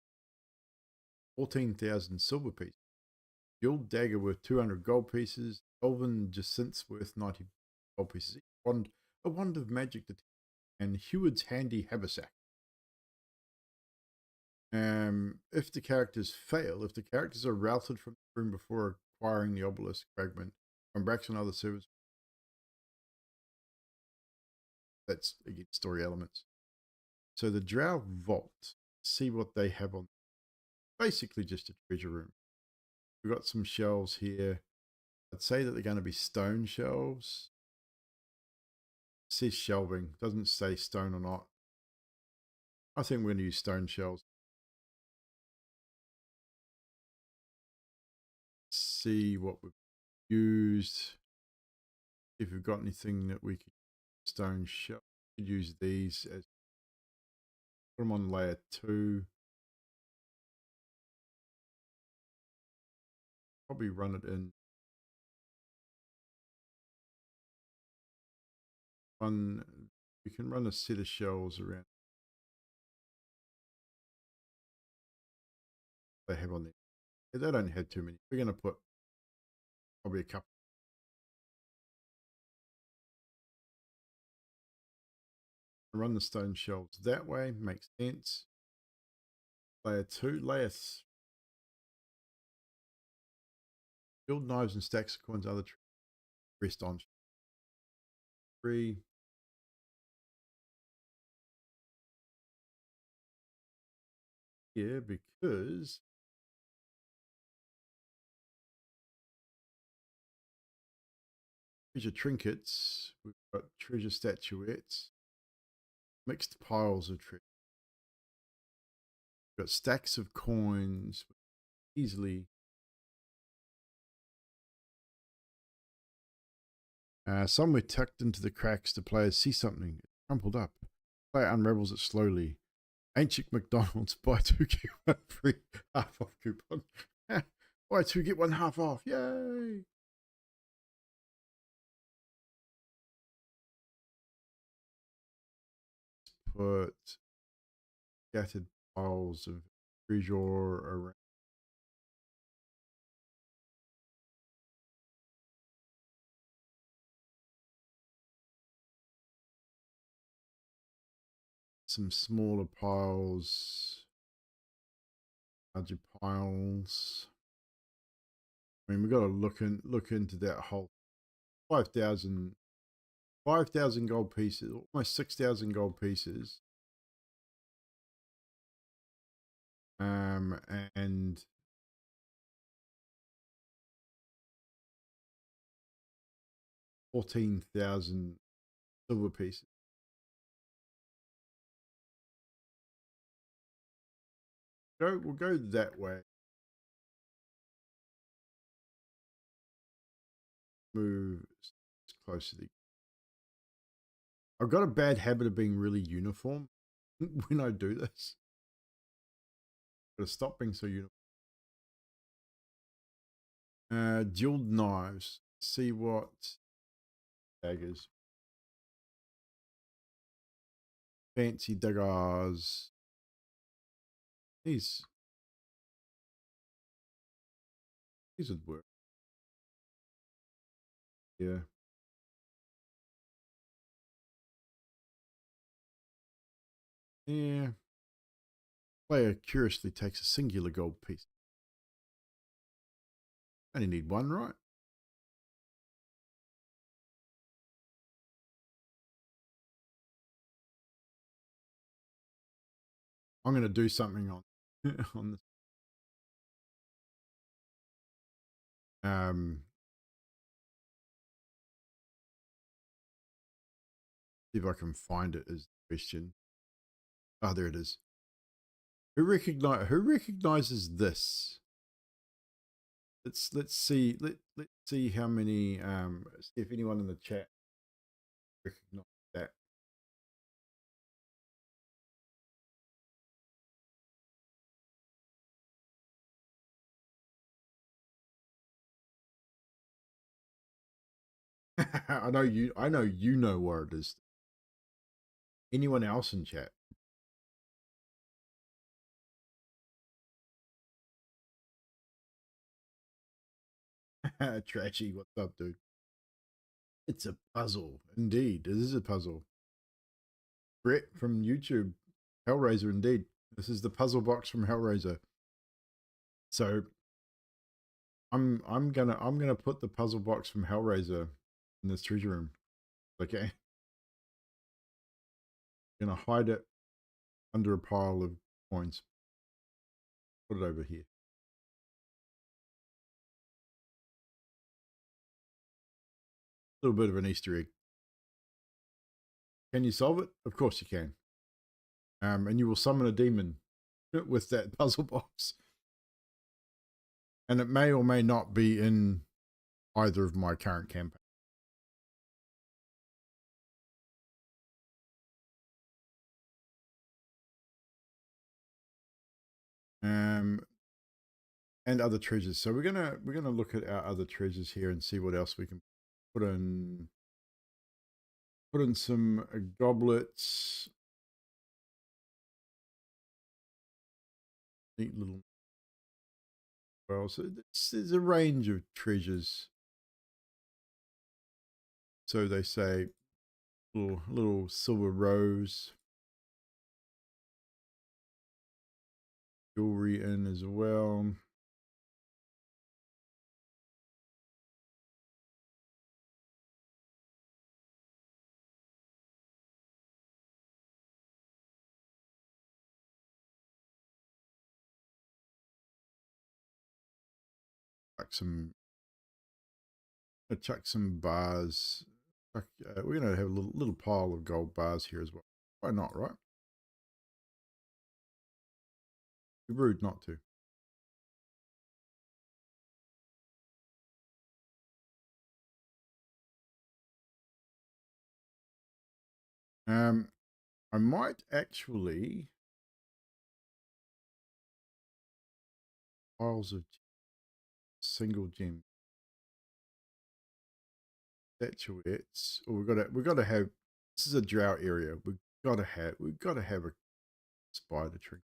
14,000 silver pieces. Guild dagger worth 200 gold pieces. Elven jacinths worth 90 gold pieces. A wand of magic detect, and Heward's handy haversack. If the characters are routed from the room before acquiring the obelisk fragment from Brax and other servers, that's again story elements. So the Drow Vault, see what they have on. Basically just a treasure room. We've got some shelves here. I'd say that they're going to be stone shelves. It says shelving, doesn't say stone or not. I think we're going to use stone shelves. See what we've used. If we've got anything that we could stone shelf, we could use these as put them on layer 2. Probably run it in one. We can run a set of shells around they have on there. Yeah, they don't have too many. We're going to put probably a couple. Run the stone shelves that way, makes sense. Layer 2, layers. Build knives and stacks of coins, other rest on 3. Yeah, because treasure trinkets, we've got treasure statuettes, mixed piles of treasure. We've got stacks of coins, easily. Somewhere tucked into the cracks, the players see something. It's crumpled up. The player unravels it slowly. Ancient McDonald's, buy 2 get 1 free, half off coupon. Buy 2 get 1 half off. Yay! Put scattered piles of treasure around. Some smaller piles, larger piles. I mean, we've got to look into that whole 5,000 gold pieces, almost 6,000 gold pieces. And 14,000 silver pieces. We'll go that way. Move close to the. I've got a bad habit of being really uniform when I do this. Gotta stop being so uniform. Jeweled knives. See what daggers. Fancy daggers. These would work. Yeah. Yeah. Player curiously takes a singular gold piece. Only need one, right? I'm going to do something on on this. See if I can find it as a question. Oh, there it is. Who recognizes this? Let's see let's see how many see if anyone in the chat recognizes that. I know you know where it is. Anyone else in chat? Trashy, what's up, dude? It's a puzzle. Indeed, it is a puzzle. Brett from YouTube, Hellraiser, indeed. This is the puzzle box from Hellraiser. So I'm gonna put the puzzle box from Hellraiser in this treasure room. Okay. Gonna hide it under a pile of coins. Put it over here. A little bit of an Easter egg. Can you solve it? Of course you can. And you will summon a demon with that puzzle box. And it may or may not be in either of my current campaigns. And other treasures. So we're gonna look at our other treasures here and see what else we can put in. Put in some goblets. Neat little. Well, so there's a range of treasures. So they say, little silver rose. Jewelry in as well. Chuck some bars. We're gonna have a little pile of gold bars here as well. Why not, right? Be rude not to. I might actually piles of single gem statuettes. Oh, we've got to have. This is a drought area. We've got to have a spider tree.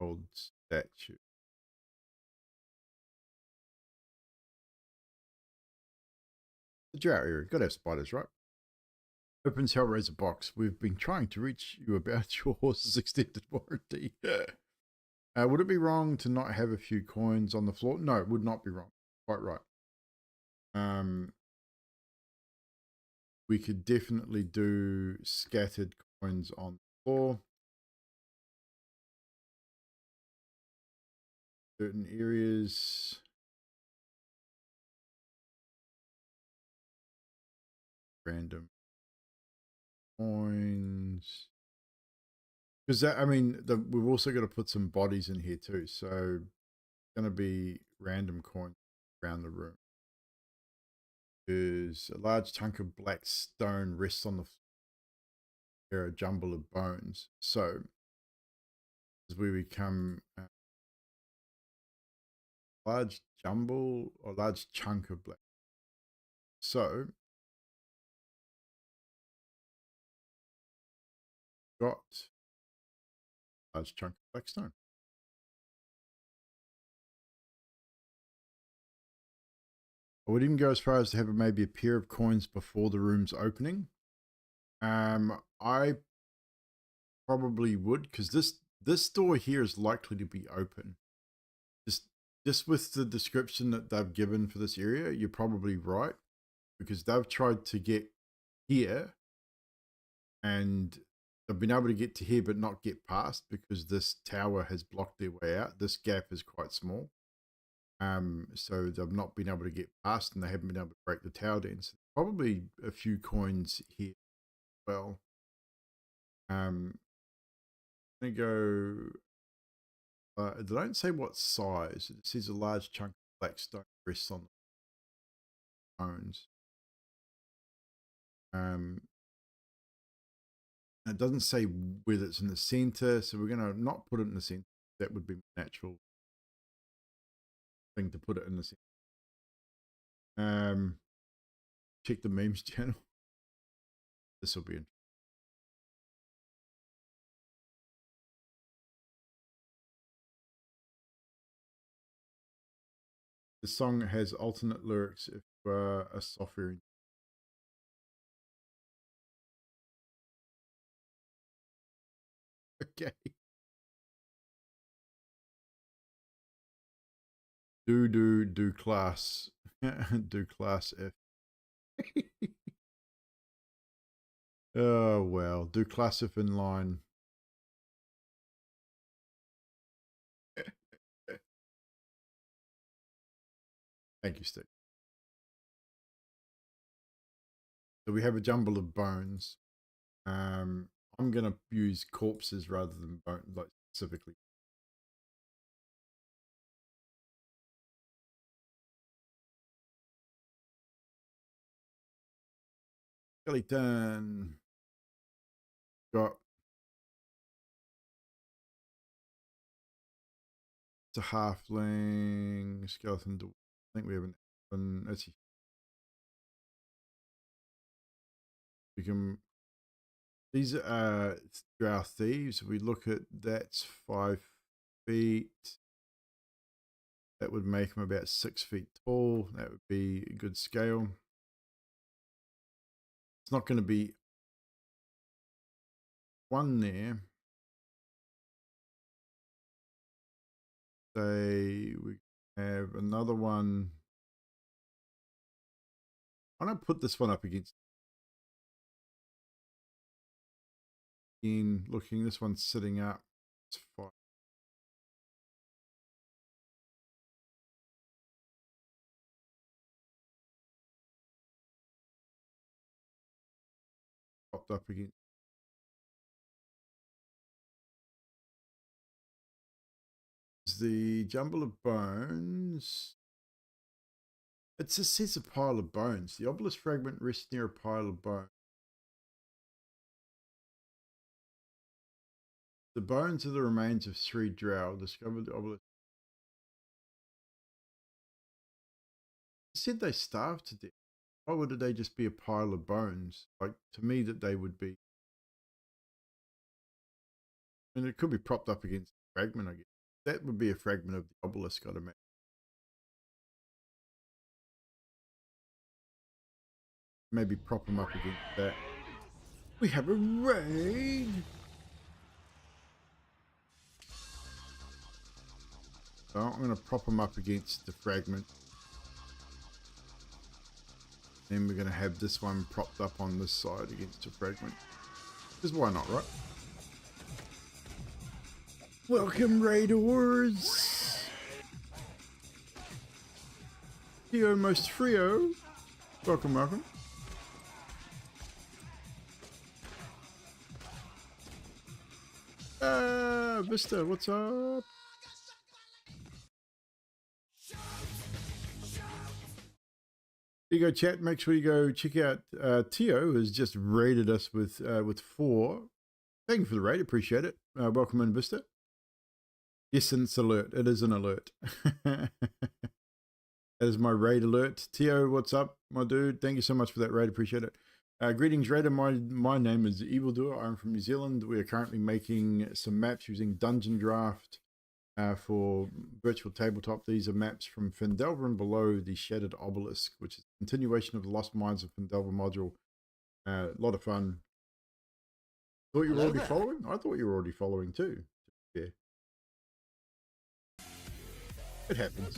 Old statue. The drought area. Got to have spiders, right? Opens Hellraiser box. We've been trying to reach you about your horse's extended warranty. Would it be wrong to not have a few coins on the floor? No, it would not be wrong. Quite right. We could definitely do scattered coins on the floor. Certain areas. random coins. Because I mean, we've also got to put some bodies in here too. So going to be random coins around the room. There's a large chunk of black stone rests on the floor. There are a jumble of bones. So as we become a large jumble or large chunk of black. So got a large chunk of black stone. I would even go as far as to have maybe a pair of coins before the room's opening. I probably would, because this door here is likely to be open. Just with the description that they've given for this area, you're probably right, because they've tried to get here and they've been able to get to here but not get past because this tower has blocked their way out. This gap is quite small. So they've not been able to get past and they haven't been able to break the tower down. So probably a few coins here as well. I'm gonna go. They don't say what size. It says a large chunk of black stone rests on the bones. It doesn't say whether it's in the center, so we're gonna not put it in the center. That would be a natural thing to put it in the center. Check the memes channel. This will be interesting. The song has alternate lyrics if you are a software engineer. Okay. Do class. Do class F. Oh well. Do class if in line. Thank you, Steve. So we have a jumble of bones. I'm gonna use corpses rather than bone, like specifically. Skeleton. Got it's a halfling skeleton. I think we have an actually we can. These are drow thieves. We look at that's 5 feet. That would make them about 6 feet tall. That would be a good scale. It's not going to be one there. Say we have another one. I'm going to put this one up against. In looking, this one's sitting up. It's 5. Popped up against. The jumble of bones. It just says a pile of bones. The obelisk fragment rests near a pile of bones. The bones are the remains of 3 drow discovered the obelisk. It said they starved to death. Why would they just be a pile of bones? Like, to me, that they would be. I mean, it could be propped up against a fragment, I guess. That would be a fragment of the obelisk, I'd imagine. Maybe prop them up against that. We have a raid! So I'm going to prop them up against the fragment. Then we're going to have this one propped up on this side against a fragment. Because why not, right? Welcome, raiders! Theo Most Frio. Welcome, welcome. Vista, what's up? You go chat. Make sure you go check out Tio has just raided us with 4. Thank you for the raid, appreciate it. Welcome in, Vista. Yes, and it's alert. It is an alert. That is my raid alert. Tio, what's up, my dude? Thank you so much for that raid, appreciate it. Greetings, Raider. My name is Evldoa. I'm from New Zealand. We are currently making some maps using Dungeondraft for virtual tabletop. These are maps from Phandelver and Below, the Shattered Obelisk, which is a continuation of the Lost Mines of Phandelver module. A lot of fun. Thought you were already following? I thought you were already following too. Yeah. It happens.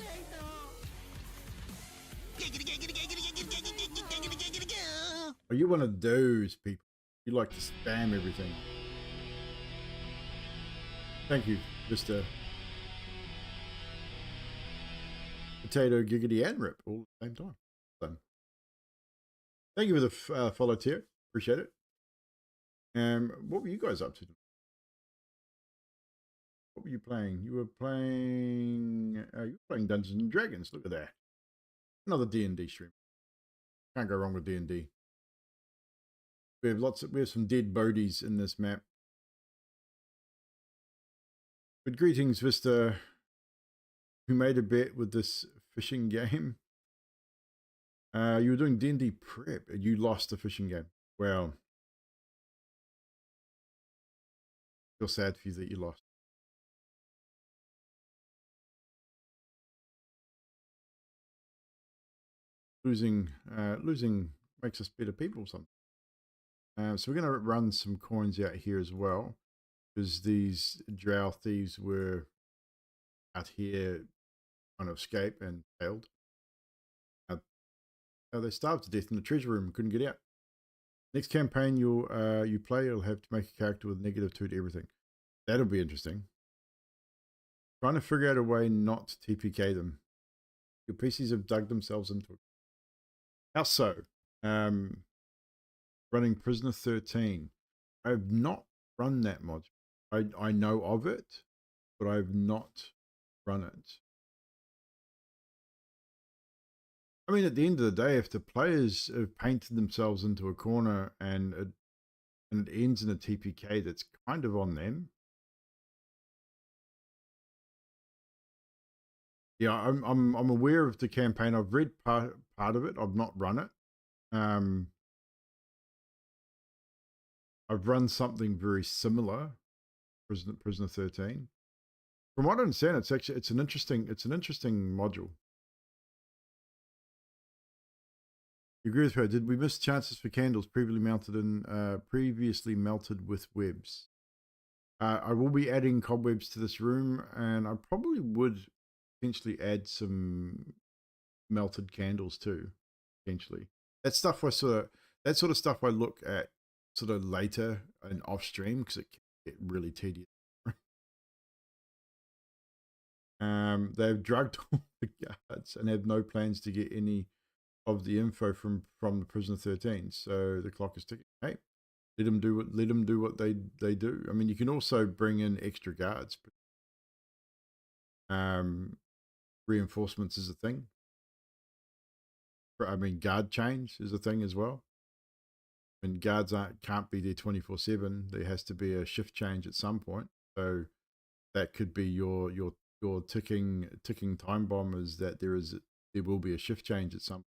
Are you one of those people? You like to spam everything. Thank you, Mr. Potato, Giggity, and Rip all at the same time. Done. Thank you for the follow tier. Appreciate it. What were you guys up to? What were you playing? You were playing Dungeons and Dragons. Look at that. Another D&D stream. Can't go wrong with D&D. We have some dead bodies in this map. But greetings, Vista, who made a bet with this fishing game. You were doing D&D prep and you lost the fishing game. Well, feel sad for you that you lost. Losing makes us better people sometimes. So we're going to run some coins out here as well, because these drow thieves were out here trying to escape and failed. They starved to death in the treasure room and couldn't get out. Next campaign you play, you'll have to make a character with -2 to everything. That'll be interesting. Trying to figure out a way not to TPK them. Your PCs have dug themselves into it. How so? Running Prisoner 13. I've not run that mod. I know of it, but I've not run it. I mean, at the end of the day, if the players have painted themselves into a corner and it ends in a TPK, that's kind of on them. Yeah, I'm aware of the campaign. I've read part of it. I've not run it. I've run something very similar, Prisoner 13. From what I understand, it's an interesting module. You agree with her? Did we miss chances for candles previously melted with webs? I will be adding cobwebs to this room, and I probably would potentially add some melted candles too. Potentially, that sort of stuff I look at sort of later and off stream because it can get really tedious. They've drugged all the guards and have no plans to get any of the info from the Prisoner 13. So the clock is ticking. Hey, let them do what they do. I mean, you can also bring in extra guards. Reinforcements is a thing. I mean, guard change is a thing as well. And guards can't be there 24/7. There has to be a shift change at some point. So that could be your ticking time bomb, is that there will be a shift change at some point.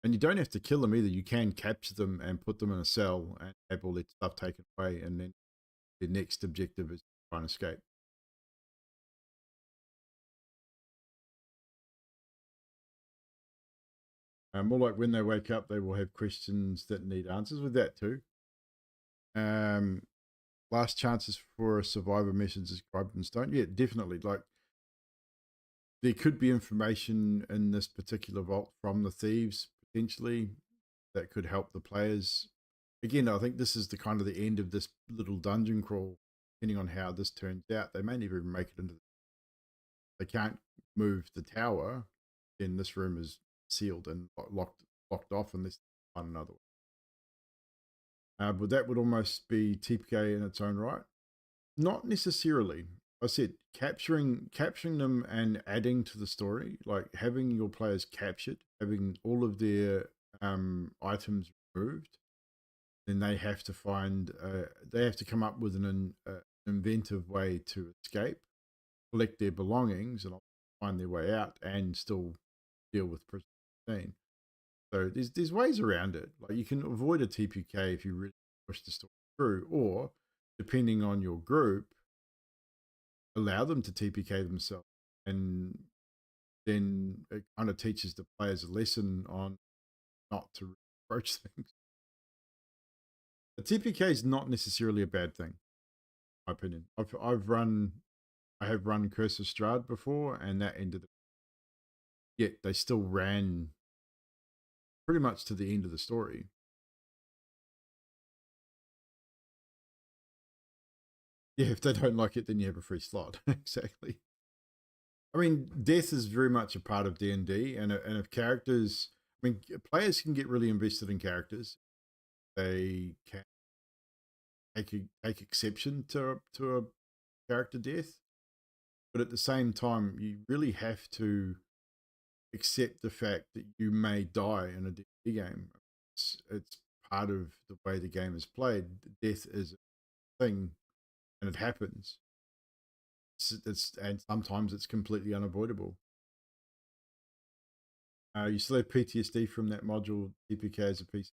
And you don't have to kill them either. You can capture them and put them in a cell and have all that stuff taken away, and then the next objective is to try and escape. More like when they wake up, they will have questions that need answers with that too. Last chances for a survivor message described in stone. Yeah, definitely. Like, there could be information in this particular vault from the thieves potentially that could help the players. Again, I think this is the kind of the end of this little dungeon crawl. Depending on how this turns out, they may never even make it into. They can't move the tower, then this room is sealed and locked off, unless they find another one. But that would almost be TPK in its own right. Not necessarily. I said capturing them and adding to the story, like having your players captured, having all of their items removed, then they have to find, they have to come up with an inventive way to escape, collect their belongings, and find their way out, and still deal with prison 15. So there's ways around it. Like you can avoid a TPK if you really push the story through, or depending on your group, allow them to TPK themselves, and then it kind of teaches the players a lesson on not to approach things. The TPK is not necessarily a bad thing, in my opinion. I have run Curse of Strahd before, and that ended. Yet they still ran pretty much to the end of the story. Yeah, if they don't like it, then you have a free slot. Exactly. I mean, death is very much a part of D&D, and if characters, I mean, players can get really invested in characters. They can take exception to a character death, but at the same time, you really have to accept the fact that you may die in a D&D game. It's part of the way the game is played. Death is a thing, and it happens. And sometimes it's completely unavoidable. You still have PTSD from that module TPK as a piece.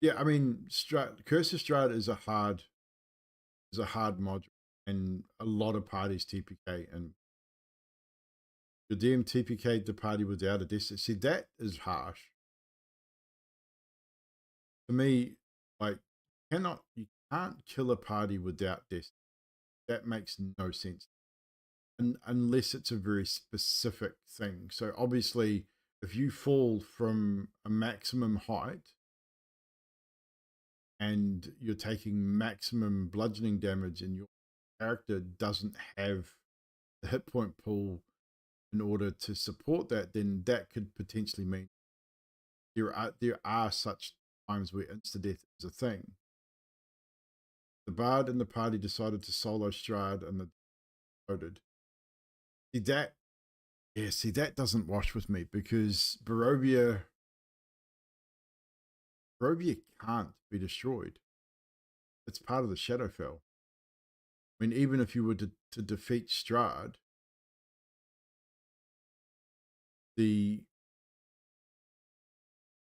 Yeah, I mean, Curse of Strahd is a hard module, and a lot of parties TPK, and the DM TPK'd the party without a distance. See, that is harsh. To me, like, you can't kill a party without distance. That makes no sense. And unless it's a very specific thing. So obviously, if you fall from a maximum height and you're taking maximum bludgeoning damage and your character doesn't have the hit point pool in order to support that, then that could potentially mean there are such times where insta death is a thing. The bard and the party decided to solo Strahd, and the voted. See that? Yeah, see that doesn't wash with me, because Barovia can't be destroyed. It's part of the Shadowfell. I mean, even if you were to defeat Strahd, the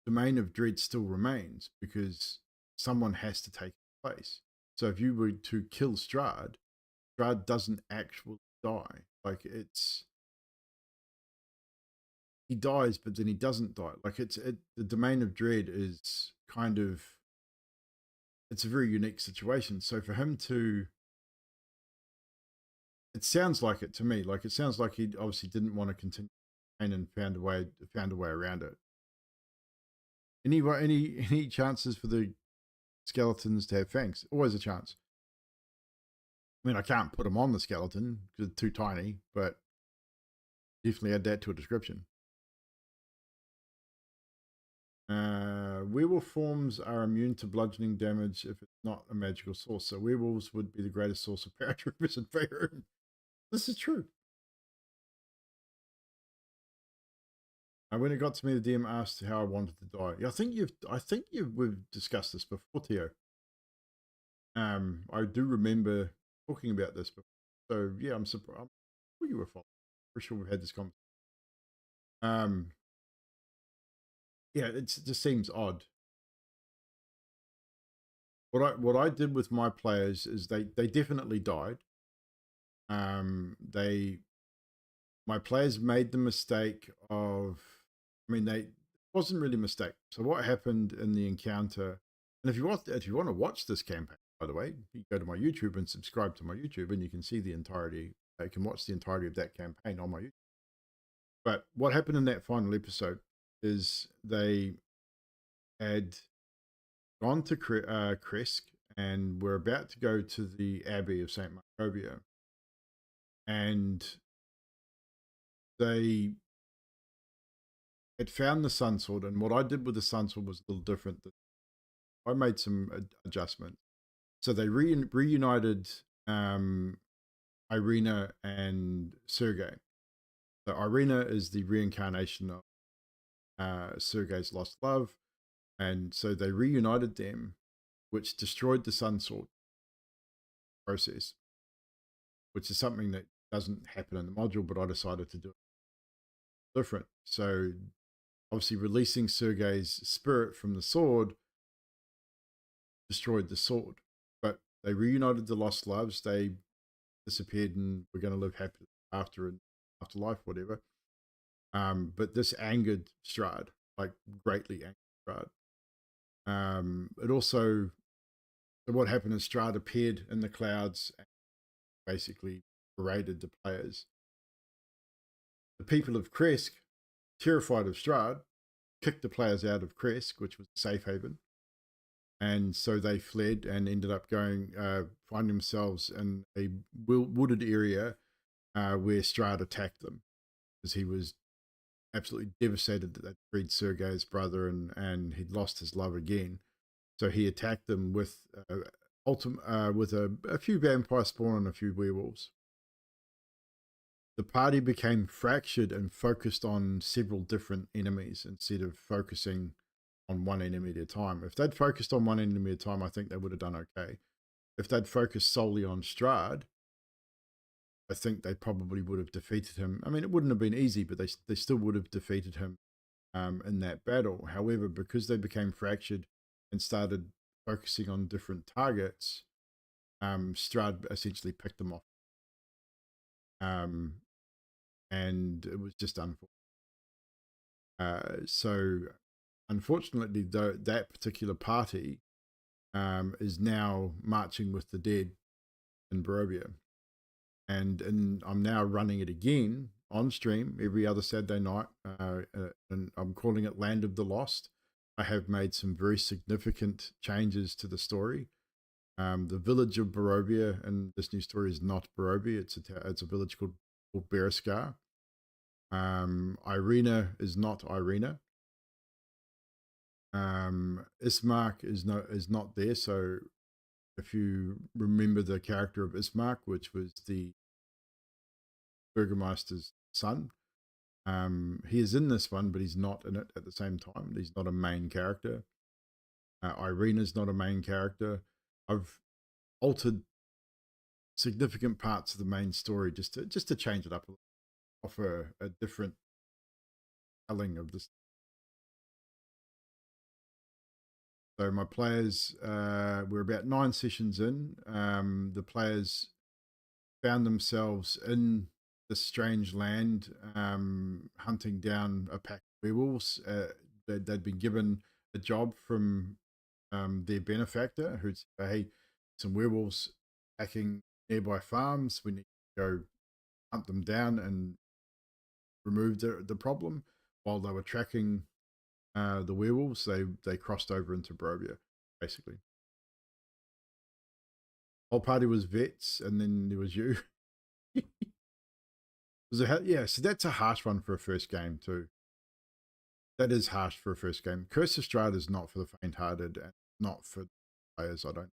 domain of dread still remains, because someone has to take place. So if you were to kill Strahd, Strahd doesn't actually die. Like, he dies, but then he doesn't die. Like, the domain of dread is kind of, it's a very unique situation. So for him to, it sounds like it to me. Like, it sounds like he obviously didn't want to continue and found a way around it. Any chances for the skeletons to have fangs? Always a chance. I mean, I can't put them on the skeleton because it's too tiny, but definitely add that to a description. Werewolf forms are immune to bludgeoning damage if it's not a magical source. So werewolves would be the greatest source of paratroopers in Faerun. This is true. When it got to me, the DM asked how I wanted to die. I think we've discussed this before, Theo. I do remember talking about this before. So yeah, I'm surprised. I'm sure you were following. For sure, we've had this conversation. Yeah, it just seems odd. What I did with my players is they definitely died. They My players made the mistake of, I mean, it wasn't really a mistake. So what happened in the encounter? And if you want to watch this campaign, by the way, you go to my YouTube and subscribe to my YouTube, and you can see the entirety. You can watch the entirety of that campaign on my YouTube. But what happened in that final episode is they had gone to Kresk and were about to go to the Abbey of St. Markovia. And they it found the Sun Sword, and what I did with the Sun Sword was a little different. I made some adjustments. So they reunited Irina and Sergei. So Irina is the reincarnation of Sergei's lost love, and so they reunited them, which destroyed the Sun Sword process, which is something that doesn't happen in the module, but I decided to do it different. So obviously releasing Sergei's spirit from the sword destroyed the sword, but they reunited the lost loves. They disappeared and we're going to live happily after and afterlife, whatever. But this angered Strahd, like greatly angered Strahd. It also, so what happened is Strahd appeared in the clouds and basically berated the players. The people of Kresk, terrified of Strahd, kicked the players out of Kresk, which was a safe haven. And so they fled and ended up finding themselves in a wooded area where Strahd attacked them because he was absolutely devastated that they'd freed Sergei's brother and he'd lost his love again. So he attacked them with a few vampire spawn and a few werewolves. The party became fractured and focused on several different enemies instead of focusing on one enemy at a time. If they'd focused on one enemy at a time, I think they would have done okay. If they'd focused solely on Strahd, I think they probably would have defeated him. I mean, it wouldn't have been easy, but they still would have defeated him in that battle. However, because they became fractured and started focusing on different targets, Strahd essentially picked them off. And it was just unfortunate. So unfortunately, that particular party is now marching with the dead in Barovia. And I'm now running it again on stream every other Saturday night, and I'm calling it Land of the Lost. I have made some very significant changes to the story. The village of Barovia in this new story is not Barovia. It's a village called Berescar. Irina is not Irina. Ismark is not there. So if you remember the character of Ismark, which was the Burgermeister's son, he is in this one, but he's not in it at the same time. He's not a main character. Irina's not a main character. I've altered significant parts of the main story just to change it up, offer a different telling of this. So my players, we're about 9 sessions in. The players found themselves in this strange land, hunting down a pack of werewolves. They'd been given a job from their benefactor, who'd say, "Hey, some werewolves attacking nearby farms. We need to go hunt them down and remove the problem." While they were tracking the werewolves, they crossed over into Barovia, basically. Whole party was vets, and then there was you. Yeah, so that's a harsh one for a first game too. That is harsh for a first game. Curse of Strahd is not for the faint-hearted and not for players, I don't.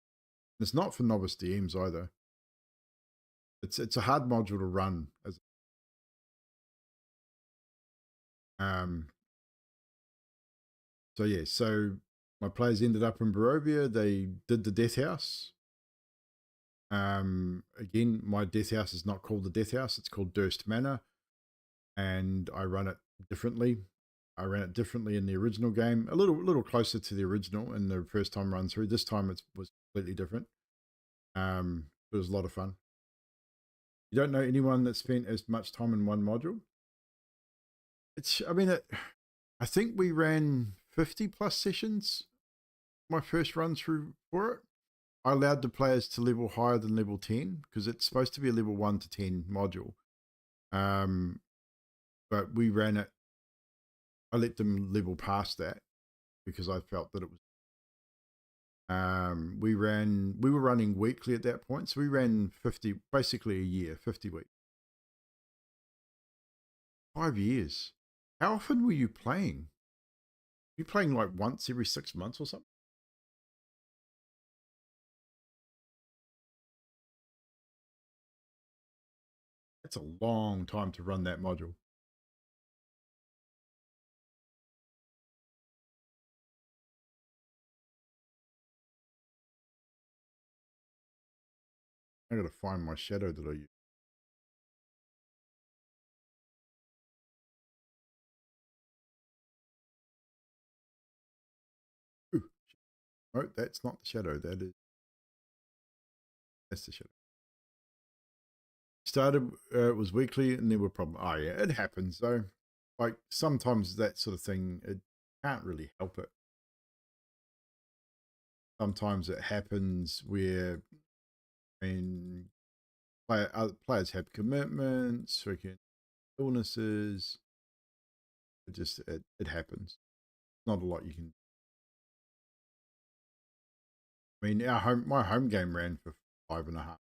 It's not for novice DMs either. It's a hard module to run. So yeah, so my players ended up in Barovia. They did the Death House. Again, my Death House is not called the Death House. It's called Durst Manor, and I run it differently. I ran it differently in the original game, a little closer to the original in the first time run through. This time it was completely different. It was a lot of fun. You don't know anyone that spent as much time in one module? I think we ran 50 plus sessions my first run through for it. I allowed the players to level higher than level 10 because it's supposed to be a level 1 to 10 module. But we ran it, I let them level past that because I felt that it was we were running weekly at that point, so we ran 50, basically a year, 50 weeks. 5 years. How often were you playing? You playing like once every 6 months or something? That's a long time to run that module. I gotta find my shadow that I use. Ooh, no, that's not the shadow. That's the shadow. Started, it was weekly, and there were problems. Oh yeah, it happens though. Like sometimes that sort of thing, it can't really help it. Sometimes it happens where, I mean, players have commitments, freaking illnesses. It happens. Not a lot you can. I mean, my home game ran for 5.5.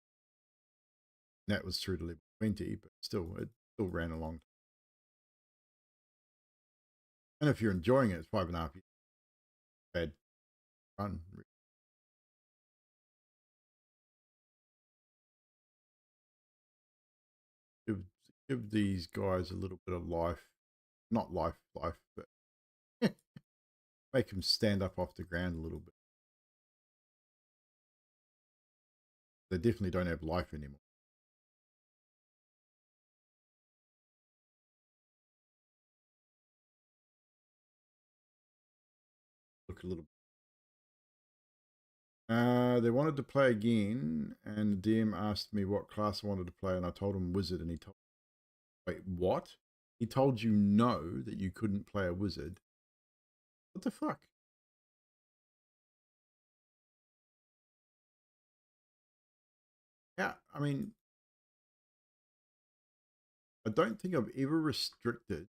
That was through to level 20, but still, it still ran a long time. And if you're enjoying it, it's 5.5 years. Bad run. Give, give these guys a little bit of life. Not life, but make them stand up off the ground a little bit. They definitely don't have life anymore. Look a little. They wanted to play again, and the DM asked me what class I wanted to play, and I told him wizard, and he told, wait, what? He told you no, that you couldn't play a wizard. What the fuck? Yeah, I mean, I don't think I've ever restricted.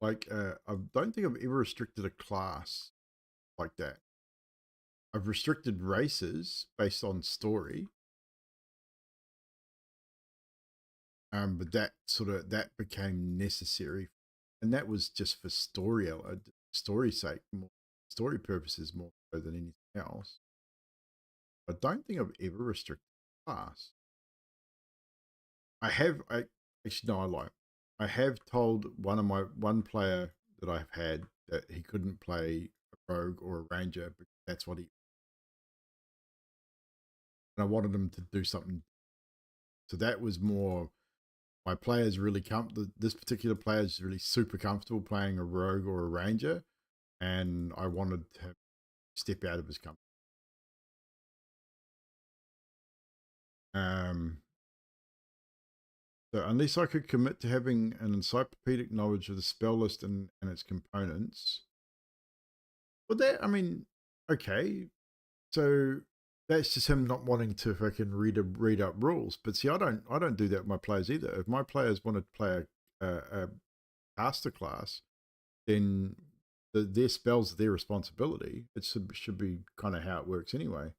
Like, I don't think I've ever restricted a class like that. I've restricted races based on story. But that became necessary, and that was just for story's sake, more story purposes more so than anything else. I don't think I've ever restricted class. I actually no, I lie. I have told one player that I've had that he couldn't play a rogue or a ranger, but that's what he, and I wanted him to do something. So that was more, my player's really this particular player is really super comfortable playing a rogue or a ranger, and I wanted to step out of his comfort. Um, so unless I could commit to having an encyclopedic knowledge of the spell list and its components, well, that, I mean, okay, so that's just him not wanting to fucking read up rules. But see, I don't do that with my players either. If my players want to play a caster class, then their spells are their responsibility. It should be kind of how it works anyway.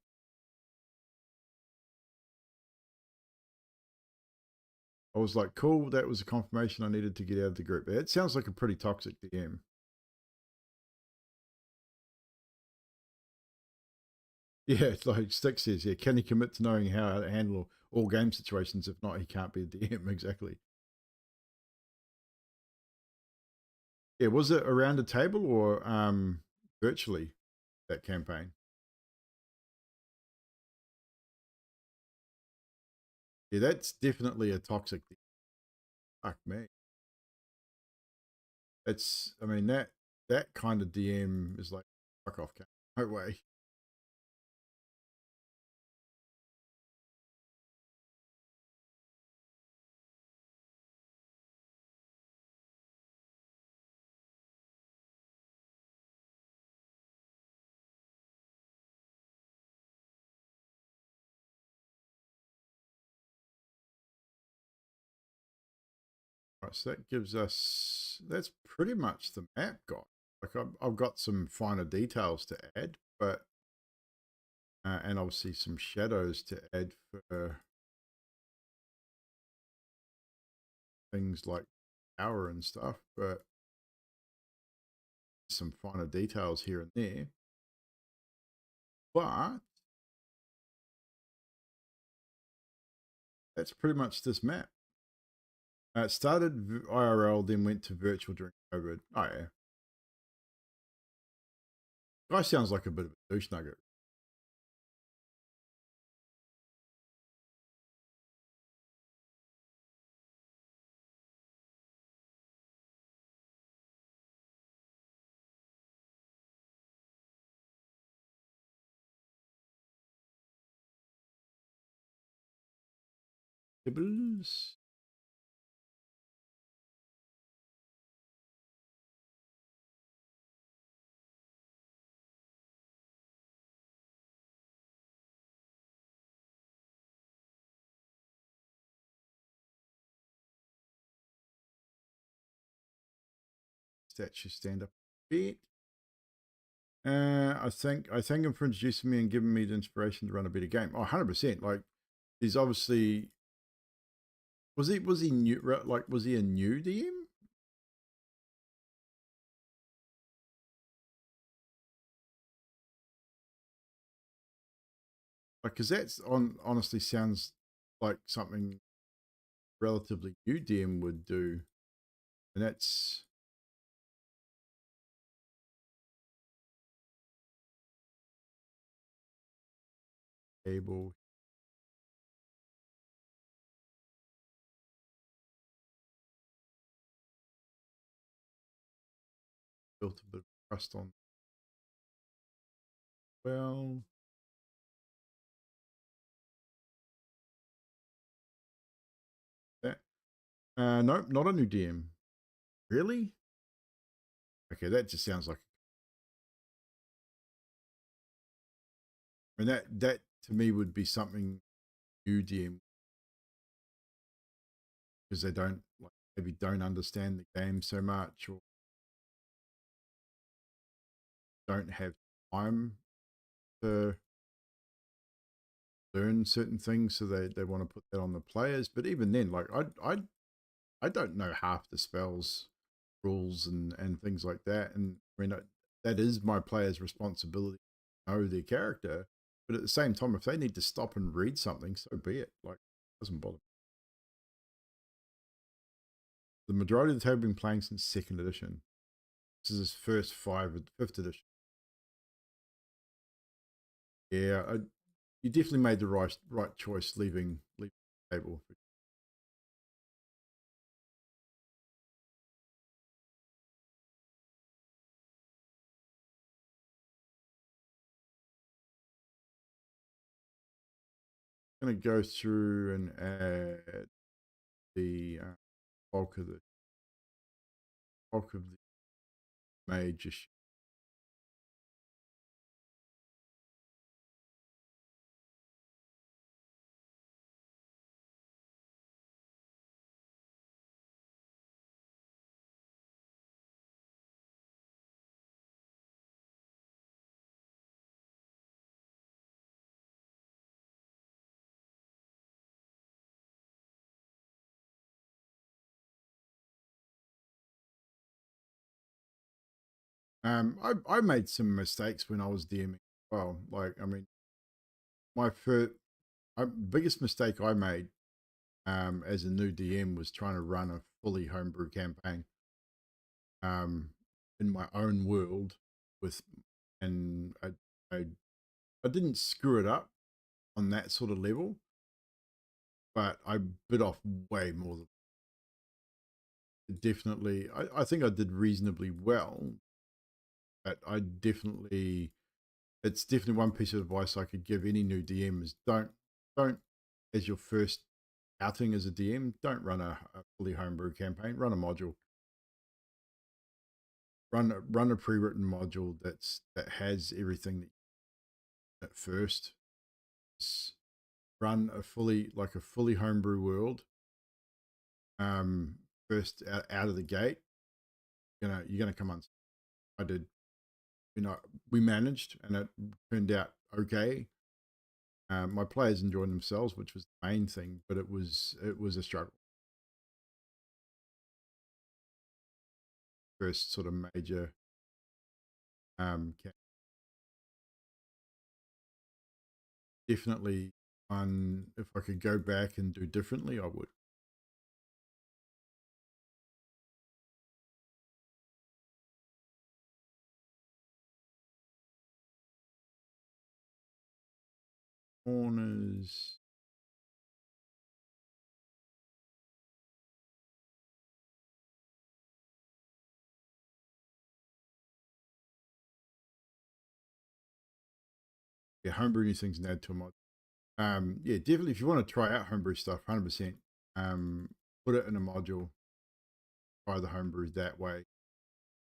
I was like, cool, that was a confirmation I needed to get out of the group. It sounds like a pretty toxic DM. Yeah, it's like Stick says, yeah, can he commit to knowing how to handle all game situations? If not, he can't be a DM. Exactly. Yeah, was it around a table or virtually, that campaign? Yeah, that's definitely a toxic DM. Fuck me. It's, I mean, that kind of DM is like, fuck off, no way. Right, so that gives us, that's pretty much the map got. Like I've got some finer details to add, but and obviously some shadows to add for things like power and stuff, but some finer details here and there. But that's pretty much this map. It started IRL, then went to virtual during COVID. Oh yeah. Guy sounds like a bit of a douche nugget. Dibbles. Statue stand up a bit. I thank him for introducing me and giving me the inspiration to run a better game. Oh, 100%. Like, he's obviously was he new? Like, was he a new DM? Like, because that's honestly sounds like something relatively new DM would do, and that's able. Built a bit of trust on. Well, that nope, not a new DM. Really? Okay, that just sounds like. I mean, that to me would be something new DM, because they don't like maybe don't understand the game so much, or don't have time to learn certain things, so they want to put that on the players. But even then, like I don't know half the spells rules and things like that, and I mean that is my player's responsibility to know their character. But at the same time, if they need to stop and read something, so be it. Like, it doesn't bother me. The majority of the table have been playing since second edition. This is his first fifth edition. Yeah, you definitely made the right choice leaving the table. I'm going to go through and add the bulk of the major. I made some mistakes when I was DMing. Well, like, I mean, my first biggest mistake I made as a new DM was trying to run a fully homebrew campaign um, in my own world with, and I I didn't screw it up on that sort of level, but I bit off way more than definitely. I think I did reasonably well, but it's definitely one piece of advice I could give any new DM is don't as your first outing as a DM, don't run a fully homebrew campaign. Run a module. Run a pre-written module that has everything at first. Run a fully homebrew world. First out of the gate, you're gonna come on. I did. We managed, and it turned out okay. My players enjoyed themselves, which was the main thing, but it was a struggle. first sort of major definitely one. If I could go back and do differently, I would. Corners. Yeah, homebrew these things and add to a mod. Yeah, definitely. If you want to try out homebrew stuff, 100%. Put it in a module. Try the homebrew that way,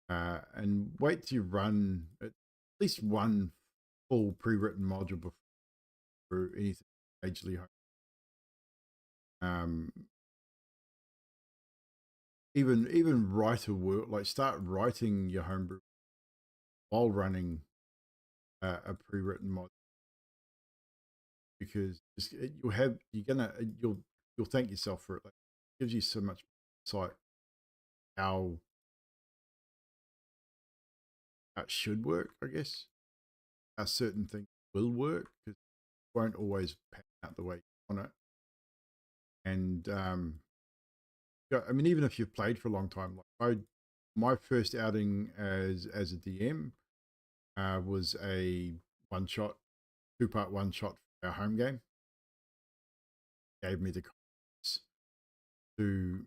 and wait till you run at least one full pre-written module before anything majorly. Even write a word, like start writing your homebrew while running a pre-written mod, because you'll thank yourself for it. Like, it gives you so much insight how it should work, I guess. How certain things will work, because it won't always pan out the way you want it. And I mean, even if you've played for a long time, like my first outing as a DM was a one shot, 2-part one shot for our home game. Gave me the confidence to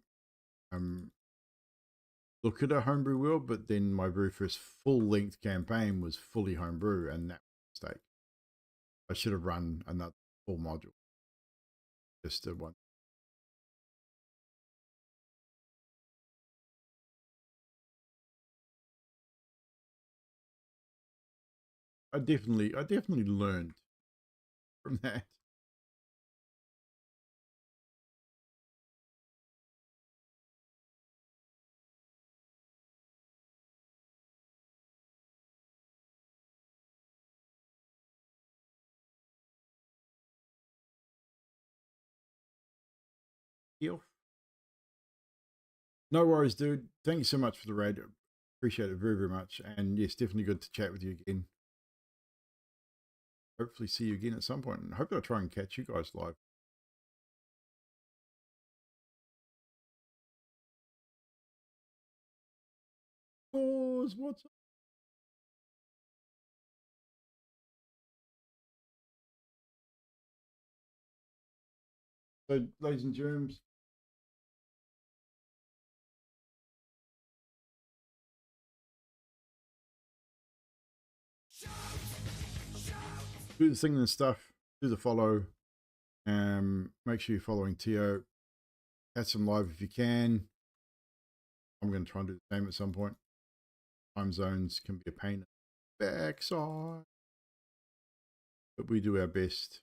look at a homebrew world, but then my very first full length campaign was fully homebrew, and that was a mistake. I should have run another full module, just a one. I definitely learned from that. Deal. No worries, dude. Thank you so much for the raid. Appreciate it very, very much. And yes, definitely good to chat with you again. Hopefully see you again at some point. And hopefully I'll try and catch you guys live. Pause. What's up? So, ladies and germs, do the thing and stuff. Do the follow. Make sure you're following Tio. Catch them live if you can. I'm going to try and do the same at some point. Time zones can be a pain in the backside, but we do our best.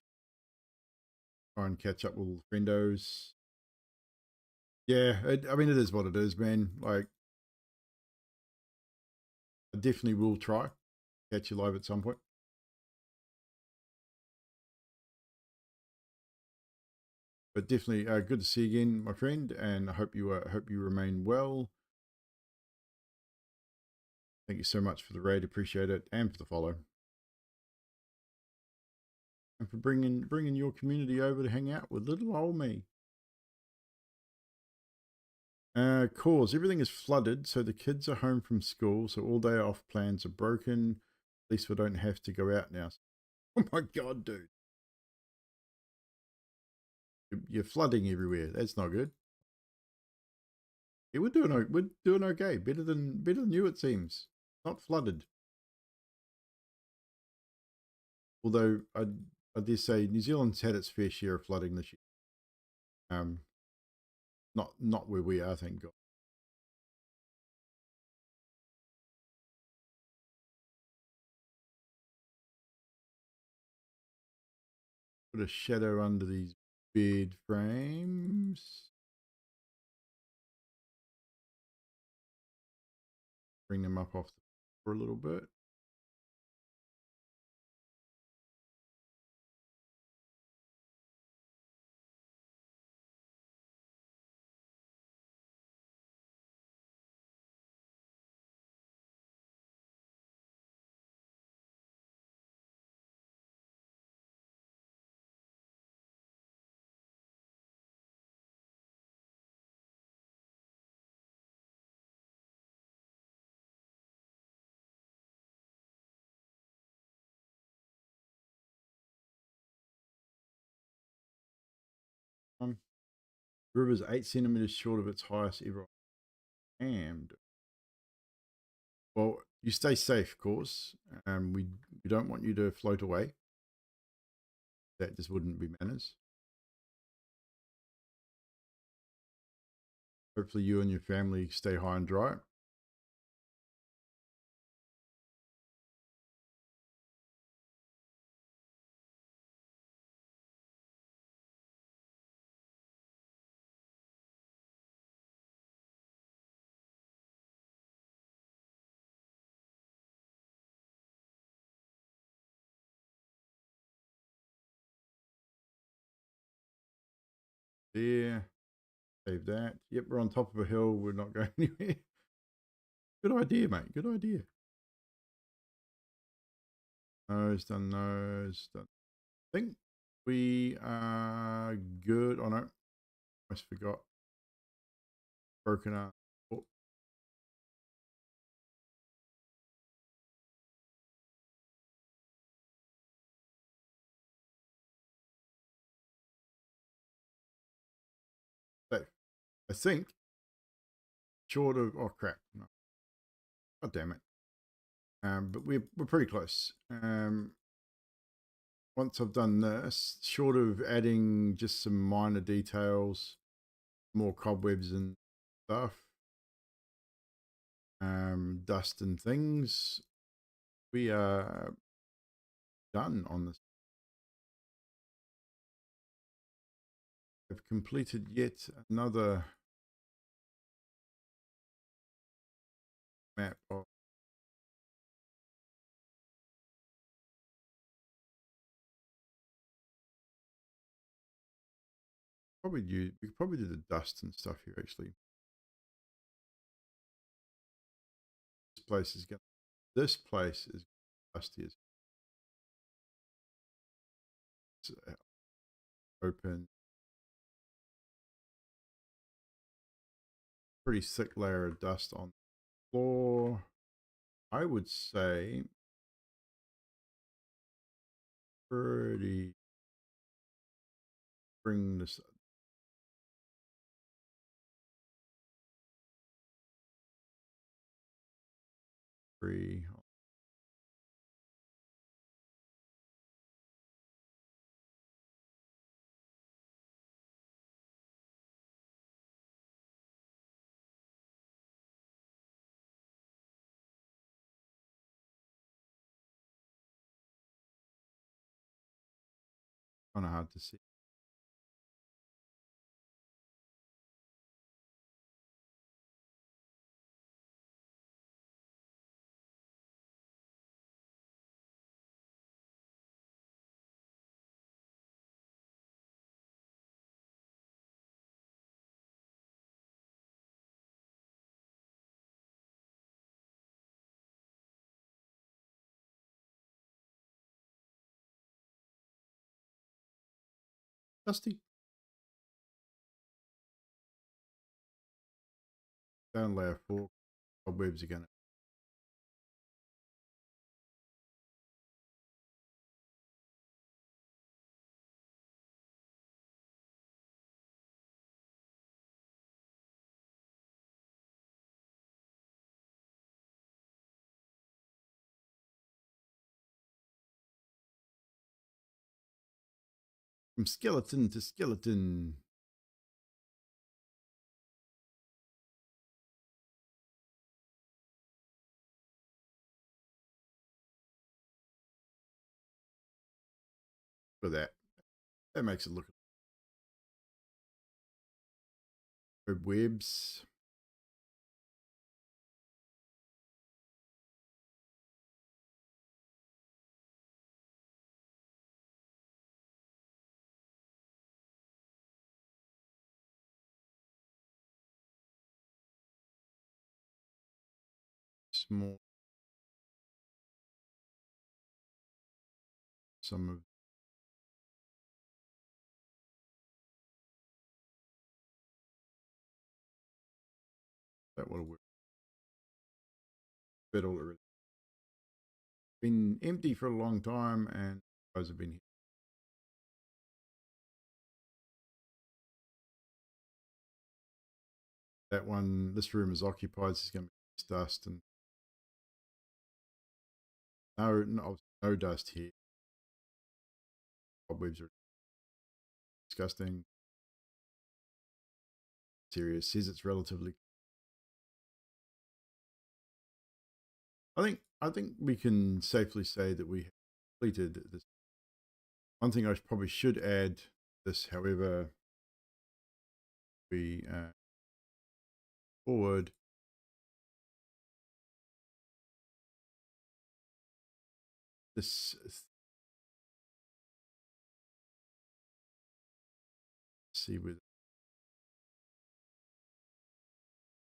Try and catch up with all the friendos. Yeah, I mean, it is what it is, man. Like, I definitely will try catch you live at some point. But definitely good to see you again, my friend, and I hope you remain well. Thank you so much for the raid, appreciate it, and for the follow, and for bringing your community over to hang out with little old me. Cause everything is flooded, so the kids are home from school, so all day off plans are broken. At least we don't have to go out now. Oh my god, dude. You're flooding everywhere. That's not good. Yeah, we're doing okay. Better than you, it seems. Not flooded. Although I dare say New Zealand's had its fair share of flooding this year. Not where we are, thank God. Put a shadow under these bed frames. Bring them up off the for a little bit. River's 8 centimeters short of its highest ever. And well, you stay safe, of course. We don't want you to float away. That just wouldn't be manners. Hopefully, you and your family stay high and dry. There. Save that. Yep, we're on top of a hill. We're not going anywhere. Good idea, mate. Good idea. Nose done, nose done. I think we are good. Oh no, almost forgot. Broken up. Oh, safe. I think. Short of. Oh crap. No. God damn it. But we're pretty close. Once I've done this, short of adding just some minor details, more cobwebs and stuff, dust and things, we are done on this. I've completed yet another map of we could probably do the dust and stuff here actually. This place is dusty as it's open, pretty thick layer of dust on the floor. I would say pretty bring this free. Kind of hard to see. Dusty. Down layer 4. Cobwebs are gonna from skeleton to skeleton. Look at that. That makes it look webs. Small. Some of that would have worked. But all it been empty for a long time, and those have been here. that one, this room is occupied, so there's going to be dust and no dust here. Cobwebs are disgusting. Serious says it's relatively. I think we can safely say that we have completed this. One thing I probably should add this, however, we forward. This see with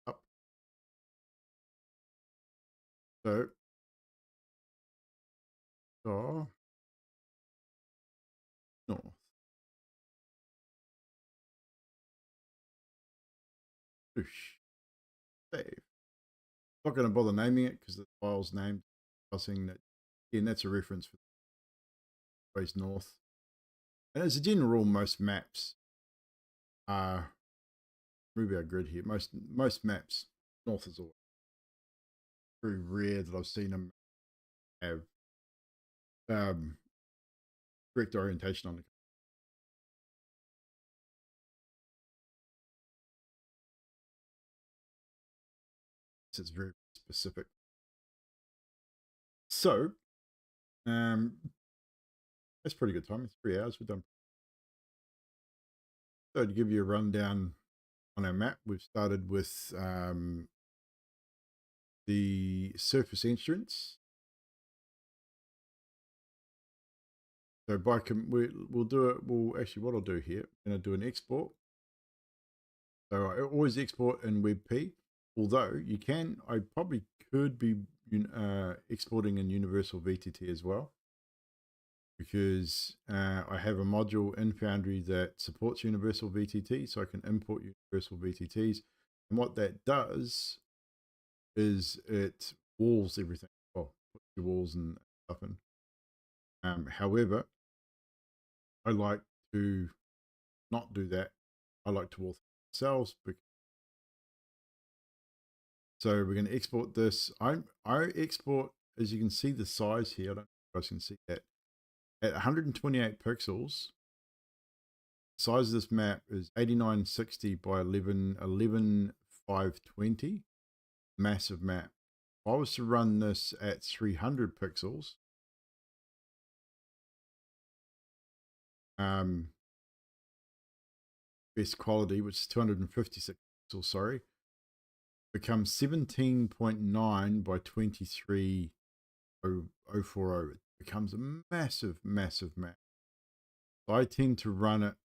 up. So north. Whoosh. Save. Not going to bother naming it because the file's named. I was saying that again, that's a reference for ways north. And as a general rule, most maps are move our grid here. Most maps north is always very rare that I've seen them have correct orientation on the. It's very specific. So, that's pretty good time. It's 3 hours. We're done. So to give you a rundown on our map, we've started with the surface entrance. So we'll do it. We'll actually, what I'll do here, I'm going to do an export. So I always export in WebP. Although I probably could be exporting in Universal VTT as well, because I have a module in Foundry that supports Universal VTT, so I can import Universal VTTs. And what that does is it walls everything. Well, puts your walls and stuff in. However, I like to not do that. I like to wall themselves. So we're going to export this. I export, as you can see, the size here. I don't know if you guys can see that. At 128 pixels, the size of this map is 8960 by 11520. Massive map. If I was to run this at 300 pixels, best quality, which is 256 pixels, sorry, becomes 17.9 by 23040. It becomes a massive map. So I tend to run it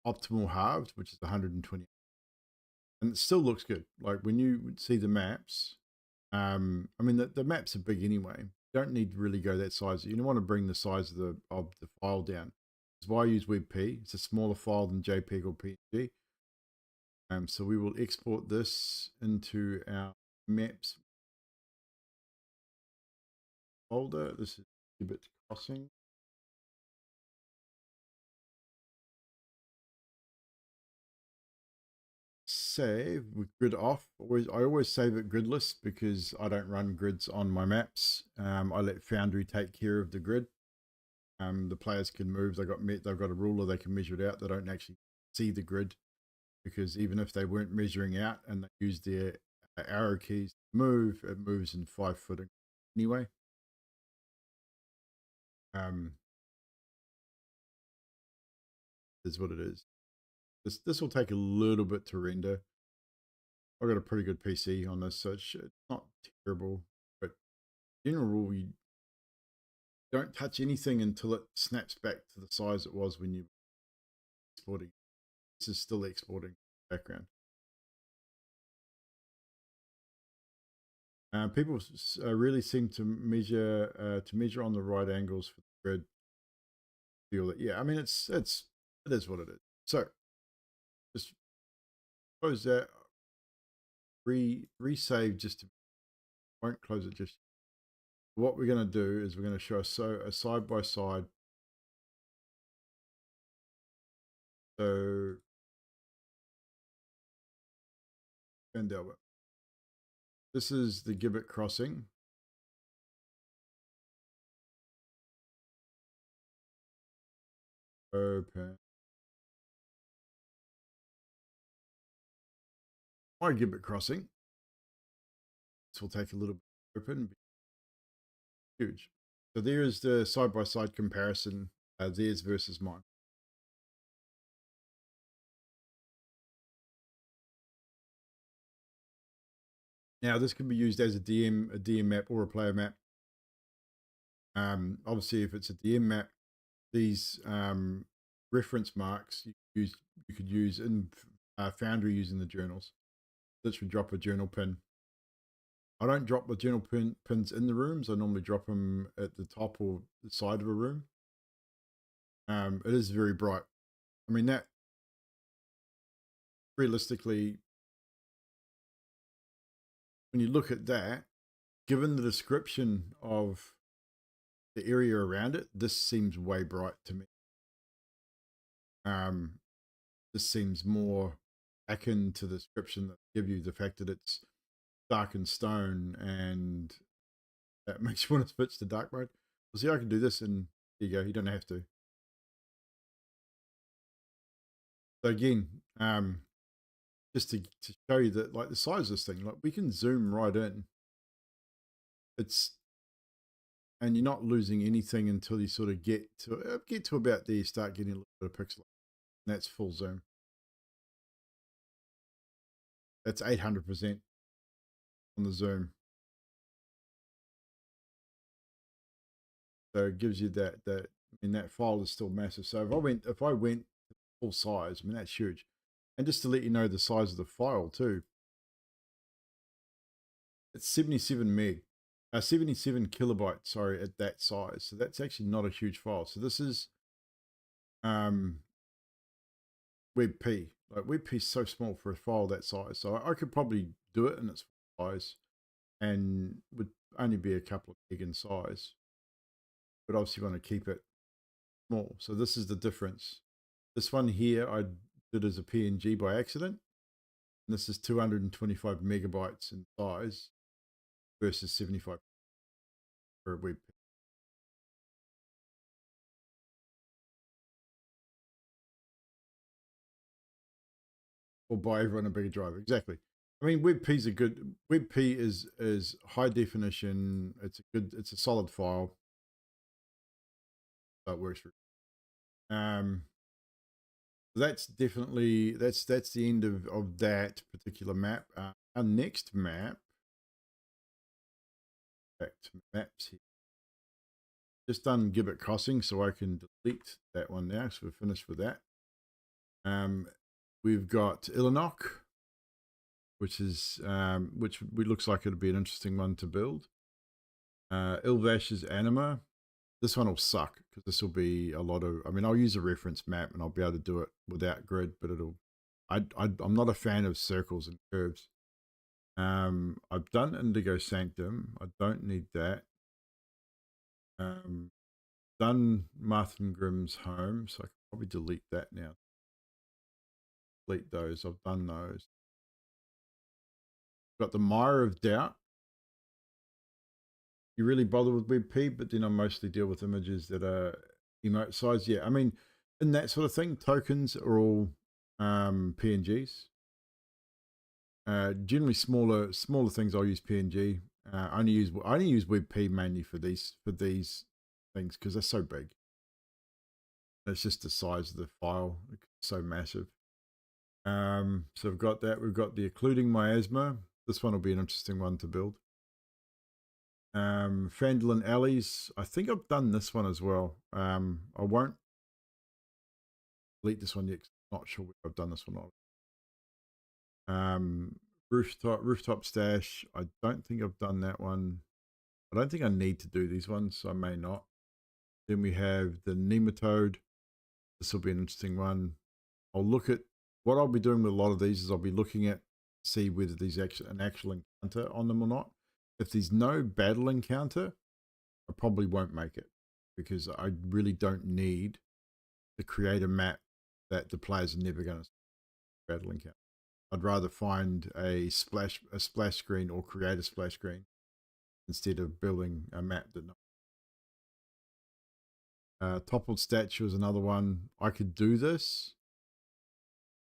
optimal halved, which is 120, and it still looks good. Like when you see the maps, I mean the maps are big anyway. You don't need to really go that size. You don't want to bring the size of the file down. That's why I use WebP. It's a smaller file than JPEG or PNG. So we will export this into our maps folder. This is Gibit Crossing. Save with grid off. I always save it gridless because I don't run grids on my maps. I let Foundry take care of the grid. The players can move. They've got a ruler. They can measure it out. They don't actually see the grid, because even if they weren't measuring out and they use their arrow keys to move, it moves in 5 foot anyway. Is what it is. This will take a little bit to render. I've got a pretty good PC on this, so it's not terrible. But in general rule, you don't touch anything until it snaps back to the size it was when you were exporting. This is still exporting background. People really seem to measure on the right angles for the grid. Feel that, yeah. I mean, it is what it is. So just close that. Resave just to, won't close it just. What we're going to do is we're going to show a side by side. So Phandelver. This is the Gibbet Crossing. Open. My Gibbet Crossing. This will take a little bit to open. Huge. So there is the side-by-side comparison, theirs versus mine. Now, this can be used as a DM map, or a player map. Obviously, if it's a DM map, these reference marks you could use in Foundry using the journals. Literally drop a journal pin. I don't drop the journal pins in the rooms. I normally drop them at the top or the side of a room. It is very bright. I mean, that realistically, when you look at that, given the description of the area around it, this seems way bright to me. This seems more akin to the description that give you the fact that it's darkened stone, and that makes you want to switch to dark mode. Well, see, I can do this, and there you go. You don't have to. So again, just to show you that, like, the size of this thing, like, we can zoom right in. And you're not losing anything until you sort of get to about there. You start getting a little bit of pixel, and that's full zoom. That's 800% on the zoom. So it gives you that. I mean, that file is still massive. So if I went full size, I mean, that's huge. And just to let you know the size of the file too, it's 77 kilobytes. Sorry, at that size. So that's actually not a huge file. So this is WebP. Like, WebP is so small for a file that size. So I could probably do it in its size, and would only be a couple of gig in size. But obviously want to keep it small. So this is the difference. This one here I did as a PNG by accident. And this is 225 megabytes in size versus 75 for a WebP. Or buy everyone a bigger drive. Exactly. I mean, WebP's WebP is high definition. It's a solid file. So it works for that's definitely that's the end of that particular map. Our next map, back to maps here. Just done Gibbet Crossing, so I can delete that one now. So we're finished with that. We've got Illinok, which looks like it'll be an interesting one to build. Ilvash's Anima. This one will suck because this will be a lot of. I mean, I'll use a reference map and I'll be able to do it without grid, but I'm not a fan of circles and curves. I've done Indigo Sanctum. I don't need that. Done Martha Grimm's Home, so I can probably delete that now. Delete those. I've done those. Got the Mire of Doubt. You really bother with WebP, but then I mostly deal with images that are emote size. Yeah, I mean, in that sort of thing, tokens are all PNGs. Generally smaller things I'll use PNG. I only use WebP mainly for these things because they're so big. It's just the size of the file, it's so massive. So we've got that. We've got the Occluding Miasma. This one will be an interesting one to build. Phandelver Alleys. I think I've done this one as well. I won't delete this one yet. Not sure if I've done this one or not. Rooftop Stash. I don't think I've done that one. I don't think I need to do these ones, so I may not. Then we have the Nematode. This will be an interesting one. I'll look at what I'll be doing with a lot of these is I'll be looking at see whether there's an actual encounter on them or not. If there's no battle encounter, I probably won't make it because I really don't need to create a map that the players are never going to battle encounter. I'd rather find a splash screen or create a splash screen instead of building a map that. Toppled statue is another one. I could do this,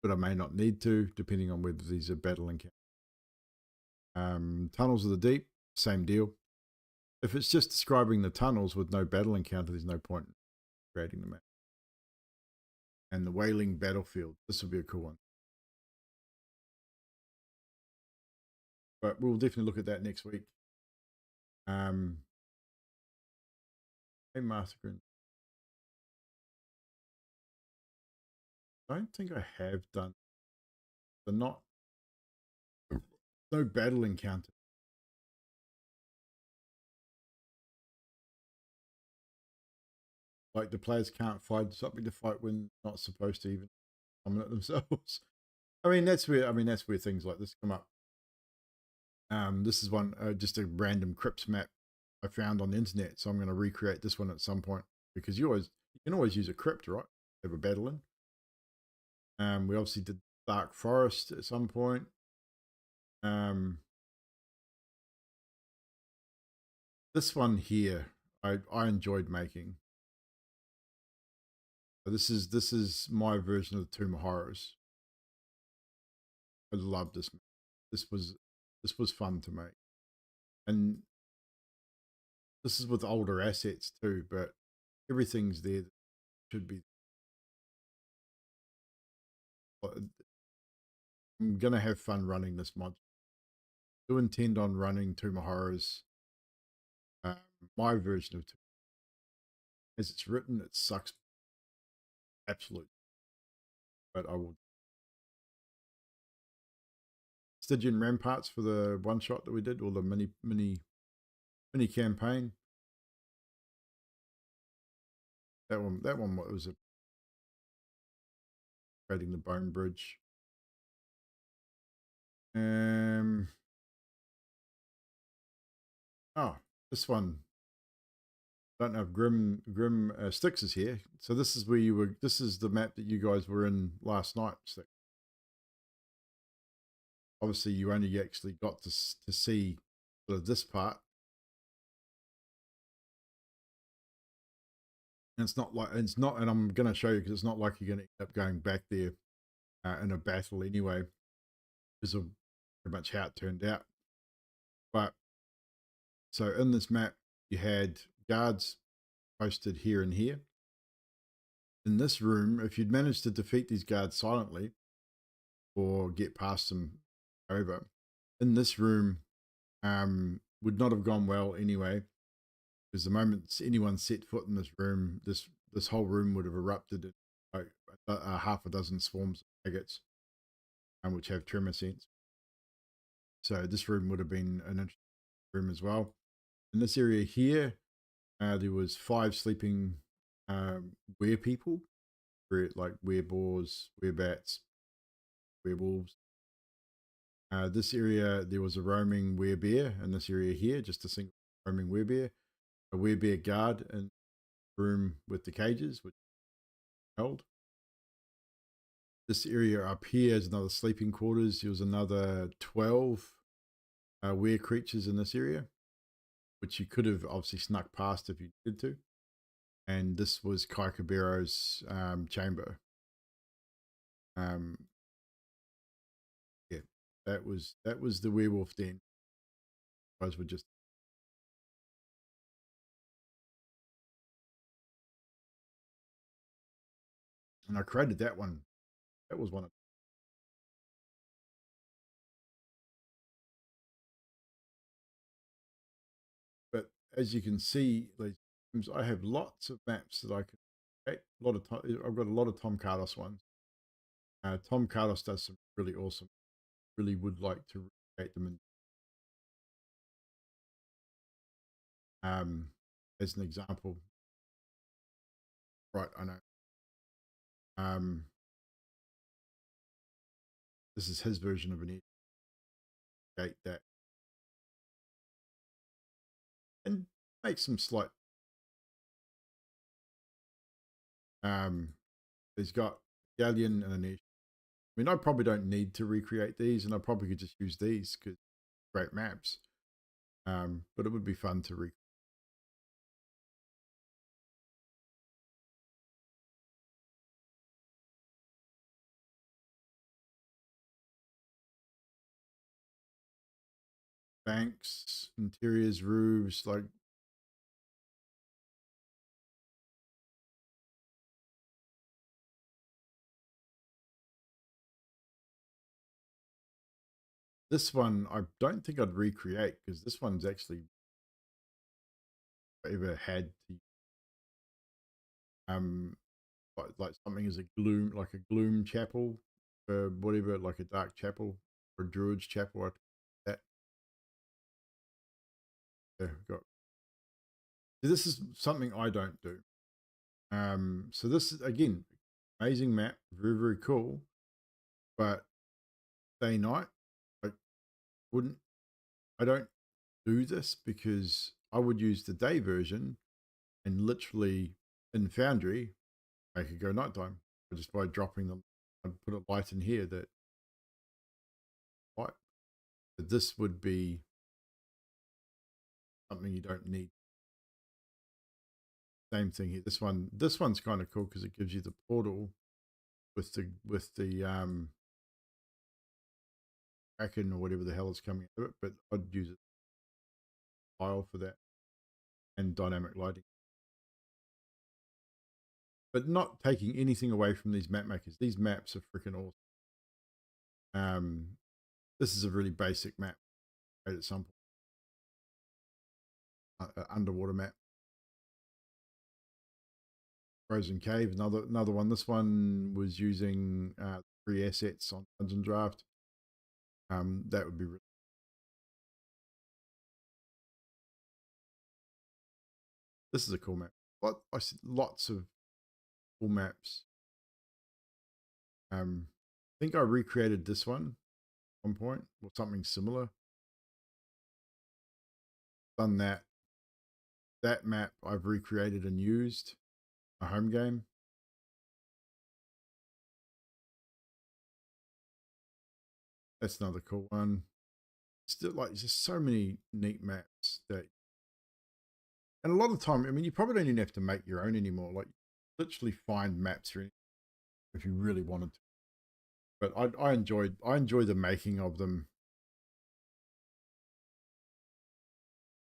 but I may not need to, depending on whether these are battle encounters. Tunnels of the Deep, same deal. If it's just describing the tunnels with no battle encounter, there's no point in creating the map. And the Wailing Battlefield, this will be a cool one. But we'll definitely look at that next week. Hey, Massacre. I don't think I have done. They're not. No battle encounter. Like the players can't find something to fight when not supposed to even summon it themselves. I mean that's where things like this come up. This is one just a random crypts map I found on the internet, so I'm going to recreate this one at some point because you can always use a crypt, right? Have a battle in. We obviously did Dark Forest at some point. This one here, I enjoyed making. This is my version of the Tomb of Horrors. I love this. This was fun to make, and this is with older assets too. But everything's there that should be. I'm gonna have fun running this mod. Do intend on running Tomb of Horrors. My version of Tomb. As it's written, it sucks. Absolutely, but I will. Stygian Ramparts for the one shot that we did, or the mini campaign. That one was creating the Bone Bridge. Oh, this one. I don't know if Grim Sticks is here. So this is where you were. This is the map that you guys were in last night. So obviously, you only actually got to see sort of this part. And it's not, and I'm going to show you because it's not like you're going to end up going back there in a battle anyway, because of pretty much how it turned out. But so in this map, you had guards posted here and here. In this room, if you'd managed to defeat these guards silently or get past them over, in this room would not have gone well anyway, because the moment anyone set foot in this room, this whole room would have erupted in like half a dozen swarms of maggots, which have tremor sense. So this room would have been an interesting room as well. In this area here, there was 5 sleeping were people, like wereboars, werebats, werewolves. This area, there was a roaming werebear in this area here, just a single roaming werebear. A werebear guard in the room with the cages, which held. This area up here is another sleeping quarters. There was another 12 were creatures in this area, which you could have obviously snuck past if you needed to. And this was Kaikabero's chamber. Yeah, that was the werewolf den. You guys were just. And I created that one. That was one of. But as you can see, I have lots of maps that I can create. I've got a lot of Tom Cardos ones. Tom Cardos does some really awesome. Really would like to create them in. As an example, right? I know. This is his version of an create that, and make some slight. He's got Galleon and an edge. I mean, I probably don't need to recreate these, and I probably could just use these because great maps. But it would be fun to recreate. Banks, interiors, roofs, like this one. I don't think I'd recreate because this one's actually ever had to like something as a gloom, like a gloom chapel, whatever, like a dark chapel or a druid's chapel. That yeah, got. This is something I don't do. So this is again amazing map, very cool, but day night, I wouldn't. I don't do this because I would use the day version and literally in Foundry make it go nighttime just by dropping them. I'd put a light in here that light. But this would be something you don't need. Same thing here. This one's kind of cool because it gives you the portal with the Kraken or whatever the hell is coming out of it. But I'd use it file for that and dynamic lighting. But not taking anything away from these map makers. These maps are freaking awesome. This is a really basic map at some point. Underwater map. Frozen Cave, another one. This one was using 3 assets on Dungeondraft. That would be really. This is a cool map. I see lots of cool maps. I think I recreated this one at one point or something similar. Done that. That map I've recreated and used a home game. That's another cool one. Still, like, just so many neat maps that, and a lot of the time, I mean, you probably don't even have to make your own anymore. Like, literally find maps if you really wanted to. But I enjoy the making of them.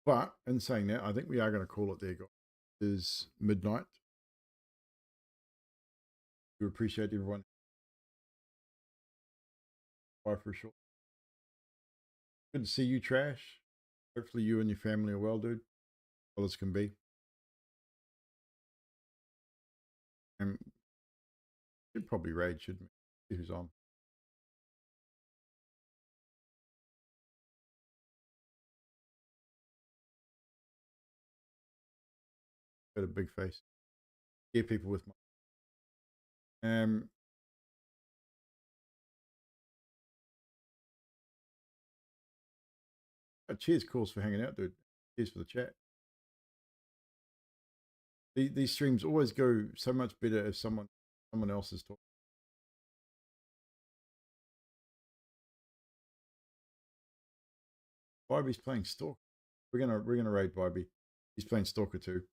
But in saying that, I think we are going to call it there, guys. It is midnight. We appreciate everyone. Bye for sure. Good to see you, Trash. Hopefully you and your family are well, dude. Well as can be. And should probably raid, shouldn't we? See who's on. Got a big face. Scare people with my cheers, calls for hanging out, dude. Cheers for the chat. These streams always go so much better if someone else is talking. Bibby's playing Stalker. We're gonna raid Bibby. He's playing Stalker too.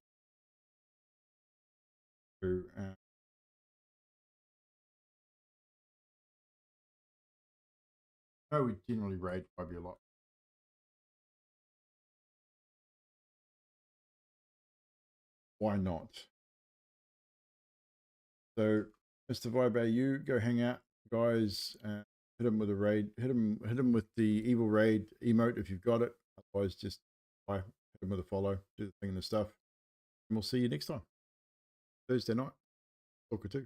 So, we generally raid Bibby a lot. Why not? So, Mr. Vibe, you go hang out, guys. Hit him with a raid. Hit him with the evil raid emote if you've got it. Otherwise, just hit him with a follow. Do the thing and the stuff. And we'll see you next time. Thursday night. Talker 2.